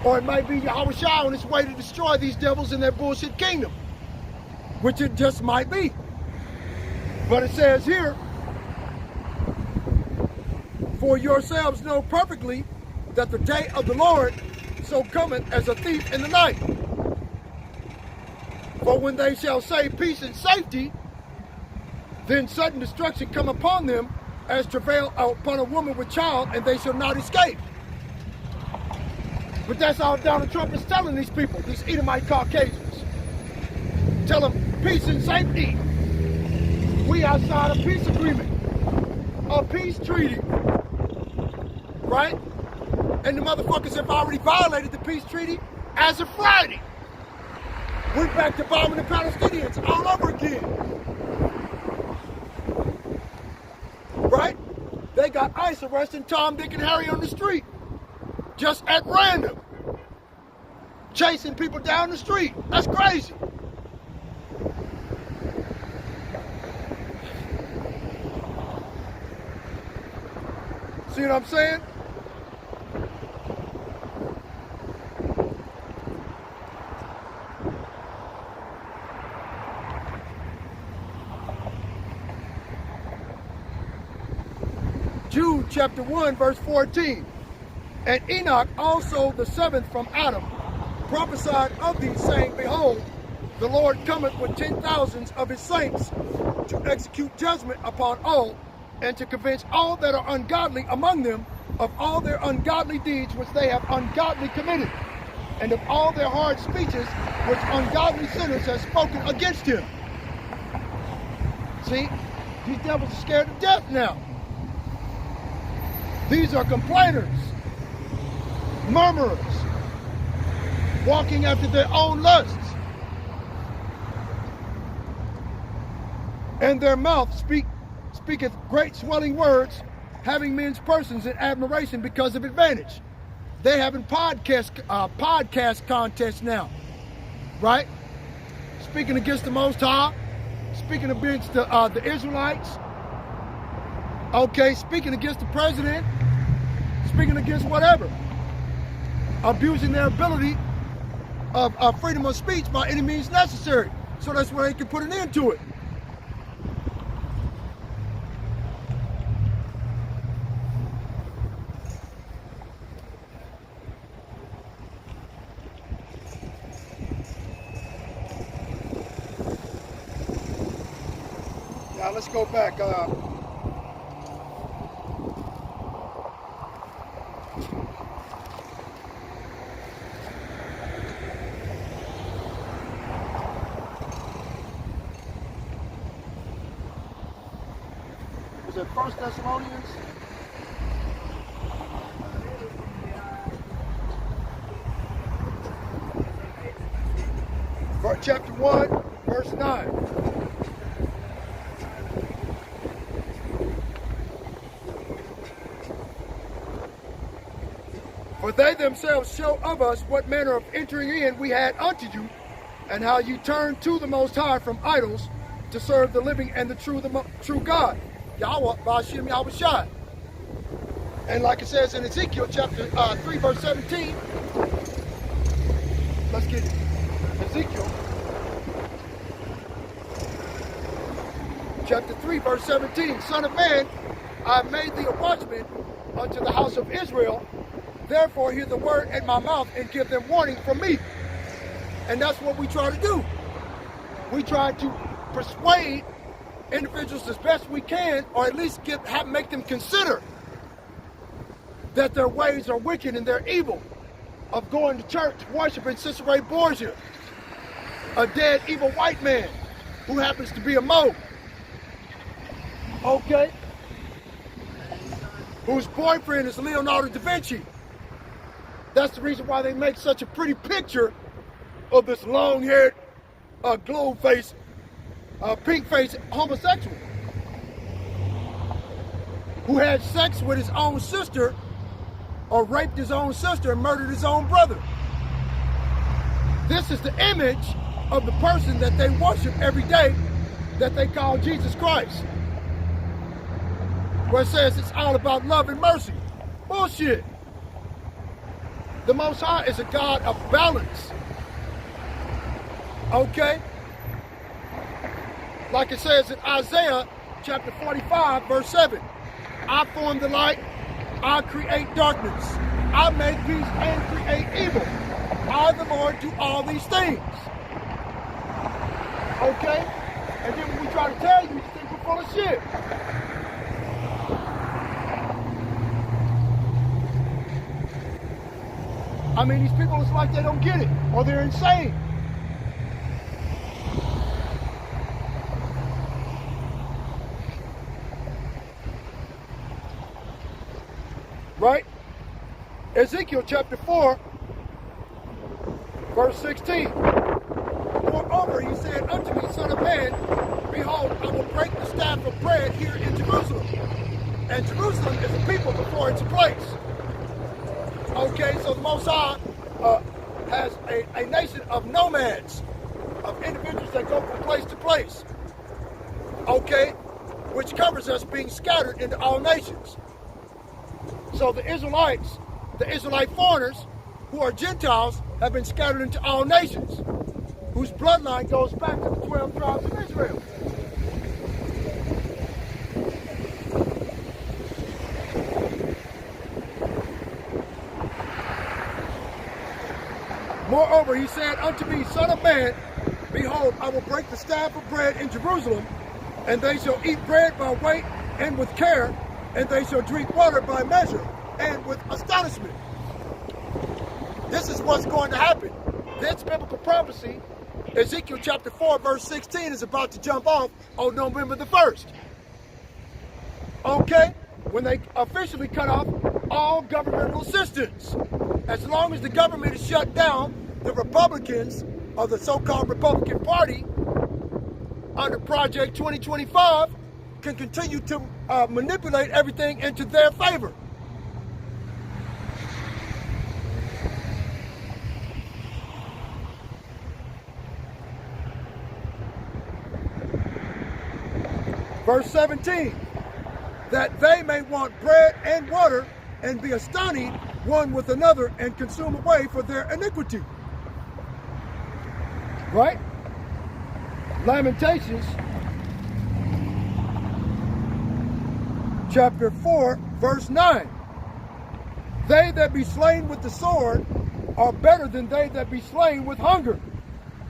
Speaker 1: Or it might be Yahweh Shai on its way to destroy these devils in their bullshit kingdom, which it just might be. But it says here, for yourselves know perfectly that the day of the Lord so cometh as a thief in the night. For when they shall say peace and safety, then sudden destruction come upon them, as travail upon a woman with child, and they shall not escape. But that's all Donald Trump is telling these people, these Edomite Caucasians. Tell them peace and safety. We outside a peace agreement, a peace treaty, right? And the motherfuckers have already violated the peace treaty as of Friday. We're back to bombing the Palestinians all over again. Right? They got ICE arresting Tom, Dick, and Harry on the street. Just at random. Chasing people down the street. That's crazy. See what I'm saying? Jude chapter 1, verse 14. And Enoch also the seventh from Adam prophesied of these, saying, behold, the Lord cometh with 10,000s of his saints to execute judgment upon all, and to convince all that are ungodly among them of all their ungodly deeds which they have ungodly committed, and of all their hard speeches which ungodly sinners have spoken against him. See, these devils are scared to death now. These are complainers, murmurers, walking after their own lusts. And their mouth speaketh great swelling words, having men's persons in admiration because of advantage. They having podcast contests now, right? Speaking against the Most High, speaking against the Israelites, okay, speaking against the president, speaking against whatever, abusing their ability of freedom of speech by any means necessary. So that's where they can put an end to it. Now let's go back. Was it 1 Thessalonians? Chapter 1, verse 9. For they themselves show of us what manner of entering in we had unto you, and how you turned to the Most High from idols to serve the living and the true God, Yahweh, Ba'ashim Yahweh Shai. And like it says in Ezekiel chapter 3, verse 17, let's get it. Ezekiel chapter 3, verse 17, Son of man, I have made thee a watchman unto the house of Israel. Therefore hear the word at my mouth and give them warning from me. And that's what we try to do. We try to persuade individuals as best we can, or at least make them consider that their ways are wicked and they're evil, of going to church, worshiping Cicero Borgia, a dead evil white man who happens to be a Motb. Okay? Whose boyfriend is Leonardo da Vinci. That's the reason why they make such a pretty picture of this long-haired, globe-faced, pink-faced homosexual who had sex with his own sister, or raped his own sister and murdered his own brother. This is the image of the person that they worship every day, that they call Jesus Christ. Where it says it's all about love and mercy. Bullshit. The Most High is a God of balance. Okay? Like it says in Isaiah chapter 45, verse 7. I form the light, I create darkness. I make peace and create evil. I, the Lord, do all these things. Okay? And then when we try to tell you, you think we're full of shit. I mean, these people, it's like they don't get it, or they're insane. Right? Ezekiel chapter 4, verse 16. Moreover, he said unto me, Son of man, behold, I will break the staff of bread here in Jerusalem. And Jerusalem is a people before it's a place. Okay, so the Most High has a nation of nomads, of individuals that go from place to place. Okay, which covers us being scattered into all nations. So the Israelites, the Israelite foreigners, who are Gentiles, have been scattered into all nations, whose bloodline goes back to the 12 tribes of Israel. Moreover, he said unto me, Son of man, behold, I will break the staff of bread in Jerusalem, and they shall eat bread by weight and with care, and they shall drink water by measure and with astonishment. This is what's going to happen. This biblical prophecy, Ezekiel chapter 4, verse 16, is about to jump off on November the 1st. Okay? When they officially cut off all governmental assistance. As long as the government is shut down, the Republicans, or the so-called Republican Party, under Project 2025, can continue to manipulate everything into their favor. Verse 17, that they may want bread and water and be astonished one with another and consume away for their iniquity. Right? Lamentations chapter 4, verse 9. They that be slain with the sword are better than they that be slain with hunger.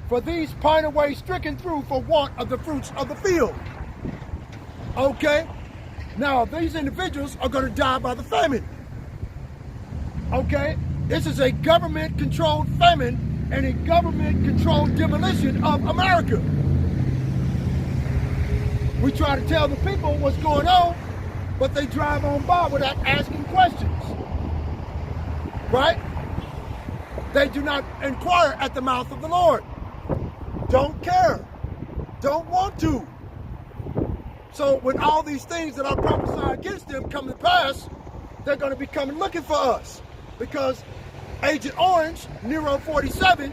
Speaker 1: For these pine away stricken through for want of the fruits of the field. Okay? Now, these individuals are going to die by the famine. Okay? This is a government-controlled famine and a government-controlled demolition of America. We try to tell the people what's going on, but they drive on by without asking questions. Right? They do not inquire at the mouth of the Lord. Don't care. Don't want to. So when all these things that I prophesy against them come to pass, they're going to be coming looking for us. Because Agent Orange, Nero 47,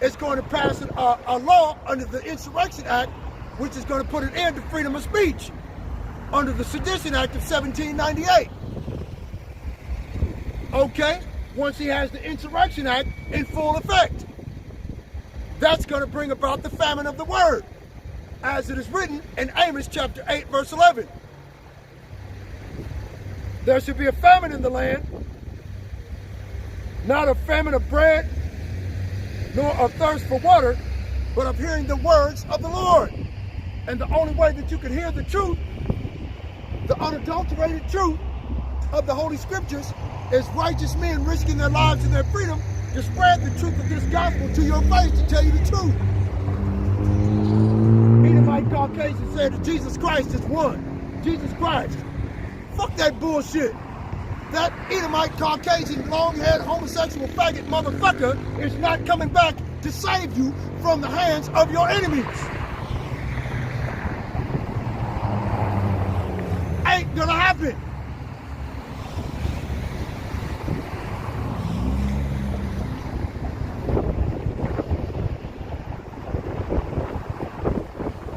Speaker 1: is going to pass a law under the Insurrection Act, which is going to put an end to freedom of speech under the Sedition Act of 1798. Okay? Once he has the Insurrection Act in full effect. That's going to bring about the famine of the word, as it is written in Amos chapter 8, verse 11. There should be a famine in the land, not a famine of bread, nor of thirst for water, but of hearing the words of the Lord. And the only way that you can hear the truth, the unadulterated truth of the Holy Scriptures, is righteous men risking their lives and their freedom to spread the truth of this gospel to your face, to tell you the truth. Edomite Caucasian said that Jesus Christ is one. Jesus Christ. Fuck that bullshit. That Edomite Caucasian long-haired homosexual faggot motherfucker is not coming back to save you from the hands of your enemies. Ain't gonna happen.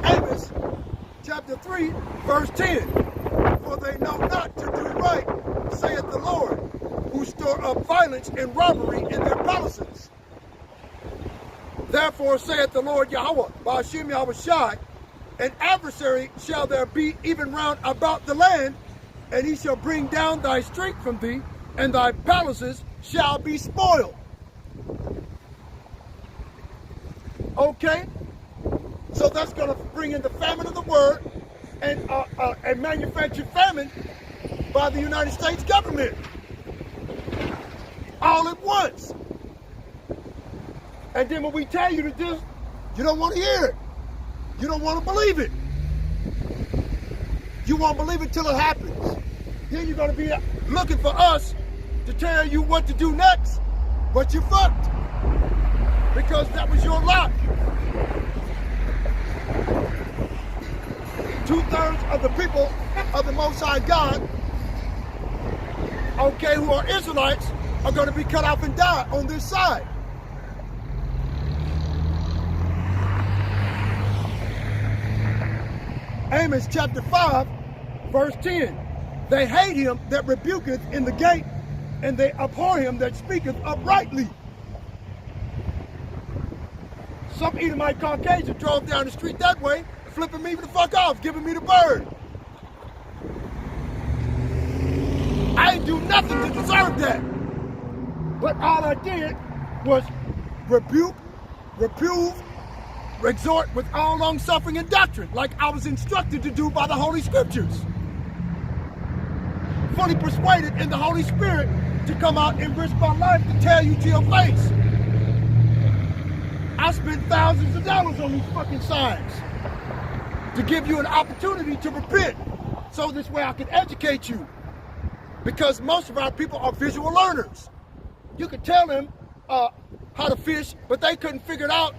Speaker 1: Amos chapter 3 verse 10. For they know not to do right, saith the Lord, who store up violence and robbery in their palaces. Therefore saith the Lord Yahweh, Ba'ashem Yahushai, an adversary shall there be even round about the land, and he shall bring down thy strength from thee, and thy palaces shall be spoiled. Okay? So that's going to bring in the famine of the word and a manufactured famine by the United States government. All at once. And then when we tell you to do, you don't want to hear it. You don't want to believe it. You won't believe it till it happens. Then you're going to be looking for us to tell you what to do next, but you're fucked. Because that was your lot. 2/3 of the people of the Most High God, okay, who are Israelites, are going to be cut off and die on this side. Amos chapter 5, verse 10. They hate him that rebuketh in the gate, and they abhor him that speaketh uprightly. Some Edomite Caucasian drove down the street that way, flipping me the fuck off, giving me the bird. I ain't do nothing to deserve that. But all I did was rebuke, reprove, exhort with all long suffering and doctrine, like I was instructed to do by the Holy Scriptures. Fully persuaded in the Holy Spirit to come out and risk my life to tell you to your face. I spent thousands of dollars on these fucking signs to give you an opportunity to repent, so this way I can educate you. Because most of our people are visual learners. You could tell them how to fish, but they couldn't figure it out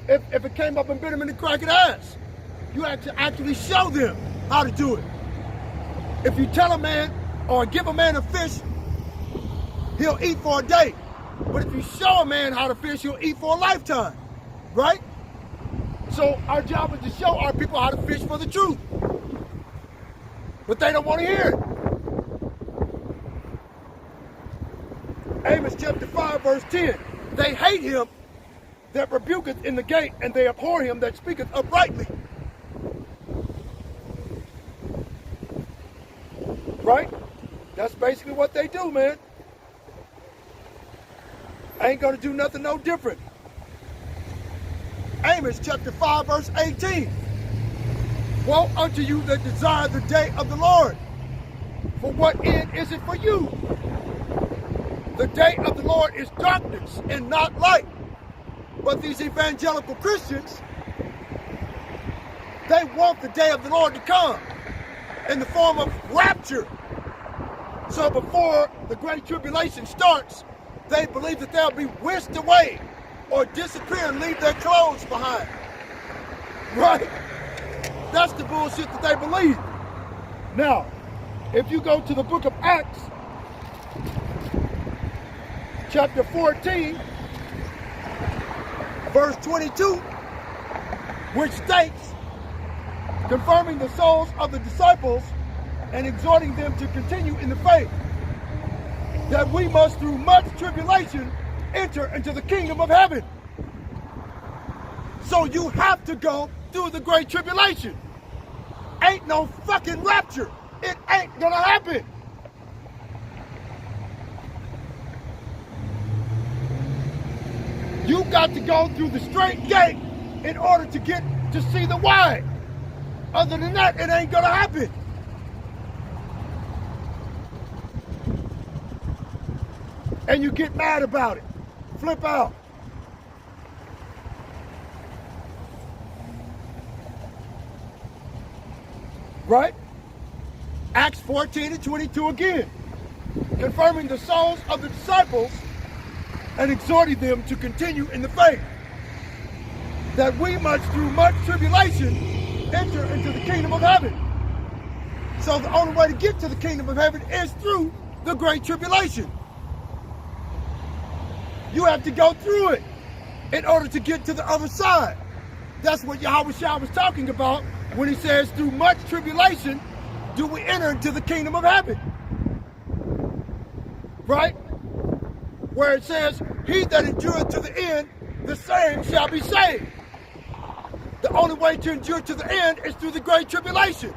Speaker 1: if it came up and bit them in the crack of the ass. You have to actually show them how to do it. If you tell a man or give a man a fish, he'll eat for a day. But if you show a man how to fish, he'll eat for a lifetime, right? So our job is to show our people how to fish for the truth. But they don't want to hear it. Amos chapter 5, verse 10. They hate him that rebuketh in the gate, and they abhor him that speaketh uprightly. Right? That's basically what they do, man. I ain't gonna do nothing no different. Amos chapter 5, verse 18. Woe unto you that desire the day of the Lord. For what end is it for you? The day of the Lord is darkness and not light. But these evangelical Christians, they want the day of the Lord to come in the form of rapture. So before the Great Tribulation starts, they believe that they'll be whisked away or disappear and leave their clothes behind. Right? That's the bullshit that they believe. Now, if you go to the book of Acts, chapter 14, verse 22, which states, confirming the souls of the disciples and exhorting them to continue in the faith, that we must through much tribulation enter into the kingdom of heaven. So you have to go through the great tribulation. Ain't no fucking rapture. It ain't gonna happen. You got to go through the straight gate in order to get to see the wide. Other than that, it ain't gonna happen. And you get mad about it. Flip out. Right? Acts 14 and 22 again. Confirming the souls of the disciples and exhorting them to continue in the faith, that we must through much tribulation enter into the kingdom of heaven. So the only way to get to the kingdom of heaven is through the great tribulation. You have to go through it in order to get to the other side. That's what Yahushua was talking about when he says, through much tribulation do we enter into the kingdom of heaven. Right? Where it says, he that endureth to the end, the same shall be saved. The only way to endure to the end is through the great tribulation.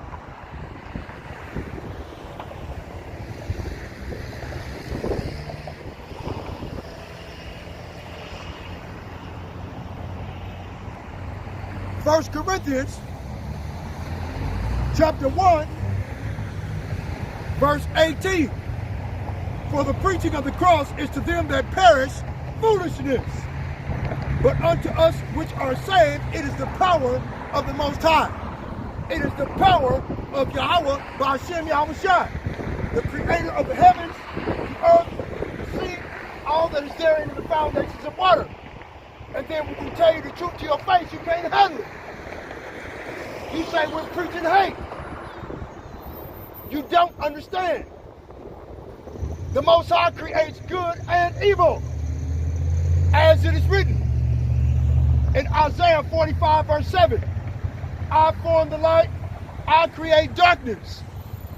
Speaker 1: First Corinthians chapter 1, verse 18. For the preaching of the cross is to them that perish foolishness, but unto us which are saved it is the power of the Most High. It is the power of Yahweh B'Hashem Yahushua, the creator of the heavens, the earth, the sea, all that is therein in the foundations of water. And then when we tell you the truth to your face, you can't handle it. You say we're preaching hate. You don't understand. The Most High creates good and evil, as it is written in Isaiah 45 verse 7. I form the light, I create darkness.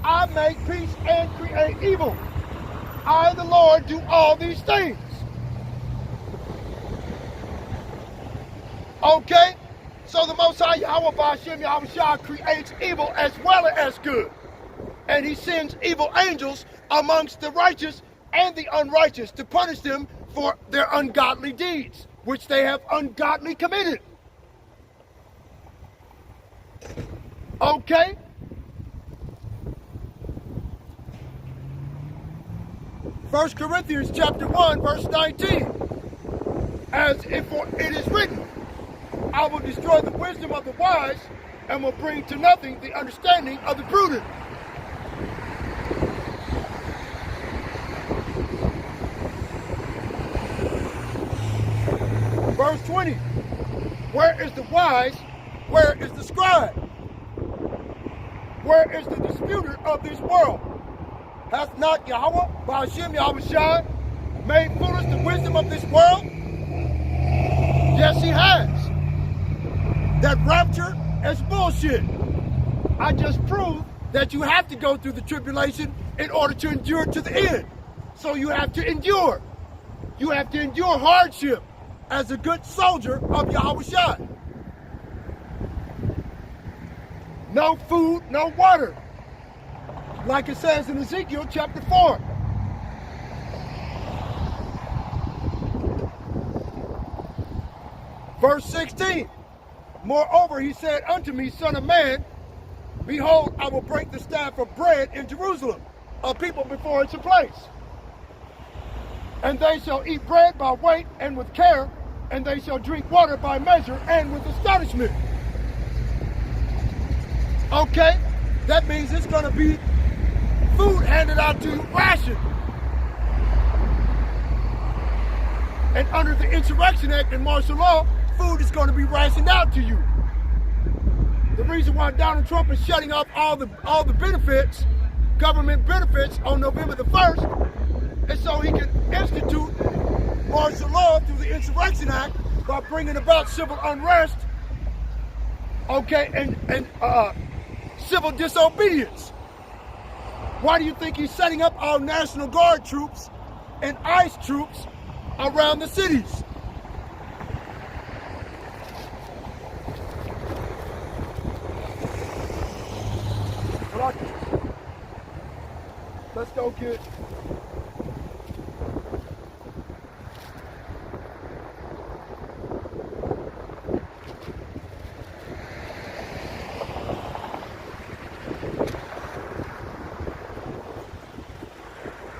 Speaker 1: I make peace and create evil. I, the Lord, do all these things. Okay? So the Most High Yahweh B'Hashem Yahushua creates evil as well as good. And he sends evil angels amongst the righteous and the unrighteous to punish them for their ungodly deeds, which they have ungodly committed. Okay? First Corinthians chapter 1, verse 19. As if it is written, I will destroy the wisdom of the wise and will bring to nothing the understanding of the prudent. Verse 20, where is the wise? Where is the scribe? Where is the disputer of this world? Hath not Yahweh, B'Hashem Yahushua, made foolish the wisdom of this world? Yes, he has. That rapture is bullshit. I just proved that you have to go through the tribulation in order to endure to the end. So you have to endure. You have to endure hardship as a good soldier of Yahushua. No food, no water. Like it says in Ezekiel chapter 4. Verse 16. Moreover, he said unto me, Son of man, Behold, I will break the staff of bread in Jerusalem, a people before its place. And they shall eat bread by weight and with care, and they shall drink water by measure and with astonishment. Okay, that means it's going to be food handed out to you, ration. And under the Insurrection Act and martial law, food is going to be rationed out to you. The reason why Donald Trump is shutting off all the benefits, government benefits, on November the 1st, is so he can institute martial law through the Insurrection Act by bringing about civil unrest, okay, and civil disobedience. Why do you think he's setting up all National Guard troops and ICE troops around the cities? Let's go, kid.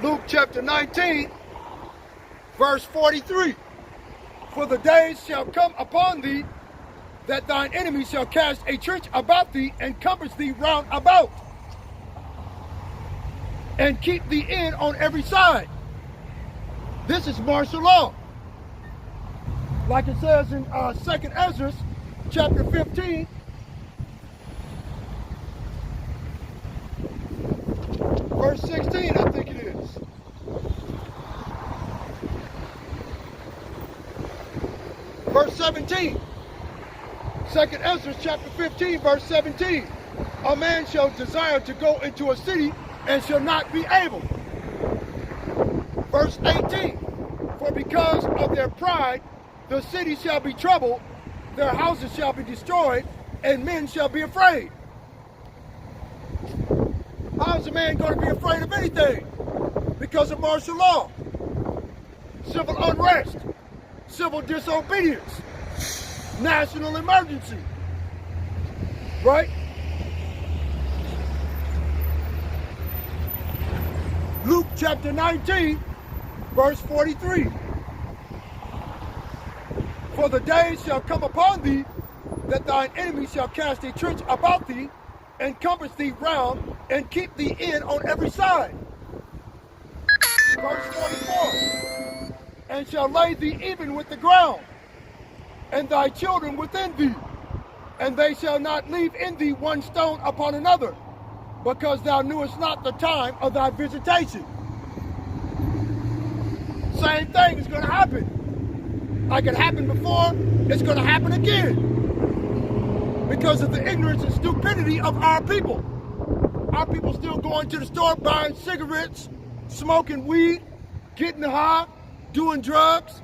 Speaker 1: Luke chapter 19, verse 43. For the days shall come upon thee, that thine enemies shall cast a trench about thee, and compass thee round about, and keep thee in on every side. This is martial law. Like it says in 2nd Ezra, chapter 15, verse 16, I think it is. Verse 17. 2nd Ezra chapter 15, verse 17. A man shall desire to go into a city and shall not be able. Verse 18. For because of their pride, the city shall be troubled, their houses shall be destroyed, and men shall be afraid. How is a man going to be afraid of anything? Because of martial law, civil unrest, civil disobedience, national emergency, right? Luke chapter 19, verse 43. For the days shall come upon thee, that thine enemies shall cast a trench about thee, and compass thee round, and keep thee in on every side. Verse 44. And shall lay thee even with the ground, and thy children within thee, and they shall not leave in thee one stone upon another, because thou knewest not the time of thy visitation. Same thing is going to happen. Like it happened before, it's going to happen again. Because of the ignorance and stupidity of our people. Our people still going to the store, buying cigarettes, smoking weed, getting high, doing drugs.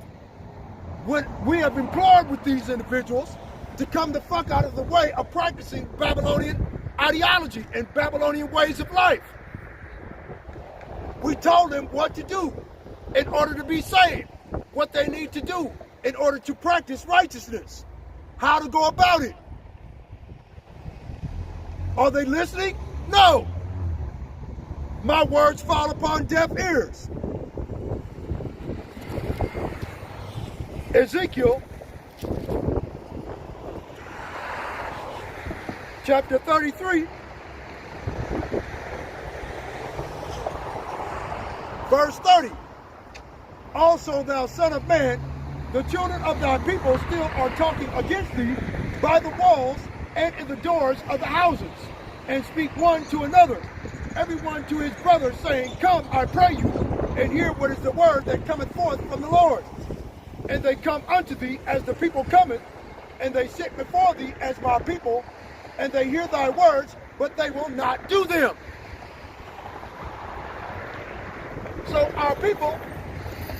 Speaker 1: When we have implored with these individuals to come the fuck out of the way of practicing Babylonian ideology and Babylonian ways of life. We told them what to do in order to be saved, what they need to do in order to practice righteousness, how to go about it. Are they listening? No. My words fall upon deaf ears. Ezekiel chapter 33, verse 30. Also, thou son of man, the children of thy people still are talking against thee by the walls and in the doors of the houses, and speak one to another, everyone to his brother, saying, Come, I pray you, and hear what is the word that cometh forth from the Lord. And they come unto thee as the people cometh, and they sit before thee as my people, and they hear thy words, but they will not do them. So our people,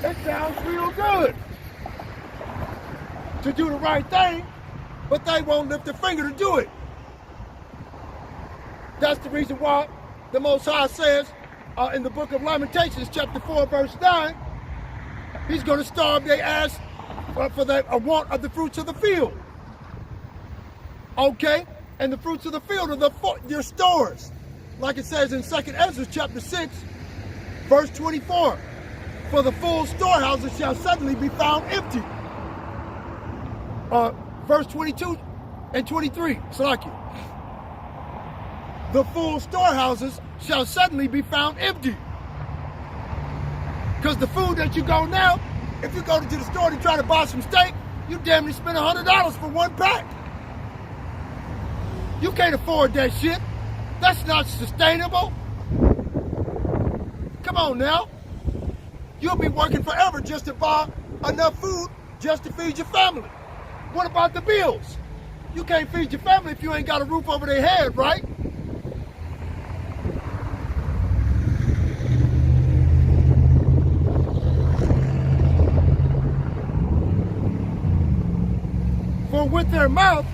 Speaker 1: it sounds real good to do the right thing, but they won't lift a finger to do it. That's the reason why the Most High says in the book of Lamentations, chapter 4, verse 9, he's going to starve their ass for the want of the fruits of the field. Okay? and the fruits of the field are your stores. Like it says in 2 Ezra chapter 6, verse 24. For the full storehouses shall suddenly be found empty. Verse 22 and 23, Salaki. The full storehouses shall suddenly be found empty. Because the food that you go now, if you go to the store to try to buy some steak, you damn near spend $100 for one pack. You can't afford that shit. That's not sustainable. Come on now. You'll be working forever just to buy enough food just to feed your family. What about the bills? You can't feed your family if you ain't got a roof over their head, right? For with their mouth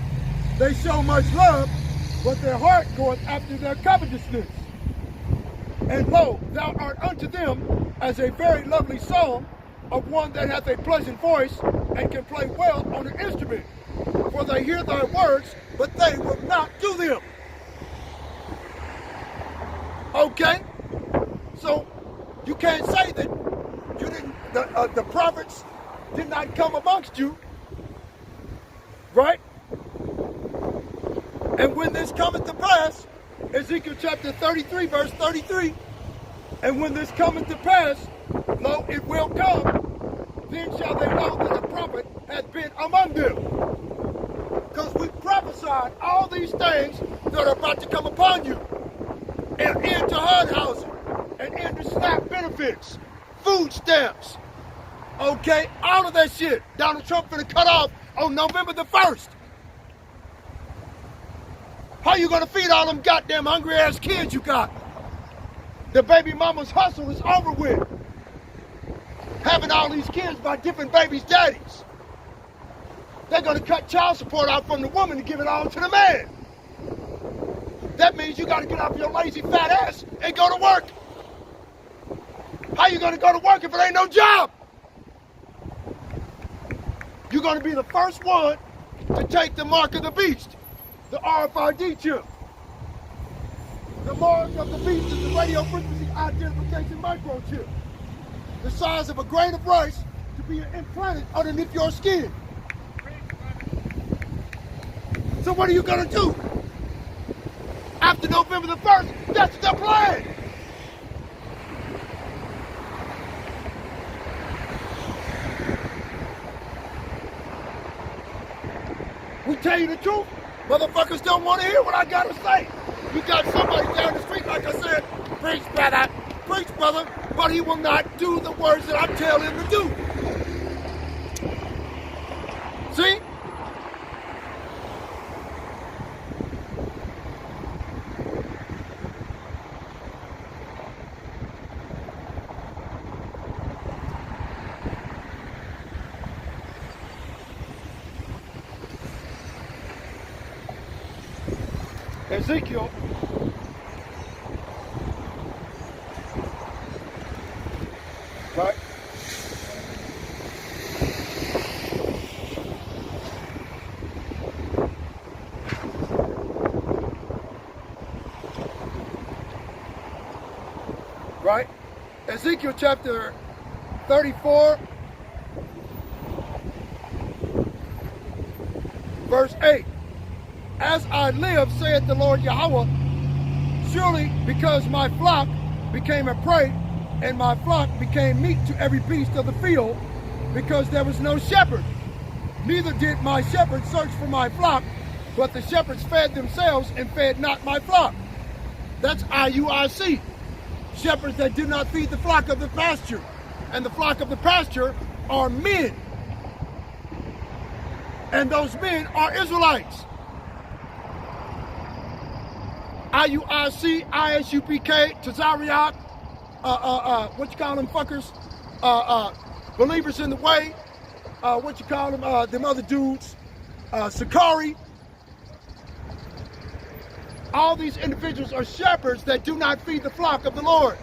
Speaker 1: they show much love, but their heart goeth after their covetousness. And lo, thou art unto them as a very lovely song of one that hath a pleasant voice and can play well on an instrument. For they hear thy words, but they will not do them. Okay? So you can't say that you didn't. The prophets did not come amongst you, right? And when this cometh to pass, Ezekiel chapter 33, verse 33, and when this cometh to pass, lo, it will come, then shall they know that a prophet hath been among them. Because we prophesied all these things that are about to come upon you. And end to HUD housing, and end to SNAP benefits, food stamps, okay? All of that shit Donald Trump finna cut off on November the 1st. How you gonna feed all them goddamn hungry ass kids you got? The baby mama's hustle is over with. Having all these kids by different babies' daddies. They're gonna cut child support out from the woman to give it all to the man. That means you gotta get off your lazy fat ass and go to work. How you gonna go to work if it ain't no job? You're gonna be the first one to take the mark of the beast. The RFID chip. The mark of the beast is the radio frequency identification microchip. The size of a grain of rice to be implanted underneath your skin. So what are you gonna do? After November the 1st, that's the plan. We tell you the truth. Motherfuckers don't want to hear what I gotta say. You got somebody down the street, like I said, preach brother, but he will not do the words that I tell him to do. See? Ezekiel right? Right? Ezekiel chapter 34, verse 8. As I live, saith the Lord Yahweh, surely because my flock became a prey, and my flock became meat to every beast of the field, because there was no shepherd. Neither did my shepherds search for my flock, but the shepherds fed themselves and fed not my flock. That's IUIC. Shepherds that do not feed the flock of the pasture. And the flock of the pasture are men. And those men are Israelites. IUIC, ISUPK, Tazariot, what you call them fuckers? Believers in the way. What you call them? Them other dudes. Sakari. All these individuals are shepherds that do not feed the flock of the Lord.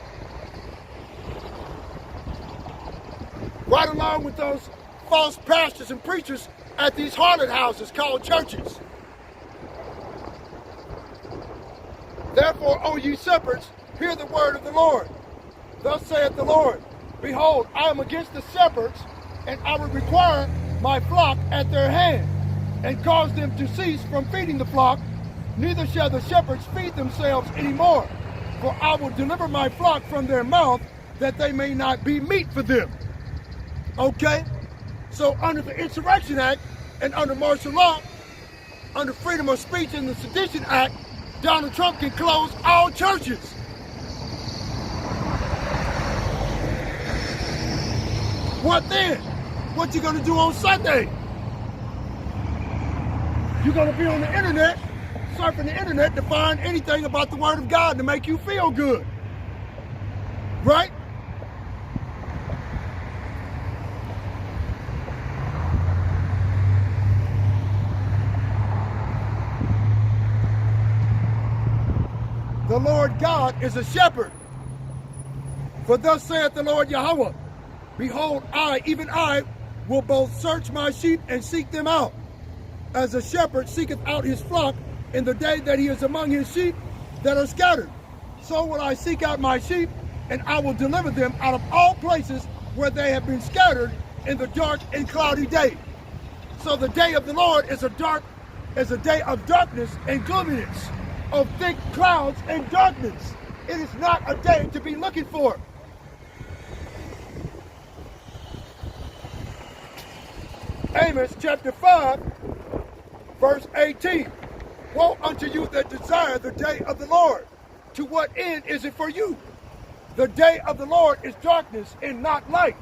Speaker 1: Right along with those false pastors and preachers at these haunted houses called churches. Therefore, O ye shepherds, hear the word of the Lord. Thus saith the Lord, behold, I am against the shepherds, and I will require my flock at their hand, and cause them to cease from feeding the flock, neither shall the shepherds feed themselves any more. For I will deliver my flock from their mouth, that they may not be meat for them. Okay? So under the Insurrection Act and under martial law, under freedom of speech and the Sedition Act, Donald Trump can close all churches. What then? What you gonna do on Sunday? You're gonna be on the internet, surfing the internet to find anything about the Word of God to make you feel good. Right? The Lord God is a shepherd. For thus saith the Lord Yahweh, behold, I, even I, will both search my sheep and seek them out, as a shepherd seeketh out his flock in the day that he is among his sheep that are scattered. So will I seek out my sheep, and I will deliver them out of all places where they have been scattered in the dark and cloudy day. So the day of the Lord is a day of darkness and gloominess, of thick clouds and darkness. It is not a day to be looking for. Amos chapter 5, verse 18. Woe unto you that desire the day of the Lord. To what end is it for you? The day of the Lord is darkness and not light.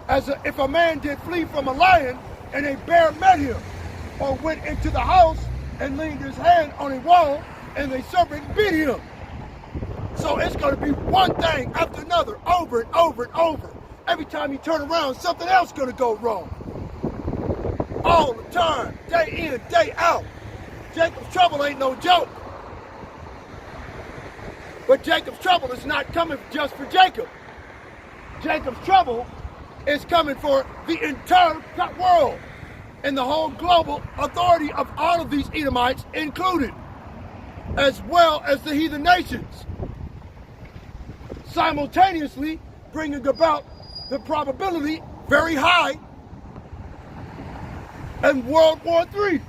Speaker 1: If a man did flee from a lion and a bear met him, or went into the house and leaned his hand on a wall and the serpent bit him. So it's going to be one thing after another, over and over and over. Every time you turn around, something else is going to go wrong. All the time, day in, day out. Jacob's trouble ain't no joke. But Jacob's trouble is not coming just for Jacob. Jacob's trouble is coming for the entire world and the whole global authority of all of these Edomites included, as well as the heathen nations, simultaneously bringing about the probability very high in World War III.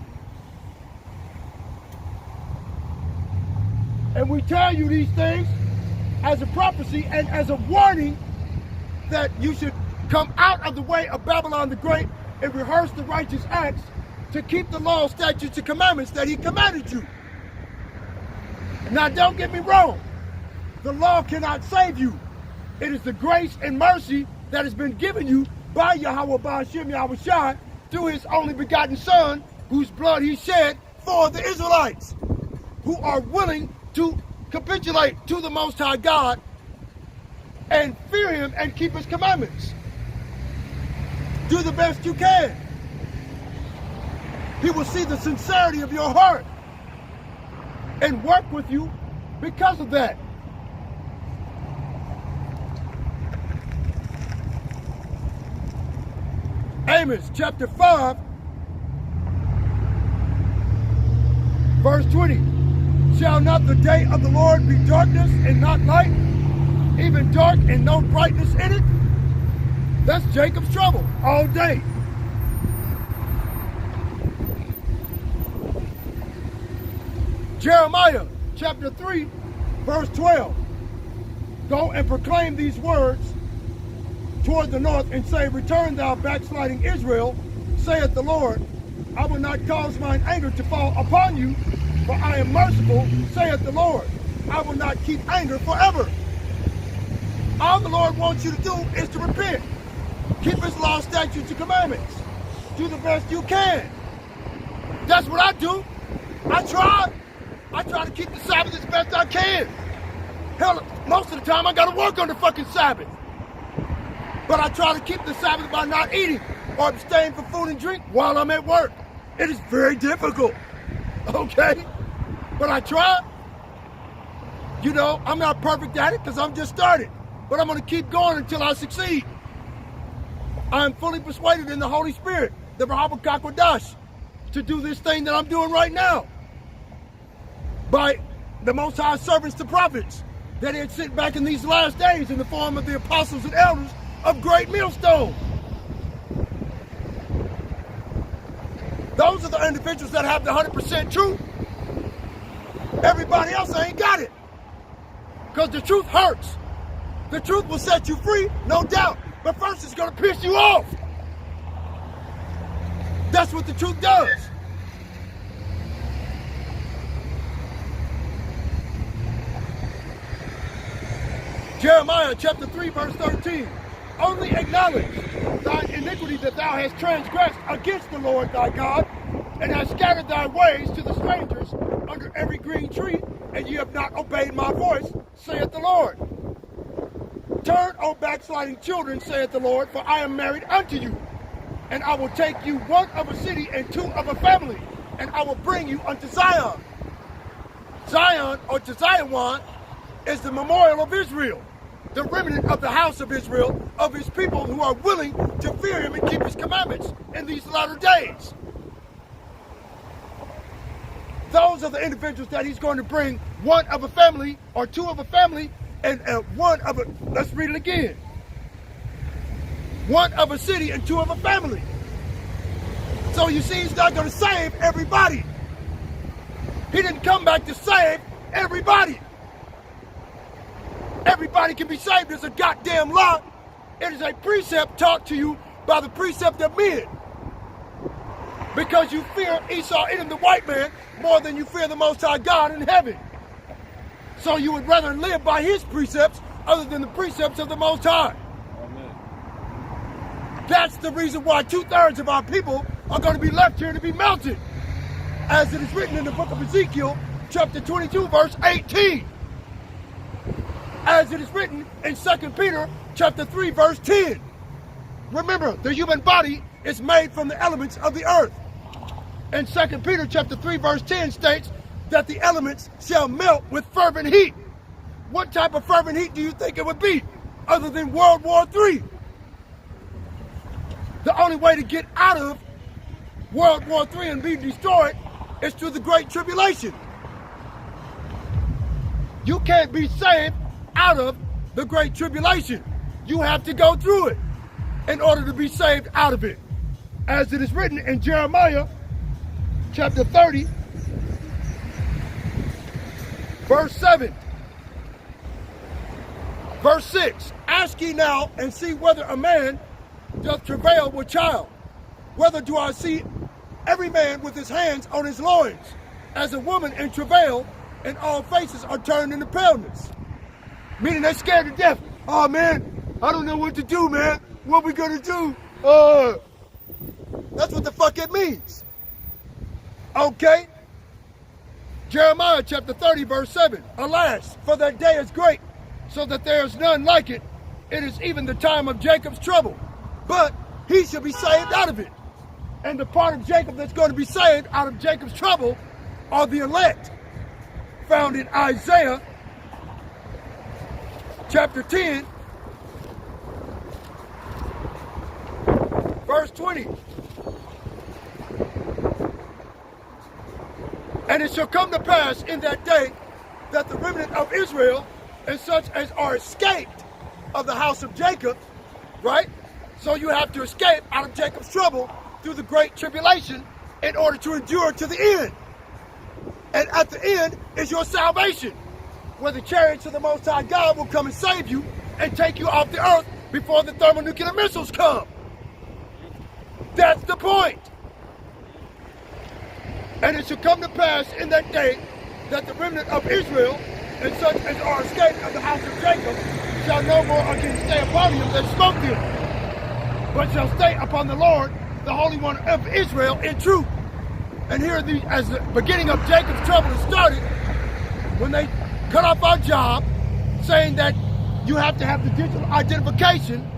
Speaker 1: And we tell you these things as a prophecy and as a warning that you should come out of the way of Babylon the Great and rehearse the righteous acts to keep the law, statutes, and commandments that he commanded you. Now, don't get me wrong. The law cannot save you. It is the grace and mercy that has been given you by Yahweh Ba'ashem Yahushua through his only begotten Son, whose blood he shed for the Israelites, who are willing to capitulate to the Most High God and fear him and keep his commandments. Do the best you can. He will see the sincerity of your heart and work with you because of that. Amos chapter 5, verse 20. Shall not the day of the Lord be darkness and not light, even dark and no brightness in it? That's Jacob's trouble all day. Jeremiah chapter 3, verse 12. Go and proclaim these words toward the north and say, return thou backsliding Israel, saith the Lord, I will not cause mine anger to fall upon you, for I am merciful, saith the Lord. I will not keep anger forever. All the Lord wants you to do is to repent. Keep his law, statutes, and commandments. Do the best you can. That's what I do. I try to keep the Sabbath as best I can. Hell, most of the time I gotta work on the fucking Sabbath. But I try to keep the Sabbath by not eating or abstain from food and drink while I'm at work. It is very difficult, okay? But I try. You know, I'm not perfect at it because I'm just started. But I'm gonna keep going until I succeed. I am fully persuaded in the Holy Spirit, the Rahabakwadash, to do this thing that I'm doing right now. By the Most High servants, the prophets, that he had sent back in these last days in the form of the apostles and elders of great millstone. Those are the individuals that have the 100% truth. Everybody else ain't got it. Because the truth hurts. The truth will set you free, no doubt. But first it's going to piss you off. That's what the truth does. Jeremiah chapter 3 verse 13. Only acknowledge thine iniquity that thou hast transgressed against the Lord thy God, and hast scattered thy ways to the strangers under every green tree, and ye have not obeyed my voice, saith the Lord. Turn, O backsliding children, saith the Lord, for I am married unto you, and I will take you one of a city and two of a family, and I will bring you unto Zion. Zion, or to Zion, is the memorial of Israel, the remnant of the house of Israel, of his people who are willing to fear him and keep his commandments in these latter days. Those are the individuals that he's going to bring one of a family or two of a family and one of a, let's read it again. One of a city and two of a family. So you see, he's not going to save everybody. He didn't come back to save everybody. Everybody can be saved is a goddamn lie. It is a precept taught to you by the precept of men. Because you fear Esau, Edom, the white man, more than you fear the Most High God in heaven. So you would rather live by his precepts other than the precepts of the Most High. Amen. That's the reason why 2/3 of our people are going to be left here to be melted. As it is written in the book of Ezekiel, chapter 22, verse 18. As it is written in 2 Peter chapter 3, verse 10. Remember, the human body is made from the elements of the earth. And 2 Peter chapter 3, verse 10 states that the elements shall melt with fervent heat. What type of fervent heat do you think it would be other than World War III? The only way to get out of World War III and be destroyed is through the Great Tribulation. You can't be saved out of the Great Tribulation. You have to go through it in order to be saved out of it. As it is written in Jeremiah chapter 30, verse 7. Verse 6. Ask ye now and see whether a man doth travail with child. Whether do I see every man with his hands on his loins, as a woman in travail, and all faces are turned into paleness. Meaning they're scared to death. Oh man, I don't know what to do, man. What we gonna do? That's what the fuck it means. Okay? Jeremiah chapter 30, verse 7. Alas, for that day is great, so that there is none like it. It is even the time of Jacob's trouble. But he shall be saved out of it. And the part of Jacob that's going to be saved out of Jacob's trouble are the elect. Found in Isaiah chapter 10, verse 20. And it shall come to pass in that day that the remnant of Israel and such as are escaped of the house of Jacob, right? So you have to escape out of Jacob's trouble through the great tribulation in order to endure to the end. And at the end is your salvation, where the chariots of the Most High God will come and save you and take you off the earth before the thermonuclear missiles come. That's the point. And it shall come to pass in that day that the remnant of Israel and such as are escaped of the house of Jacob shall no more again stay upon him that smote them, but shall stay upon the Lord, the Holy One of Israel, in truth. And here, as the beginning of Jacob's trouble is started, when they cut off our job, saying that you have to have the digital identification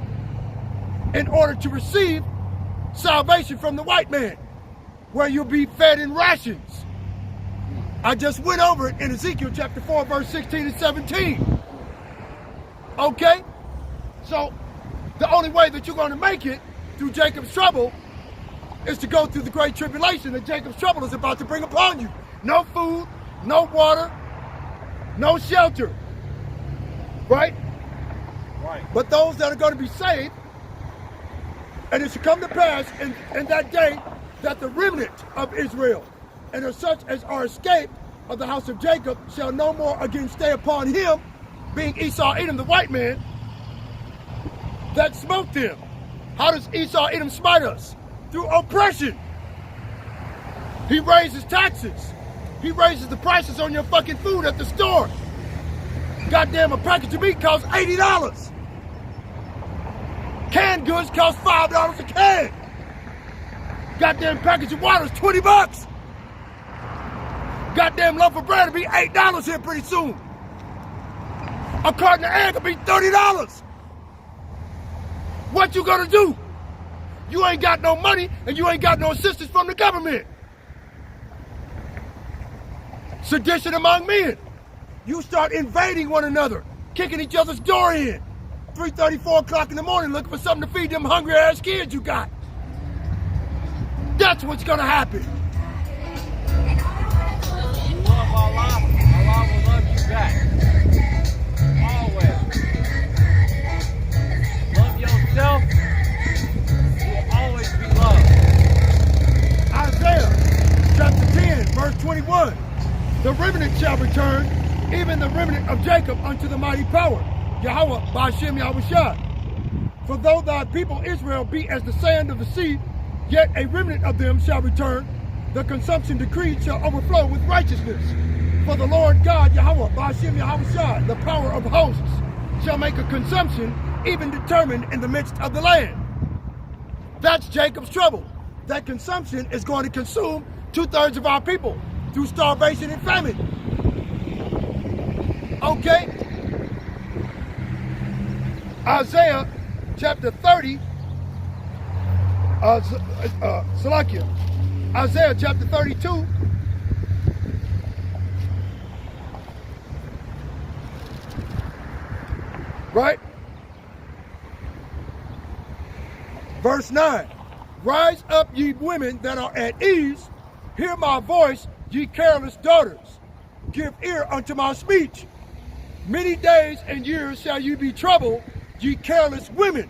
Speaker 1: in order to receive salvation from the white man, where you'll be fed in rations. I just went over it in Ezekiel chapter 4, verse 16 and 17. Okay? So, the only way that you're going to make it through Jacob's trouble is to go through the great tribulation that Jacob's trouble is about to bring upon you. No food, no water, no shelter, right?
Speaker 2: Right.
Speaker 1: But those that are going to be saved, and it shall come to pass in that day that the remnant of Israel and of such as are escaped of the house of Jacob shall no more again stay upon him, being Esau Edom, the white man, that smote them. How does Esau Edom smite us? Through oppression. He raises taxes. He raises the prices on your fucking food at the store. Goddamn, a package of meat costs $80. Canned goods cost $5 a can. Goddamn package of water is $20. Goddamn loaf of bread will be $8 here pretty soon. A carton of eggs will be $30. What you gonna do? You ain't got no money and you ain't got no assistance from the government. Sedition among men. You start invading one another, kicking each other's door in. 3:30, 4 o'clock in the morning looking for something to feed them hungry ass kids you got. That's what's gonna happen.
Speaker 2: You love Allah, Allah will love you back. Always. Love yourself, you will always be loved.
Speaker 1: Isaiah chapter 10, verse 21. The remnant shall return, even the remnant of Jacob, unto the mighty power. Yahweh, Ba'ashem Yahushua. For though thy people Israel be as the sand of the sea, yet a remnant of them shall return. The consumption decreed shall overflow with righteousness. For the Lord God, Yahweh, Ba'ashem Yahushua, the power of hosts, shall make a consumption even determined in the midst of the land. That's Jacob's trouble. That consumption is going to consume 2/3 of our people through starvation and famine. Okay? Isaiah chapter 30, Salakia, Isaiah chapter 32, right? Verse 9, rise up ye women that are at ease, hear my voice, ye careless daughters, give ear unto my speech. Many days and years shall ye be troubled, ye careless women,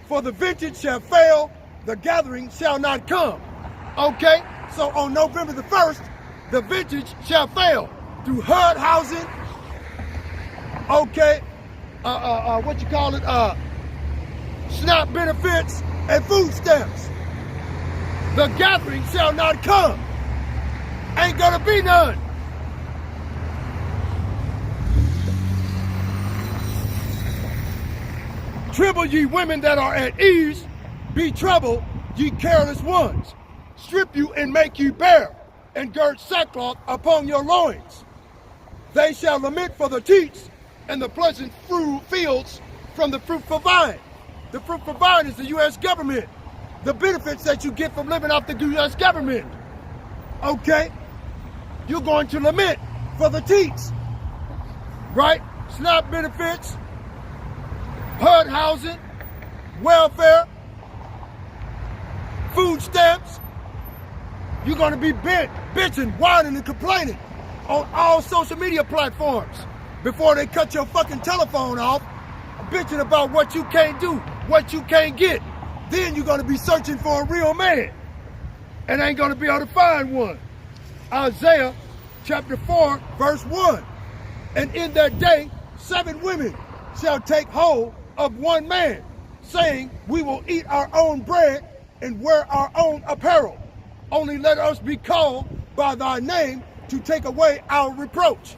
Speaker 1: for the vintage shall fail, the gathering shall not come. Okay, so on November the 1st, the vintage shall fail through HUD housing, okay, what you call it, SNAP benefits and food stamps. The gathering shall not come. Ain't gonna be none. Tremble ye women that are at ease, be troubled, ye careless ones. Strip you and make you bare, and gird sackcloth upon your loins. They shall lament for the teats, and the pleasant fields from the fruitful vine. The fruitful vine is the U.S. government. The benefits that you get from living off the U.S. government. Okay? You're going to lament for the teats. Right? SNAP benefits, HUD housing, welfare, food stamps. You're going to be bitching, whining, and complaining on all social media platforms before they cut your fucking telephone off, bitching about what you can't do, what you can't get. Then you're going to be searching for a real man and ain't going to be able to find one. Isaiah chapter 4, verse 1. And in that day, 7 women shall take hold of one man, saying, we will eat our own bread and wear our own apparel. Only let us be called by thy name to take away our reproach.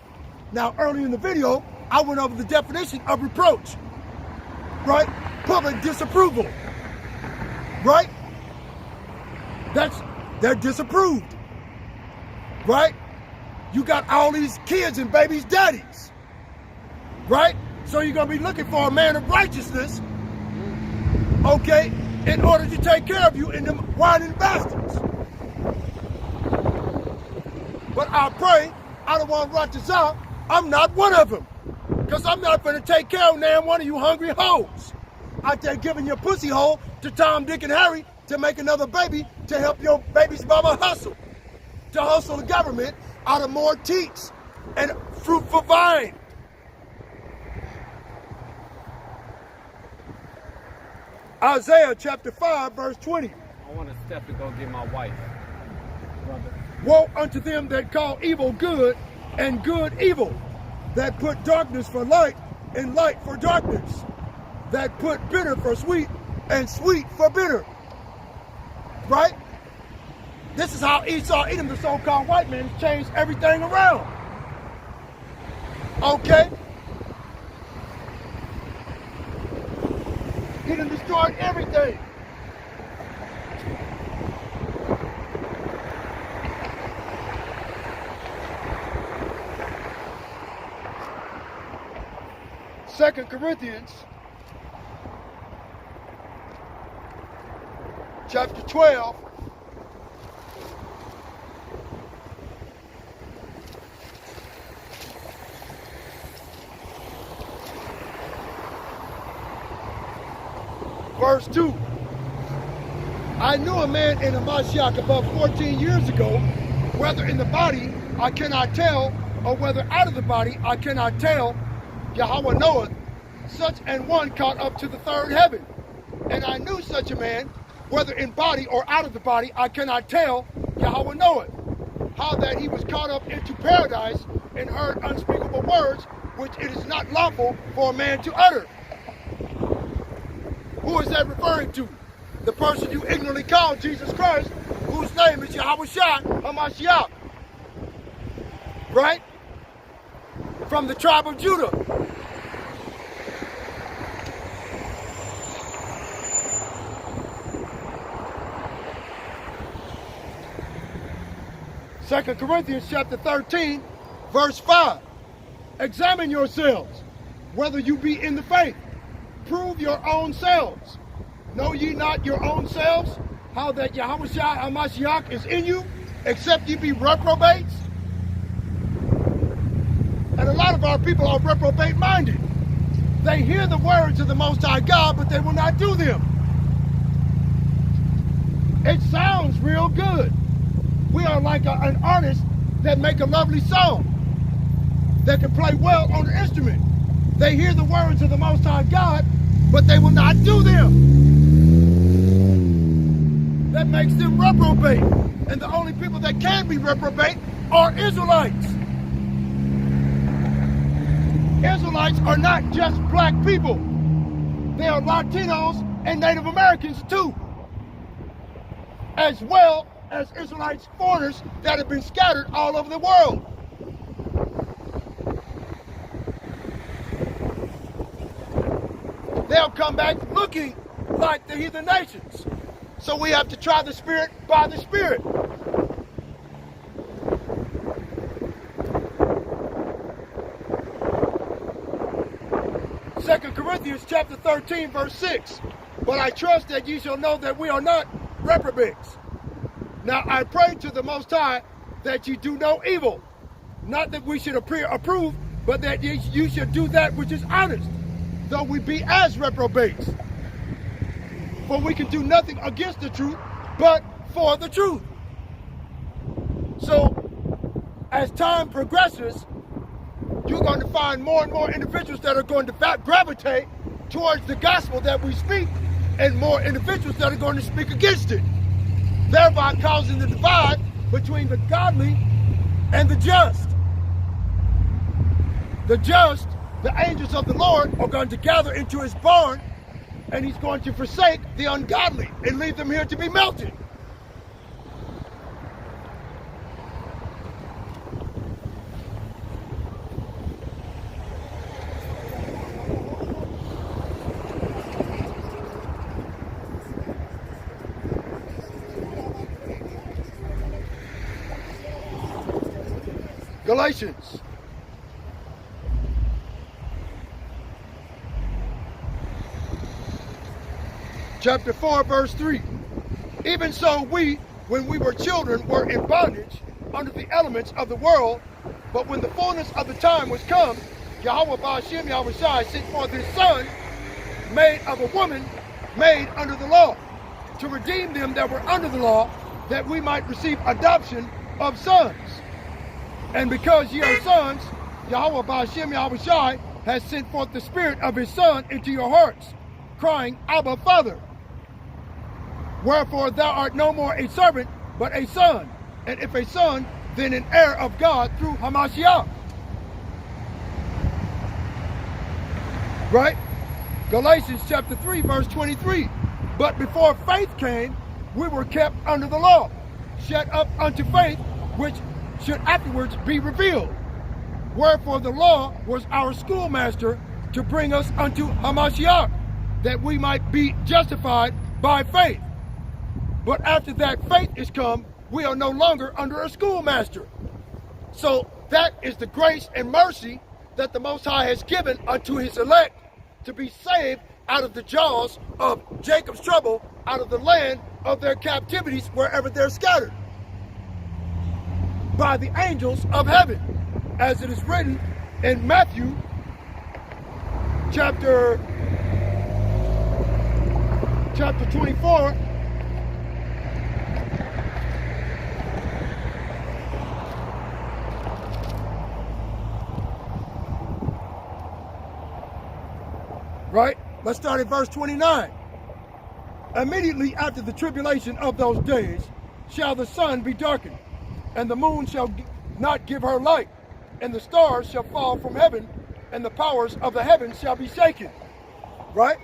Speaker 1: Now, early in the video, I went over the definition of reproach, right? Public disapproval, right? They're disapproved, right? You got all these kids and babies' daddies, right? So you're gonna be looking for a man of righteousness, okay, in order to take care of you in them whining bastards. But I pray, I don't want righteous out, I'm not one of them. Because I'm not gonna take care of damn one of you hungry hoes out there giving your pussy hole to Tom, Dick, and Harry to make another baby to help your baby's mama hustle. To hustle the government out of more teats and fruitful vine. Isaiah chapter 5, verse 20.
Speaker 5: I want to step to go get my wife, brother.
Speaker 1: Woe unto them that call evil good and good evil, that put darkness for light and light for darkness, that put bitter for sweet and sweet for bitter. Right? This is how Esau, Edom, the so-called white man, has changed everything around. Okay? He done destroyed everything. Second Corinthians chapter 12, verse 2. I knew a man in a Mashiach about 14 years ago, whether in the body I cannot tell, or whether out of the body I cannot tell, Yahweh knoweth, such an one caught up to the third heaven. And I knew such a man, whether in body or out of the body, I cannot tell, Yahweh knoweth, how that he was caught up into paradise and heard unspeakable words, which it is not lawful for a man to utter. Who is that referring to? The person you ignorantly call Jesus Christ, whose name is Yahweh Shai HaMashiach. Right? From the tribe of Judah. Second Corinthians chapter 13, verse 5. Examine yourselves, whether you be in the faith. Prove your own selves. Know ye not your own selves, how that Yahweh Shai HaMashiach is in you, except ye be reprobates? And a lot of our people are reprobate-minded. They hear the words of the Most High God, but they will not do them. It sounds real good. We are like an artist that make a lovely song, that can play well on the instrument. They hear the words of the Most High God, but they will not do them. That makes them reprobate. And the only people that can be reprobate are Israelites. Israelites are not just black people. They are Latinos and Native Americans too, as well as Israelites, foreigners that have been scattered all over the world. They'll come back looking like the heathen nations. So we have to try the Spirit by the Spirit. Second Corinthians chapter 13, verse 6. But I trust that ye shall know that we are not reprobates. Now I pray to the Most High that ye do no evil. Not that we should appear approved, but that you should do that which is honest, though we be as reprobates. For we can do nothing against the truth, but for the truth. So, as time progresses, you're going to find more and more individuals that are going to gravitate towards the gospel that we speak, and more individuals that are going to speak against it, thereby causing the divide between the godly and the just. The just, the angels of the Lord, are going to gather into his barn, and he's going to forsake the ungodly and leave them here to be melted. Galatians chapter 4, verse 3. Even so we, when we were children, were in bondage under the elements of the world, but when the fullness of the time was come, Yahweh Ba'ashem Yahweh Shai sent forth his Son, made of a woman, made under the law, to redeem them that were under the law, that we might receive adoption of sons. And because ye are sons, Yahweh Ba'ashem Yahushai has sent forth the Spirit of His Son into your hearts, crying, Abba, Father. Wherefore thou art no more a servant, but a son. And if a son, then an heir of God through Hamashiach. Right? Galatians chapter 3, verse 23. But before faith came, we were kept under the law, shut up unto faith, which should afterwards be revealed. Wherefore the law was our schoolmaster to bring us unto Hamashiach, that we might be justified by faith. But after that faith is come, we are no longer under a schoolmaster. So that is the grace and mercy that the Most High has given unto His elect to be saved out of the jaws of Jacob's trouble, out of the land of their captivities wherever they're scattered by the angels of heaven, as it is written in Matthew chapter 24, right? Let's start at verse 29. Immediately after the tribulation of those days shall the sun be darkened, and the moon shall not give her light, and the stars shall fall from heaven, and the powers of the heavens shall be shaken. Right?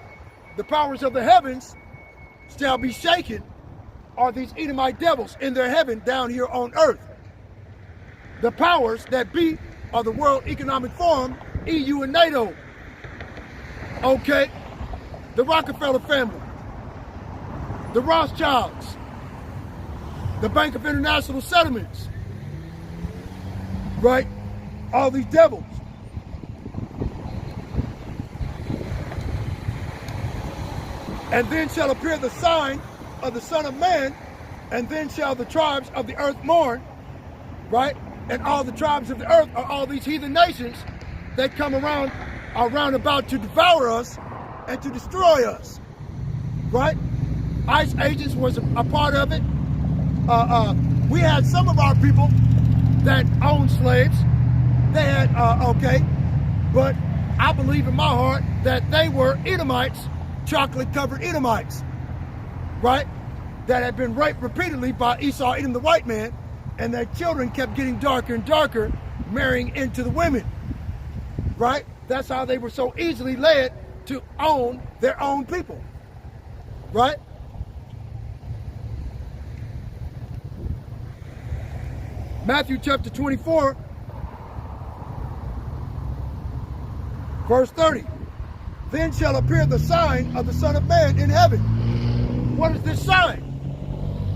Speaker 1: The powers of the heavens shall be shaken are these Edomite devils in their heaven down here on earth. The powers that be are the World Economic Forum, EU and NATO. Okay? The Rockefeller family, the Rothschilds, the Bank of International Settlements, right? All these devils. And then shall appear the sign of the Son of Man, and then shall the tribes of the earth mourn, right? And all the tribes of the earth are all these heathen nations that come around, are round about to devour us and to destroy us, right? ICE agents was a part of it. We had some of our people that owned slaves. They had, but I believe in my heart that they were Edomites, chocolate-covered Edomites, right? That had been raped repeatedly by Esau, Edom, the white man, and their children kept getting darker and darker, marrying into the women, right? That's how they were so easily led to own their own people, right? Matthew chapter 24, verse 30. Then shall appear the sign of the Son of Man in heaven. What is this sign?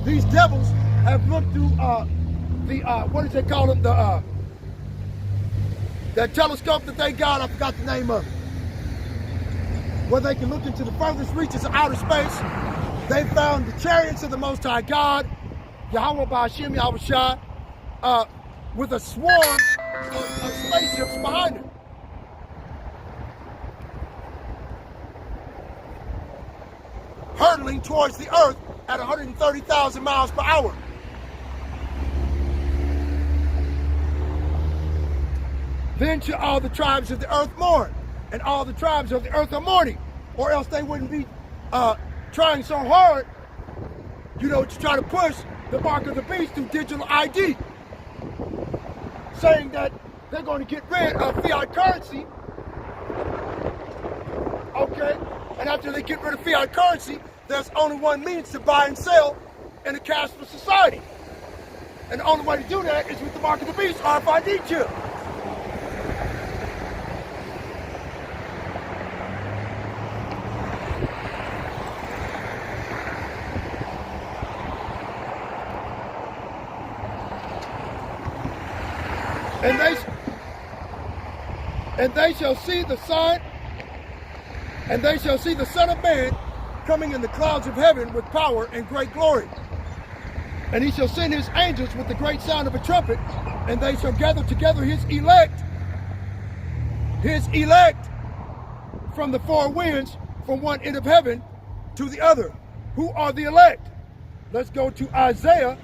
Speaker 1: These devils have looked through what does they call them? That telescope that they got, I forgot the name of it, where they can look into the furthest reaches of outer space. They found the chariots of the Most High God, Yahweh Ba'ashem Yahushai, with a swarm of spaceships behind it. Hurtling towards the earth at 130,000 miles per hour. Then shall all the tribes of the earth mourn, and all the tribes of the earth are mourning, or else they wouldn't be trying so hard, to try to push the mark of the beast through digital ID, saying that they're going to get rid of fiat currency, okay? And after they get rid of fiat currency, there's only one means to buy and sell in a cashless society. And the only way to do that is with the mark of the beast, RFID chip. And they shall see the sign, and they shall see the Son of Man coming in the clouds of heaven with power and great glory. And he shall send his angels with the great sound of a trumpet, and they shall gather together his elect from the four winds, from one end of heaven to the other. Who are the elect? Let's go to Isaiah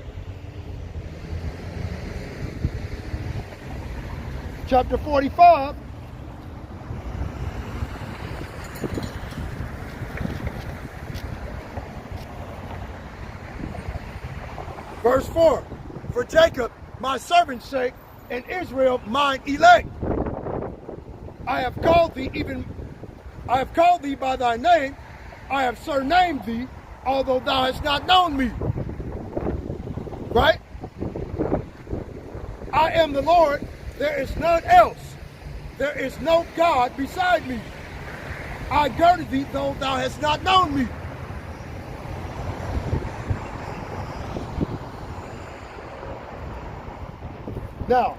Speaker 1: chapter 45, verse 4. For Jacob, my servant's sake, and Israel, mine elect. I have called thee by thy name. I have surnamed thee, although thou hast not known me. Right? I am the Lord, there is none else. There is no God beside me. I girded thee, though thou hast not known me. Now,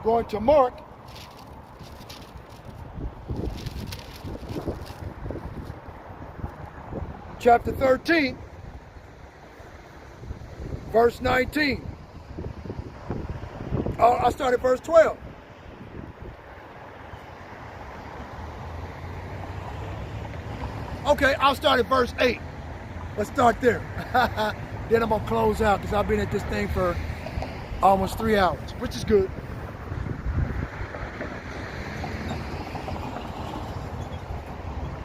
Speaker 1: going to Mark, chapter 13, verse 19. I started verse 12. Okay, I'll start at verse 8. Let's start there. Then I'm going to close out because I've been at this thing for almost 3 hours, which is good.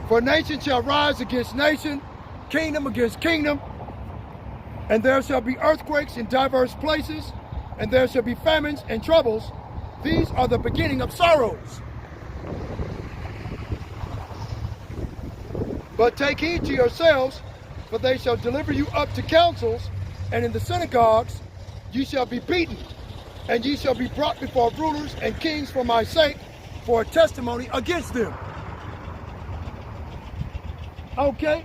Speaker 1: For nation shall rise against nation, kingdom against kingdom, and there shall be earthquakes in diverse places, and there shall be famines and troubles. These are the beginning of sorrows. But take heed to yourselves, for they shall deliver you up to councils, and in the synagogues ye shall be beaten, and ye shall be brought before rulers and kings for my sake, for a testimony against them. Okay?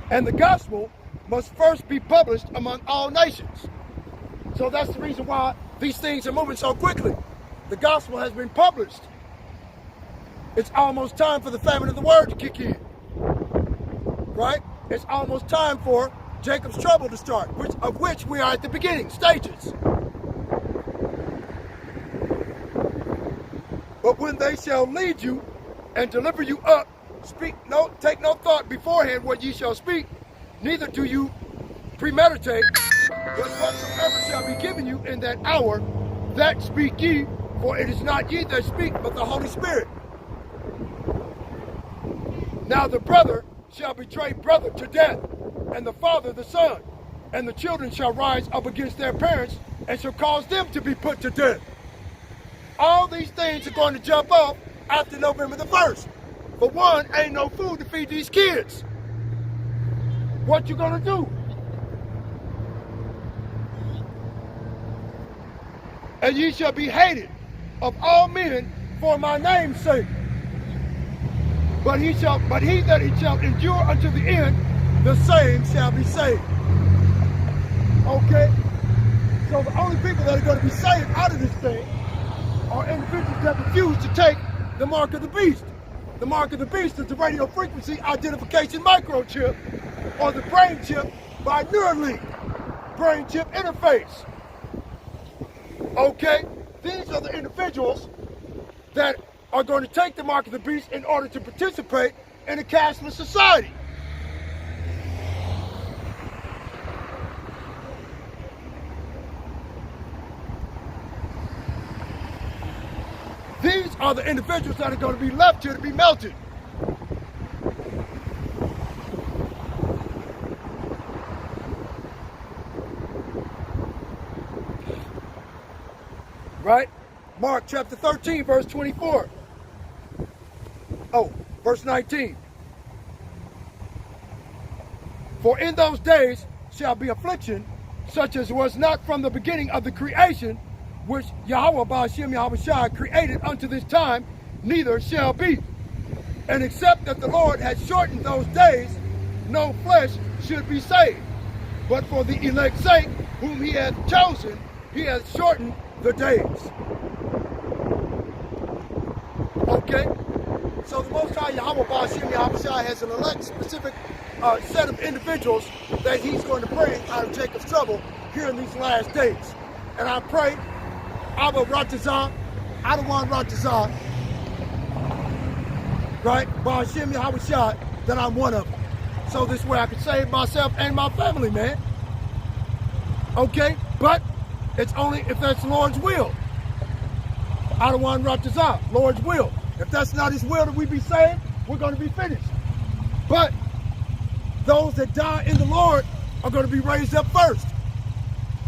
Speaker 1: And the gospel must first be published among all nations. So that's the reason why these things are moving so quickly. The gospel has been published. It's almost time for the famine of the word to kick in. Right? It's almost time for Jacob's trouble to start, of which we are at the beginning stages. But when they shall lead you and deliver you up, take no thought beforehand what ye shall speak, neither do you premeditate, but whatsoever shall be given you in that hour, that speak ye, for it is not ye that speak, but the Holy Spirit. Now the brother shall betray brother to death, and the father the son, and the children shall rise up against their parents, and shall cause them to be put to death. All these things are going to jump off after November the 1st. For one, ain't no food to feed these kids. What you gonna do? And ye shall be hated of all men for my name's sake. But he that he shall endure unto the end, the same shall be saved. Okay? So the only people that are going to be saved out of this thing are individuals that refuse to take the mark of the beast. The mark of the beast is the radio frequency identification microchip, or the brain chip by Neuralink, brain chip interface. Okay? These are the individuals that are going to take the mark of the beast in order to participate in a cashless society. These are the individuals that are going to be left here to be melted. Right? Mark chapter 13, verse 24. Oh, verse 19. For in those days shall be affliction, such as was not from the beginning of the creation, which Yahweh Ba'ashem Yahushua created unto this time, neither shall be. And except that the Lord had shortened those days, no flesh should be saved. But for the elect's sake, whom he hath chosen, he hath shortened the days. Okay? So the Most High Yahweh Ba'ashem Yahushua has an elect specific set of individuals that he's going to bring out of Jacob's trouble here in these last days. And I pray, Abba Ratazah, Adawan Ratazah, right, Ba'ashem Yahushua, that I'm one of them. So this way I can save myself and my family, man. Okay? But it's only if that's the Lord's will. Adawan Ratazah, Lord's will. If that's not his will that we be saved, we're going to be finished. But those that die in the Lord are going to be raised up first.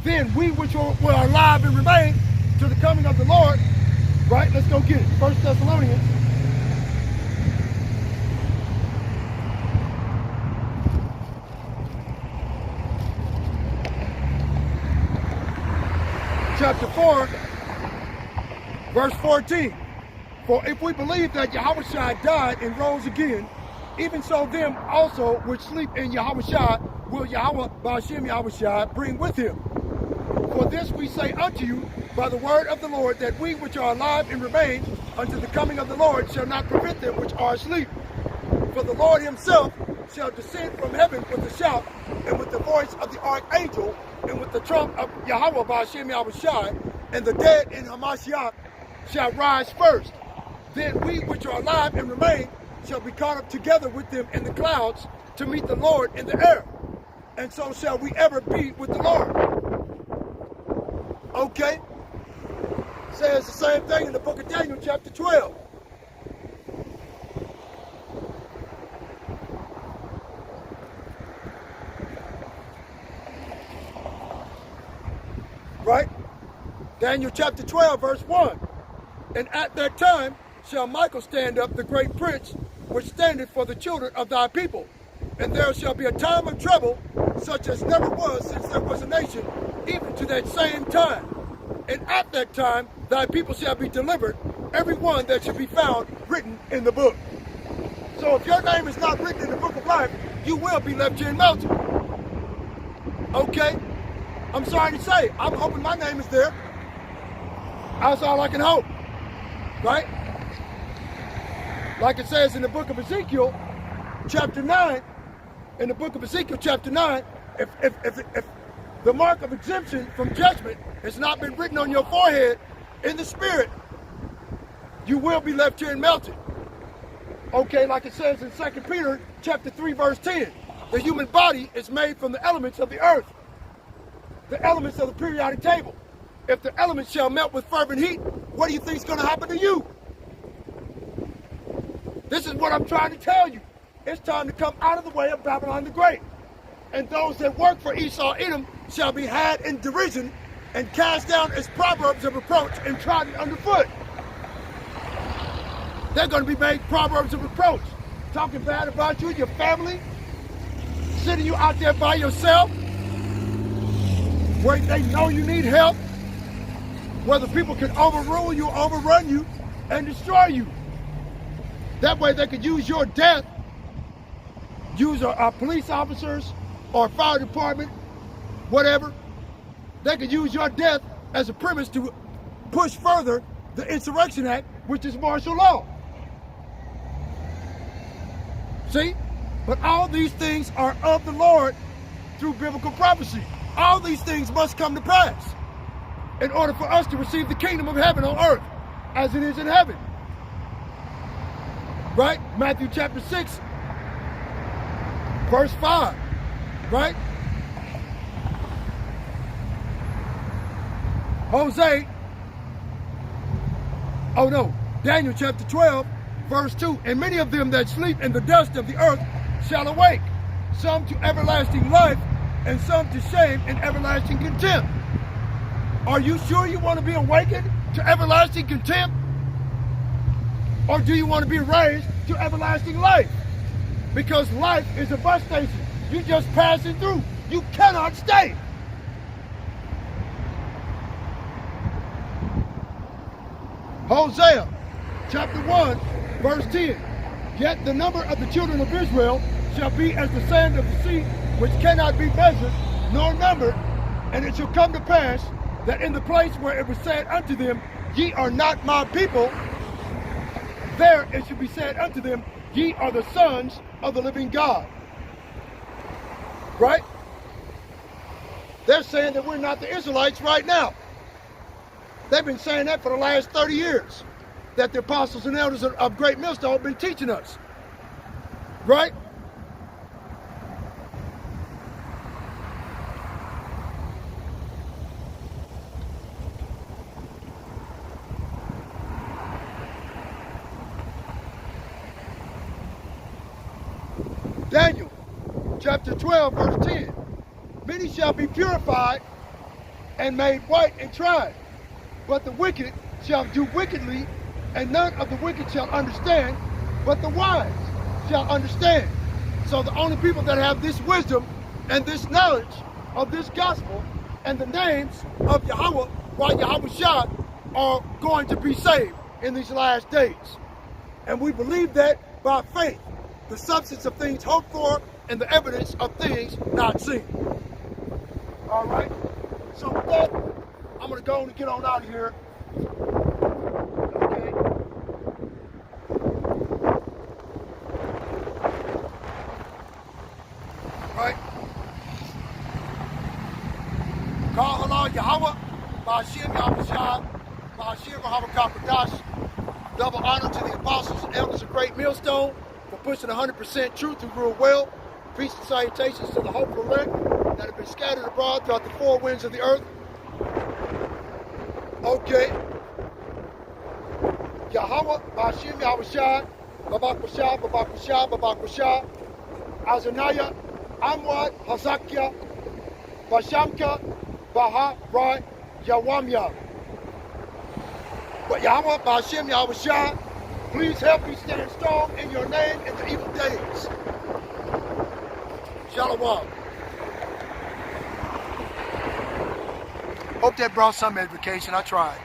Speaker 1: Then we which are alive and remain to the coming of the Lord, right? Let's go get it. 1 Thessalonians. Chapter 4, verse 14. For if we believe that Yahushua died and rose again, even so them also which sleep in Yahushua will Yahweh Ba'ashem Yahushua bring with him. For this we say unto you by the word of the Lord, that we which are alive and remain unto the coming of the Lord shall not prevent them which are asleep. For the Lord himself shall descend from heaven with a shout, and with the voice of the archangel, and with the trump of Yahweh Ba'ashem Yahushua, and the dead in Hamashiach shall rise first. Then we which are alive and remain shall be caught up together with them in the clouds to meet the Lord in the air. And so shall we ever be with the Lord. Okay? Says the same thing in the book of Daniel, chapter 12. Right? Daniel chapter 12, verse 1. And at that time shall Michael stand up, the great prince, which standeth for the children of thy people. And there shall be a time of trouble, such as never was since there was a nation, even to that same time. And at that time thy people shall be delivered, every one that shall be found written in the book. So if your name is not written in the book of life, you will be left here in melted. Okay? I'm sorry to say, I'm hoping my name is there. That's all I can hope. Right? Like it says in the book of Ezekiel, chapter 9, in the book of Ezekiel, chapter 9, if the mark of exemption from judgment has not been written on your forehead in the spirit, you will be left here and melted. Okay, like it says in 2 Peter, chapter 3, verse 10, the human body is made from the elements of the earth, the elements of the periodic table. If the elements shall melt with fervent heat, what do you think is going to happen to you? This is what I'm trying to tell you. It's time to come out of the way of Babylon the Great. And those that work for Esau Edom shall be had in derision and cast down as proverbs of reproach and trodden underfoot. They're going to be made proverbs of reproach, talking bad about you, your family, sitting you out there by yourself, where they know you need help, where the people can overrule you, overrun you, and destroy you. That way they could use your death, use our police officers or fire department, whatever. They could use your death as a premise to push further the Insurrection Act, which is martial law. See? But all these things are of the Lord through biblical prophecy. All these things must come to pass in order for us to receive the kingdom of heaven on earth as it is in heaven. Right? Matthew chapter 6, verse 5. Right? Daniel chapter 12, verse 2. And many of them that sleep in the dust of the earth shall awake, some to everlasting life, and some to shame and everlasting contempt. Are you sure you want to be awakened to everlasting contempt? Or do you want to be raised to everlasting life? Because life is a bus station. You're just passing through. You cannot stay. Hosea chapter 1, verse 10. Yet the number of the children of Israel shall be as the sand of the sea, which cannot be measured nor numbered. And it shall come to pass that in the place where it was said unto them, ye are not my people, there it shall be said unto them, ye are the sons of the living God. Right? They're saying that we're not the Israelites right now. They've been saying that for the last 30 years, that the apostles and elders of Great Millstone have been teaching us. Right? chapter 12, verse 10. Many shall be purified and made white and tried, but the wicked shall do wickedly, and none of the wicked shall understand, but the wise shall understand. So the only people that have this wisdom and this knowledge of this gospel and the names of Yahweh, while Yahweh Shah, are going to be saved in these last days. And we believe that by faith, the substance of things hoped for and the evidence of things not seen. All right? So with that, I'm going to go and get on out of here. Okay? Right? Call Allah Yahweh, Ba'ashem Yahweh Shah, Ba'ashem Muhammad Kapradash. Double honor to the apostles and elders of Great Millstone for pushing 100% truth to rule well. Peace and salutations to the hopeful elect that have been scattered abroad throughout the four winds of the earth. Okay. Yahweh, Ba'ashem Yahweh Shah, Babak Bashah, Babak Bashah, Babak Bashah, Azanaya, Amwad, Hazakya, Bashamka, Baha, Rai, Yawamya. But Yahweh, Ba'ashem Yahweh Shah, please help me stand strong in your name in the evil days. Shalom. Hope that brought some edification. I tried.